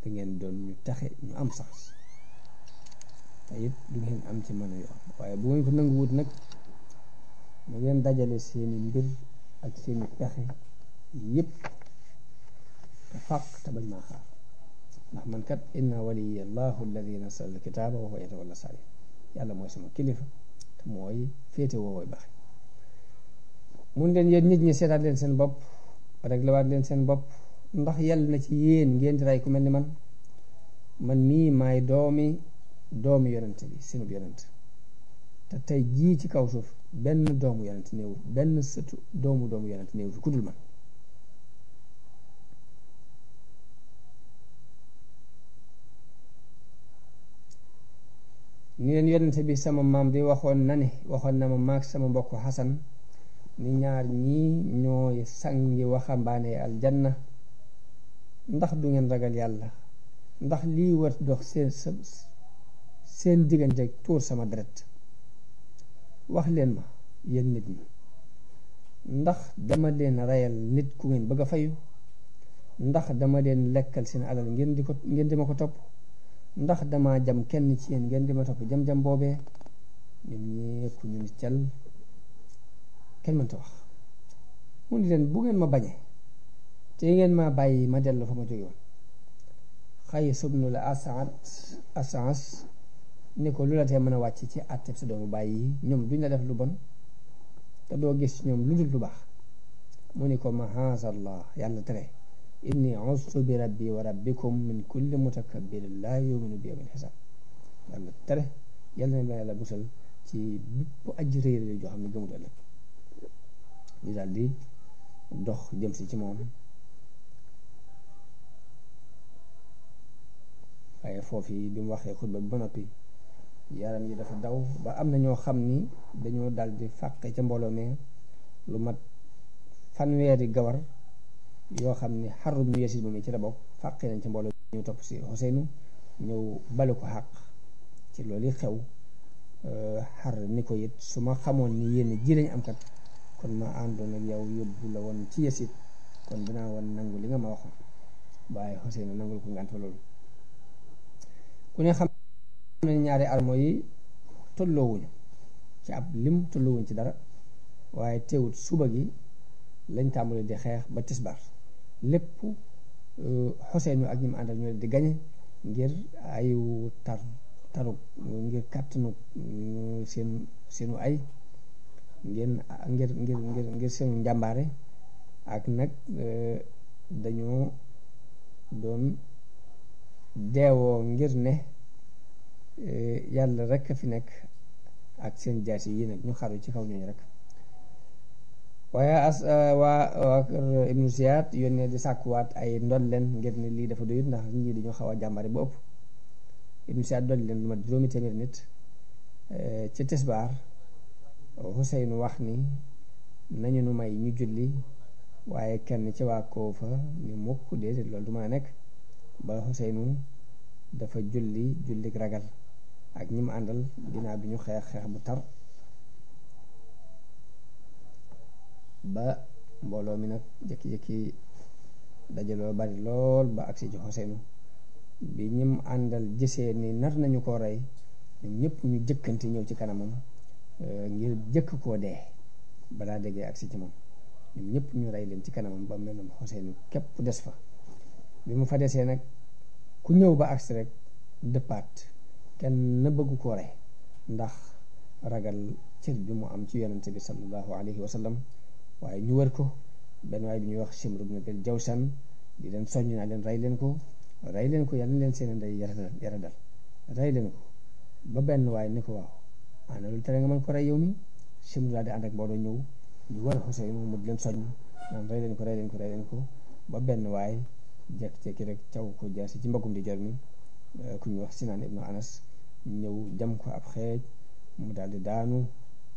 da ngeen doon ñu taxe ñu am sax te it du ngeen am ci mën a yoon waaye bu ngeen ko nanguwut nag da ngeen dajale seeni mbir ak seeni pexe yépp te fàq te bañ maa xaar ndax man kat inna waliya allahu alladi nasala alkitaaba wa huwa yatawalla saalih yàlla mooy sama kilifa te mooy féete woowooy baax. mun leen yéen nit ñi seetaat leen seen bopp réglewaat leen seen bopp ndax yàlla na ci yéen ngeen di rey ku mel ni man mii maay doomi yonent bi seen yonent te tey jii ci kaw suuf benn doomu yonent néew benn sëtu doomu yonent néew fi ku dul man. ni leen yonent bi sama maam di waxoon na ma maag sama mbokk Xasan ni ñaar ñii ñooy sangi waxambaane aljanna ndax du ngeen ragal yàlla ndax lii war dox seen diggante tuur sama deret wax leen ma yéen nit ñi ndax dama leen reyal nit ku ngeen bëgg a fayu ndax dama leen lekkal seen alal ngeen di ma ko topp ndax dama jam kenn ci yéen ngeen di ma topp jam-jam boobee ñoom ñépp ñu ni cal kenn mënta wax mu ni leen bu ngeen ma bañee te ngeen ma bàyyi ma dellu fa ma jóge woon Xays ibnu la As'as ni ko lu la tee mën a wàcc ci àtteb sa doomu bàyyi ñoom duñ la def lu bon te doo gis ñoom lu dul lu baax mu ni ko mahaazallah yàlla tere inni ustu bi rabbi wa rabbikum min kulli mutakabbirin laa yuminu bi yawmil xisaab. yàlla tere yàlla na ma yàlla musal ci bépp aji réer joo xam ne gëmut ëllëg. ñu daal di dox jëm si ci moom, waaye foofu yi bi mu waxee xutba bi ba noppi yaram yi dafa daw ba am na ñoo xam ni dañoo daal di fàqe ca mbooloo mi lu mat fanweeri gawar yoo xam ni Harb ibn Yasid moom ci la bokk, fàqe nañ ca mbooloo ñëw topp si Xuseynu, ñëw bale ko xàq ci loolu yi xew. xar ni ko it su ma xamoon ni yéen ji lañ am kat kon ma àndoon ak yow yóbbu la woon ci Yasid, kon dinaa woon nangu li nga ma waxoon. waaye Xuseynu nangul ko ngànt fa loolu. ku ne xam na ñaari armo yi tolloowuñu ci ab lim, tolloowuñu ci dara, waaye teewut suba gi lañ tàmbali di xeex ba tisbaar lépp Xuseynu ak ñi mu àndal ñoo di gañe ngir ayu taru ngir kàttanu seenu ay ngir seenu njàmbaare ak nag dañoo doon deewoo ngir ne yàlla rek a fi nekk ak seen jaasi yi nag ñu xaru ci kaw ñooñu rek. waaye waa kër Ibnu Ziyad yónnee di sàkkuwaat ay ndolleen ngir ne lii dafa doyut ndax ñii dañoo xaw a jàmbare ba ëpp. Ibnu Ziyad dolli leen lu mat 200 nit. ci tisbaar Xuseynu wax ni nañu nu may ñu julli, waaye kenn ci waa Koofa ni mukk déedéet loolu du mën a nekk. ba Xuseynu dafa jullik ragal ak ñi mu àndal ginnaaw bi ñu xeex bu tar ba mbooloo mi nag jëkki-jëkki dajaloo bari lool ba agsi ci Xuseynu. bi ñim àndal gisee ni nar nañu koo rey ñoom ñëpp ñu jëkkanti ñëw ci kanamam ngir jëkk koo dee balaa déggee agsi ci moom. ñoom ñëpp ñu rey leen ci kanamam ba mel na Xuseynu képp des fa. bi mu fa desee nag ku ñëw ba agsi rek dëppaat, kenn na bëggu koo rey ndax ragal cër bi mu am ci yonente bi sallallahu alayhi wa sallam. waaye ñu wër ko, benn waaye bi ñuy wax Shimr ibn al-Jawshan di leen soññ naa leen rey leen ko yàlla na leen seen ndey yara dal rey leen ko. ba benn waaye ni ko waaw ana lu tere nga mën ko rey yow mi. Shimr daal di ànd ak mbooloo ñëw ñu wër Xuseynu mu di leen soññ naan rey leen ko ba benn waaye jekki-jekki rek caw ko jaasi ci mbagum di jor mi, ku ñuy wax Sinaan ibnu Anas ñëw jam ko ab xeej mu daal di daanu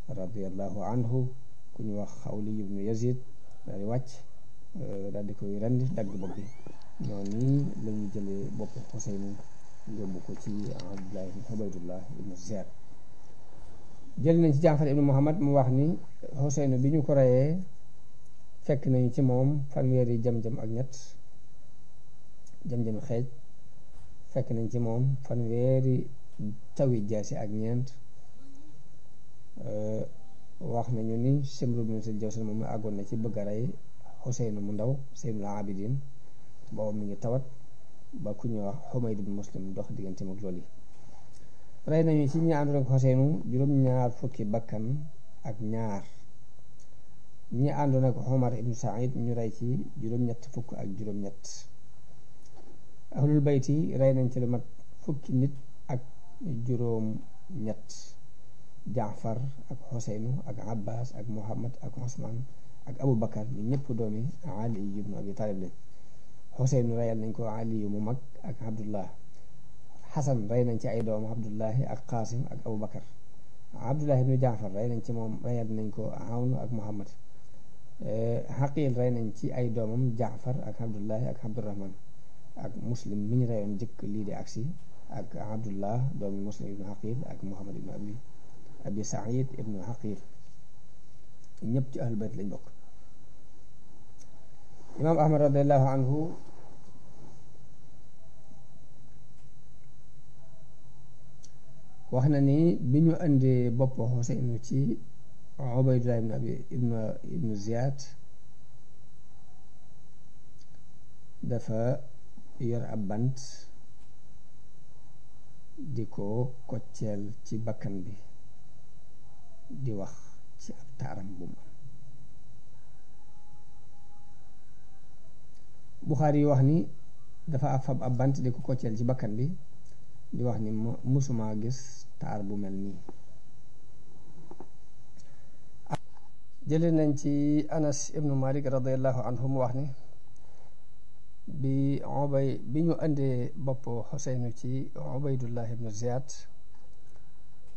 radiyallahu anhu. ku ñuy wax Xawli ibnu Yazid daal di wàcc daal di koy rendi dagg bopp bi. noonu la ñu jëlee bopp Xuseynu yóbbu ko ci Abdullah ibn Ubaydullah ibnu Ziyad. jël nañ ci Jaafar ibnu Muhammad mu wax ni Xuseynu bi ñu ko reyee fekk nañu ci moom fanweeri jam-jam ak ñett, jam-jami xeej. fekk nañ ci moom fanweeri tawi jaasi ak ñeent. wax nañu ni Shimr ibn al-Jawshan moom àggoon na ci bëgg a rey Xuseynu mu ndaw Seynul Abidin, boobu mi ngi tawat ba ku ñuy wax Xumayd ibn Muslim dox diggante ak loolu yi. rey nañu ci ñi àndoon ak Xuseynu juróom-ñaar fukki bakkan ak ñaar. ñi àndoon ak Omar ibn Saïd ñu rey ci juróom-ñett fukk ak juróom-ñett. ahlul bayti rey nañ ci lu mat fukki nit ak juróom-ñett. Jaafar ak Xuseynu ak Abbas ak Muhammad ak Usman ak Abu Bakar ñu ñëpp doomi Ali ibn Abi Talib lañ. Xuseynu reyal nañ ko Ali mu mag ak Abdullah. Xasan rey nañ ci ay doom Abdullahi ak Qasim ak Abu Bakar. Abdullah ibnu Jaafar rey nañ ci moom reyal nañ ko Awn ak Muhammad. Xaqil rey nañ ci ay doomam Jaafar ak Abdullahi ak Abdurrahman ak Muslim mi ñu reyoon jëkk lii di agsi ak Abdullah doomi Muslim ibnu Xaqil ak Muhammad ibnu Abi Saïd ibnu Xaqil. ñëpp ci ahlul bayt lañ bokk. imaam Ahmad radiallahu anhu wax na ni bi ñu indee bopp Xuseynu ci Ubaydullah ibnu Ziyad dafa yor ab bant di ko kocceel ci bakkan bi di wax ci ab taaram bu mu am. Buxaari yi wax ni dafa fab ab bant di ko kocceel ci bakkan bi di wax ni musuma gis taar bu mel nii. jële nañ ci Anas ibnu Malik radiallahu anhu mu wax ni bi ñu indee bopp Xuseynu ci Ubaydullah ibnu Ziyad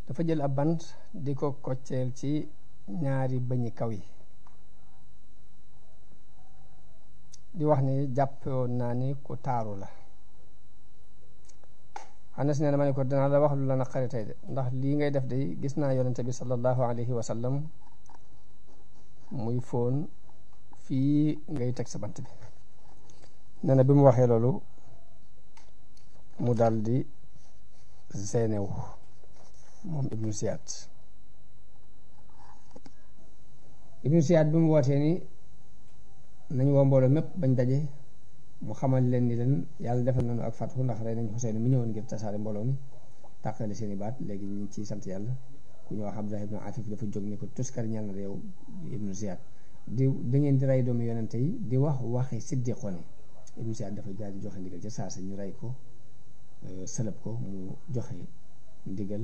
dafa jël ab bant di ko kocceel ci ñaari bëñi kaw yi di wax ni jàppoon naa ni ku taaru la. Anas nee na ma ne ko danaa la wax lu la naqari tey de ndax lii ngay def de gis naa yonente bi sallallahu alayhi wa sallam muy fóon fii ngay teg sa bant bi. nee na bi mu waxee loolu mu dal di zeynewu moom ibnu Ziyad bi mu wootee ni nañ woo mbooloo mépp bañ daje mu xamal leen ni leen yàlla defal nañu ak fatxu ndax rey nañ Xuseyn mi ñëwoon ngir tasaare mbooloo mi tàqale seeni baat léegi ñu ci sant yàlla. ku ñu wax Abdullah ibnu Afif dafa jóg ni ko tuskar ñal na réew ibnu Ziyad da ngeen di rey doomu yonente yi di wax waxi siddiqoon yi. ibnu Ziyad dafa jaar di joxe ndigal ca saasa ñu rey ko sëlëb ko mu joxe ndigal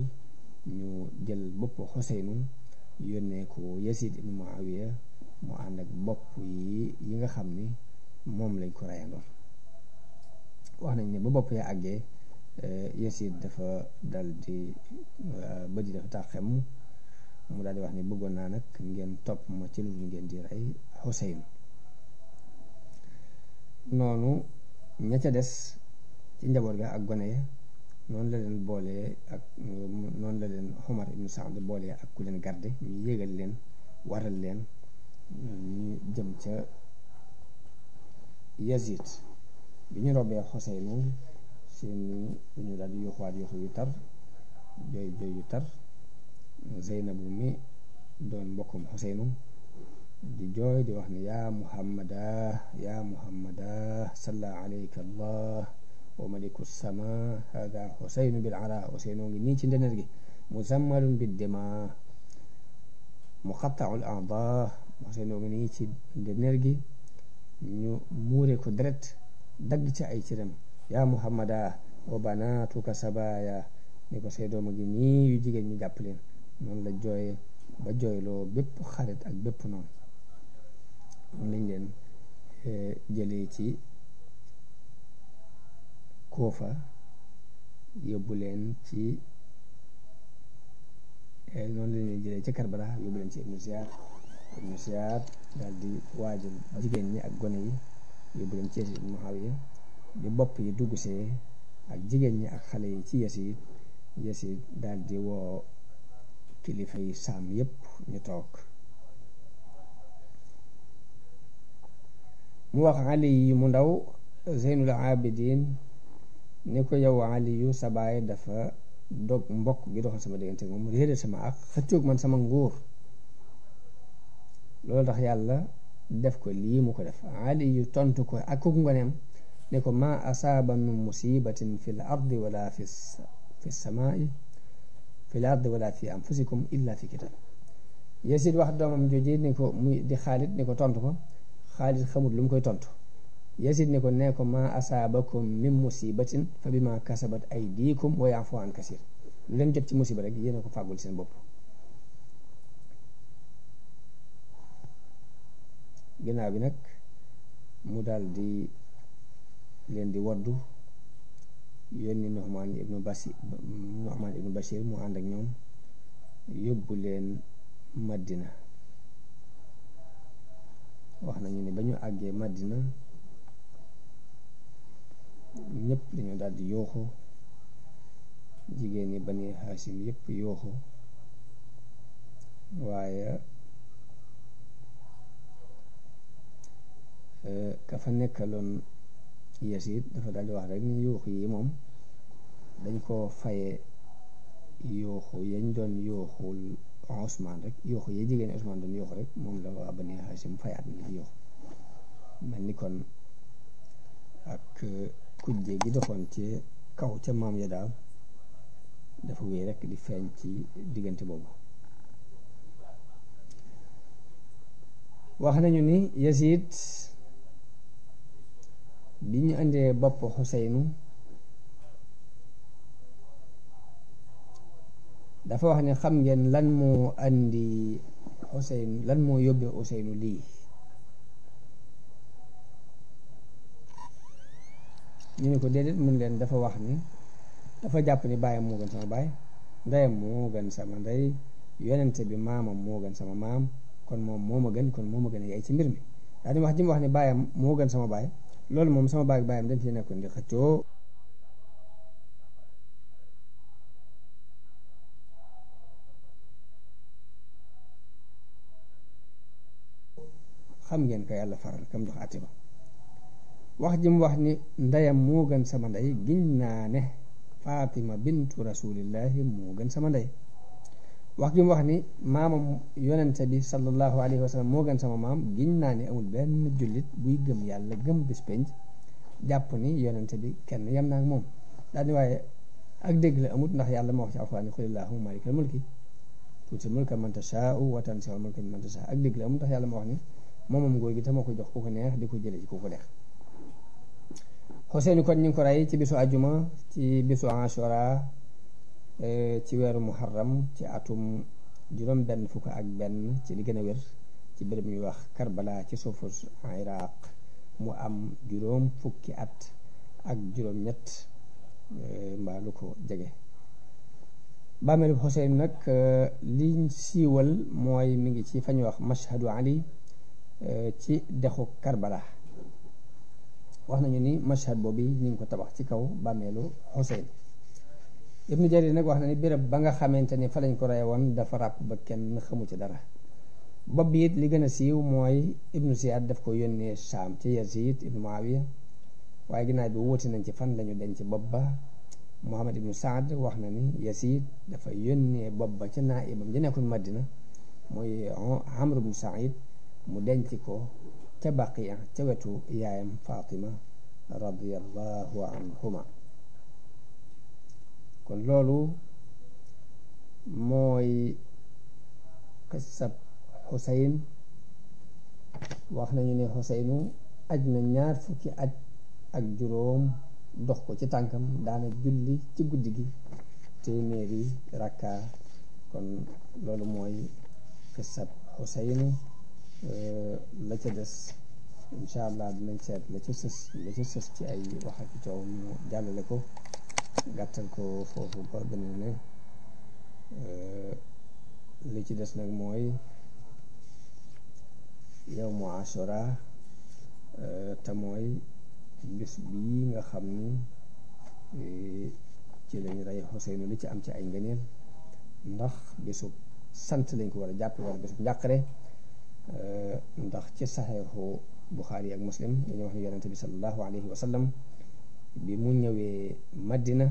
ñu jël bopp Xuseynu yónnee ko Yasid ibnu Muawiya mu ànd ak bopp yi nga xam ni moom lañ ko reyandoon. wax nañ ne ba bopp ya àggee Yasid dafa dal di bët yi dafa taxem mu daal di wax ni bëggoon naa nag ngeen topp ma ci lu ngeen di rey Xuseyn. noonu ña ca des ci njaboot ga ak gone ya noonu la leen boolee ak noonu la leen Umar ibnu Saad boolee ak ku leen garde ñu yéegal leen waral leen ñu jëm ca Yazid. bi ñu robee Xuseynu seen ñu daal di yuuxuwaat yuuxu yu tar jooy yu tar. Zeynabu mi doon mbokkum Xuseynu di jooy di wax ne yaa muhammada salla alayka allah wa maliku sama hada Xuseynu bil ara. Xuseynu ngi nii ci ndeneer gi muzammalun bid dima muqatta'ul a'da. Xuseynu ngi nii ci ndeneer gi ñu muure ko deret dagg ci ay ciram. yaa muhammada wa banatuka sabaya ni ko say doom a ngi nii yu jigéen ñi jàpp leen. noonu la jooye ba jooyloo bépp xarit ak bépp noonu. moom lañ leen jëlee ci Kuufa yóbbu leen ci noonu lañ leen jëlee ci Karbala yóbbu leen ci ibnu Ziyad daal di waajal jigéen ñi ak gone yi yóbbu leen ci Yasid ibnu Muawiya bi bopp yi dugg see ak jigéen ñi ak xale yi ci Yasid daal di woo kilifa yi saam yépp ñu toog. mu wax Ali yi mu ndaw Zeynul Abidin ni ko yow Ali yu sa baay dafa dog mbokk gi doxal sama diggante moom réere sama ak xëccoog man sama nguur loolu tax yàlla def ko lii mu ko def. Ali yu tontu ko ak kooku ngoneem ne ko ma asaaba min musibatin fi l ardi wala fi samaai fi l ardi wala fi anfusikum illa fi kitab. Yasid wax doomam jooji ni ko muy di Xaalid ni ko tontu ko. Xaalid xamut lu mu koy tontu. Yasid ni ko nee ko ma asaabakum min musibatin fa bima kasabat aydikum wa ya'fu an kasir. lu leen jot ci musiba rek yéen a ko fàggul seen bopp. ginnaaw bi nag mu daal di leen di woddu yónni Nu'man ibnu Bashir mu ànd ak ñoom yóbbu leen Madina. wax nañu ne ba ñu àggee Madina ñëpp dañoo daal di yooxu jigéen ñi Bani Hashim yëpp yooxu waaye ka fa nekkaloon Yasid dafa daal di wax rek ni yooxu yi moom dañ koo faye yooxu yañ doon yooxul Ousmane rek yooxu yi jigéen Ousmane doon yooxu rek moom la waa Bani Hashim fayaat ni di yooxu mel ni kon ak kujje gi doxoon ci kaw ca maam ya daal dafa wéy rek di feeñ ci diggante boobu. wax nañu ni Yasid bi ñu indee bopp Xuseynu dafa wax ne xam ngeen lan moo andi Xuseynu, lan moo yóbbee Xuseynu lii. ñu ne ko déedéet, mun leen dafa wax ni dafa jàpp ni baayam moo gën sama baay, ndeyam moo gën sama ndey, yonente bi maamam moo gën sama maam, kon moom moo ma gën, kon moo ma gën a yaay ci mbir mi. daal di wax ji mu wax ni baayam moo gën sama baay, loolu moom sama baay ak baayam dañ ci nekkoon di xëccoo. xam ngeen ko yàlla faral kam dox àtte ba. wax ji mu wax ni ndeyam moo gën sama ndey, giñ naa ne Fatima bintu rasulillahi moo gën sama ndey. wax ji mu wax ni maamam yonente bi sallallahu alayhi wa sallam moo gën sama maam, giñ naa ne amul benn jullit buy gëm yàlla gëm bis penc jàpp ni yonente bi kenn yem naa ak moom. daal di waaye ak dégg la amut, ndax yàlla moo wax ci alxuraan ni qulillahumma maalikal mulki tuutil mulka man tashaa'u wa tanzi'ul mulka mimman tashaa'u. ak dégg la amut, ndax yàlla moo wax ni moomam ngóor gi te moo ko jox ku ko neex di ko jële ci ku ko neex. Xuseynu kon ñu ngi ko rey ci bisu àjjuma ci bisu Ashura ci weeru muharram ci atum juróom benn fukk ak benn ci li gën a wér ci béréb ñuy wax Karbala ci suufu Iraq. mu am juróom fukki at ak juróom ñett mbaa lu ko jege. bàmmeelu Xuseynu nag liñ siiwal mooy mi ngi ci fa ñuy wax Mashhadu Ali ci dexu Karbala. wax nañu ni mashhad boobu ñu ngi ko tabax ci kaw bàmmeelu Xuseyn. Ibnu Jarir nag wax na ni béréb ba nga xamante ni fa lañ ko rey woon dafa ràpp ba kenn xamu ci dara. bopp bi it li gën a siiw mooy Ibnu Siyaad daf ko yónnee Saam ci Yazid ibnu Muawiya, waaye ginnaaw bi wuute nañ ci fan lañu denc bopp ba. Muhammad ibnu Saad wax na ni Yazid dafa yónnee bopp ba ca naa'ibam ja nekkoon Madina mooy Amr ibnu Saïd mu denc ko ca Baqiya ca wetu yaayam Fatima radiyallahu anhuma. kon loolu mooy qissab Xuseyn. wax nañu ne Xuseynu aj na 20 fukki aj ak juróom dox ko ci tànkam, daana julli ci guddi gi téeméeri rakka. kon loolu mooy qissab Xuseynu. la ca des incha allah dinañ seet la ca sës ci ay wax ak coow ñu jàllale ko, gàttal ko foofu ba beneen ne. li ci des nag mooy yawmu Ashura te mooy bis bii nga xam ni ci lañ rey Xuseynu li ci am ci ay ngëneel, ndax bisu sant lañ ko war a jàppe wala bisu njàqare. ndax ci saxeexu Buxaari ak Muslim dañu wax ne yonente bi sallallahu alayhi wa sallam bi mu ñëwee Madina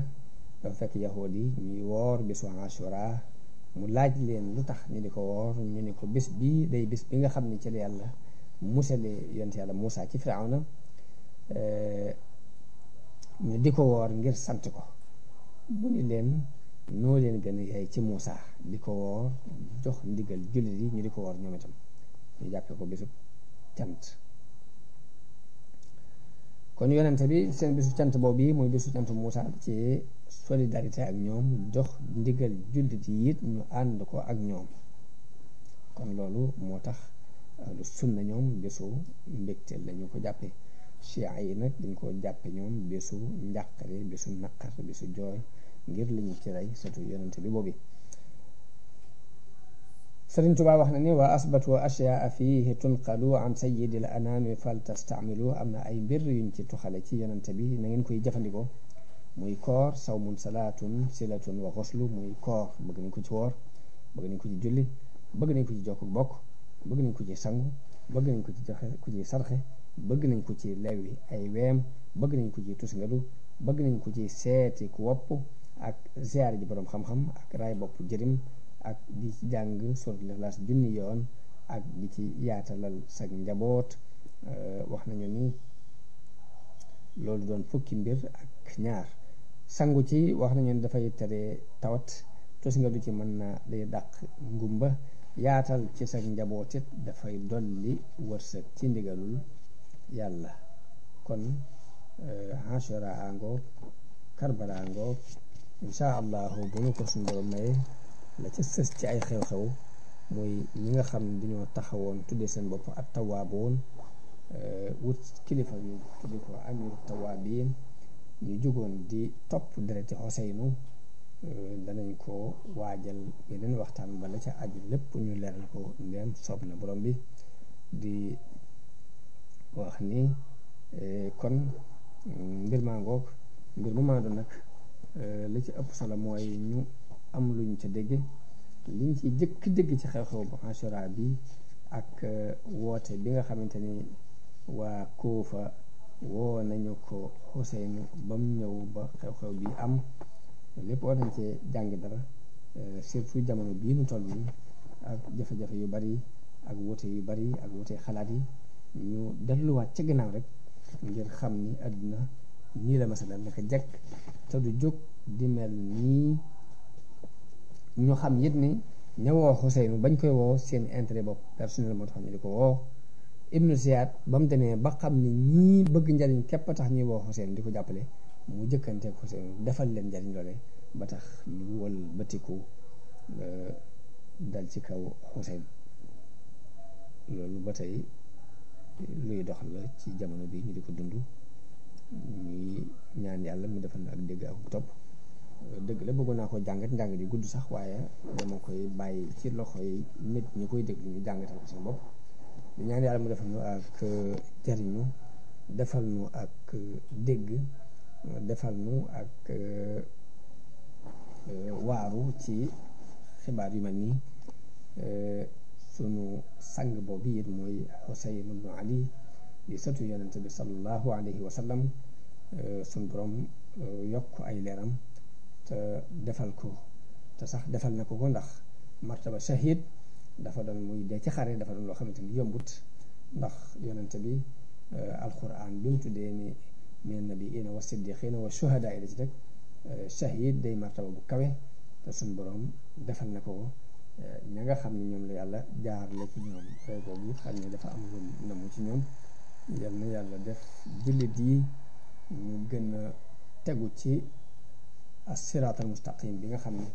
dafa fekk yahuud yi ñuy woor bisu Ashura. mu laaj leen lu tax ñu di ko woor, ñu ne ko bis bii day bis bi nga xam ne ci la yàlla musale yonent yàlla Muusa ci Firawna, ñu di ko woor ngir sant ko. mu ni leen noo leen gën a yaay ci Muusa di ko woor, jox ndigal jullit yi ñu di ko woor ñoom itam, ñu jàppee ko bisu cant. kon yonente bi seen bisu cant boobu yi muy bisu cant Muusa ci solidarité ak ñoom, jox ndigal jullit yi it ñu ànd ko ak ñoom. kon loolu moo tax lu sunna ñoom bisu mbégteel la ñu ko jàppe. Chia yi nag dañ ko jàppe ñoom bisu njàqare, bisu naqar, bisu jooy ngir li ñu ci rey surtout yonente bi boobu. Sëriñ Tuubaa wax na ni wa asbatu ashyaa fiihi tunqalu an sayyidil anaami fal tastamilu. am na ay mbir yuñ ci tuxale ci yonente bi, na ngeen koy jëfandikoo. muy koor, sawmun salaatun silatun wa xuslu. muy koor bëgg nañ ko ci woor, bëgg nañ ko ci julli, bëgg nañ ko ci jokk bokk, bëgg nañ ko ci sangu, bëgg nañ ko ci joxe ku ci sarxe, bëgg nañ ko ci lewi ay weem, bëgg nañ ko ci tusngalu, bëgg nañ ko ci seeti ku wopp ak ziyaar ji boroom xam-xam ak raay bopp jërim ak di ci jàng suuratul Ixlaas junni yoon ak di ci yaatalal sa njaboot. wax nañu ni loolu doon fukki mbir ak ñaar. sangu ci wax nañu ni dafay tere tawat, tusngalu ci mën na day dàq ngumba, yaatal ci sa njaboot it dafay dolli wërsëg ci ndigalul yàlla. kon Ashura a ngoog Karbala a ngoog incha allahu bu ñu ko suñu borom maye la ca sës ci ay xew-xew muy ñi nga xam ne dañoo taxawoon tuddee seen bopp ak tawaaboon wut kilifa ñu tudde ko amiru tawaabiin ñu jógoon di topp dereti Xuseynu danañ ko waajal yeneen waxtaan ba la ca aju lépp ñu leeral ko ndeem soob na borom bi di wax ni kon mbir maa ngoog mbir mu maa doon nag li ci ëpp solo mooy ñu am luñ ca dégg liñ ci jëkk dégg ci xew-xew bu Ashura bi ak woote bi nga xamante ni waa Kuufa woo nañu ko Xuseynu ba mu ñëw ba xew-xew bi am lépp war nañ cee jàngi dara surtout jamono bii nu toll nii ak jafe-jafe yu bari ak woote yu bari ak woote xalaat yi ñu delluwaat ca ginnaaw rek ngir xam ni àdduna nii la masala naka jekk te du jóg di mel nii ñu xam it ni ña woo Xuseynu bañ koy woo seen intérêt bopp personnel moo tax ñu di ko woo Ibnu Ziyaad ba mu demee ba xam ni ñii bëgg njariñ képp a tax ñuy woo Xuseynu di ko jàppale mu jëkkanteeg Xuseynu defal leen njariñ loole ba tax ñu wël batiku dal ci kaw Xuseynu loolu ba tey luy dox la ci jamono bi ñu di ko dund ñuy ñaan yàlla mu defal na ak dégg ak topp dëgg la bëggoon naa ko jàngat njàng di gudd sax waaye dama koy bàyyi ci loxoy nit ñi koy déglu ñu jàngatal ko seen bopp di ñaan yàlla mu defal nu ak jariñu defal nu ak dégg defal nu ak waaru ci xibaar yu mel nii sunu sang boobu it mooy Xuseyn ibnu Ali di sëtu yonente bi sallallahu alayhi wa sallam sunu borom yokk ay leeram te defal ko te sax defal na ko ndax martaba shahid dafa doon muy dee ci xare dafa doon loo xamante ni yombut ndax yonente bi alquran bi mu tuddee ni min nabiyina wa siddiqina wa shuhada la ci rek shahid day martaba bu kawe te suñ borom defal na ko ña nga xam ne ñoom la yàlla jaar la ci ñoom réego bi xam ne dafa am lu namu ci ñoom yal na yàlla def jullit yi ñu gën a tegu ci as-siraatal mustaqim bi nga xam ne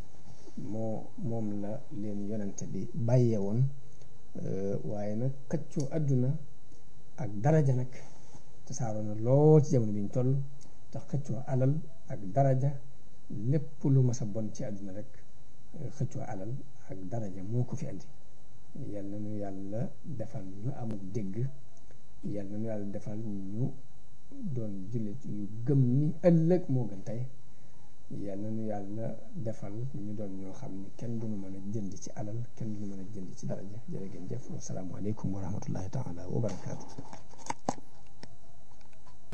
moom la leen yonente bi bàyyee woon waaye nag xëccoo àdduna ak daraja nag te saaroo na lool ci jamono bi ñu toll te xëccoo alal ak daraja lépp lu mas a bon ci àdduna rek xëccoo alal ak daraja moo ko fi andi yal na nu yàlla defal ñu amul dégg yal na nu yàlla defal ñu doon jullit yu gëm ni ëllëg moo gën tey yal na nu yàlla defal ñu doon ñoo xam ni kenn duñu mën a jënd ci alal kenn duñu mën a jënd ci daraja jërë ngeen jëf wasalaamu aleykum wa rahmatullahi taala wa barakaatu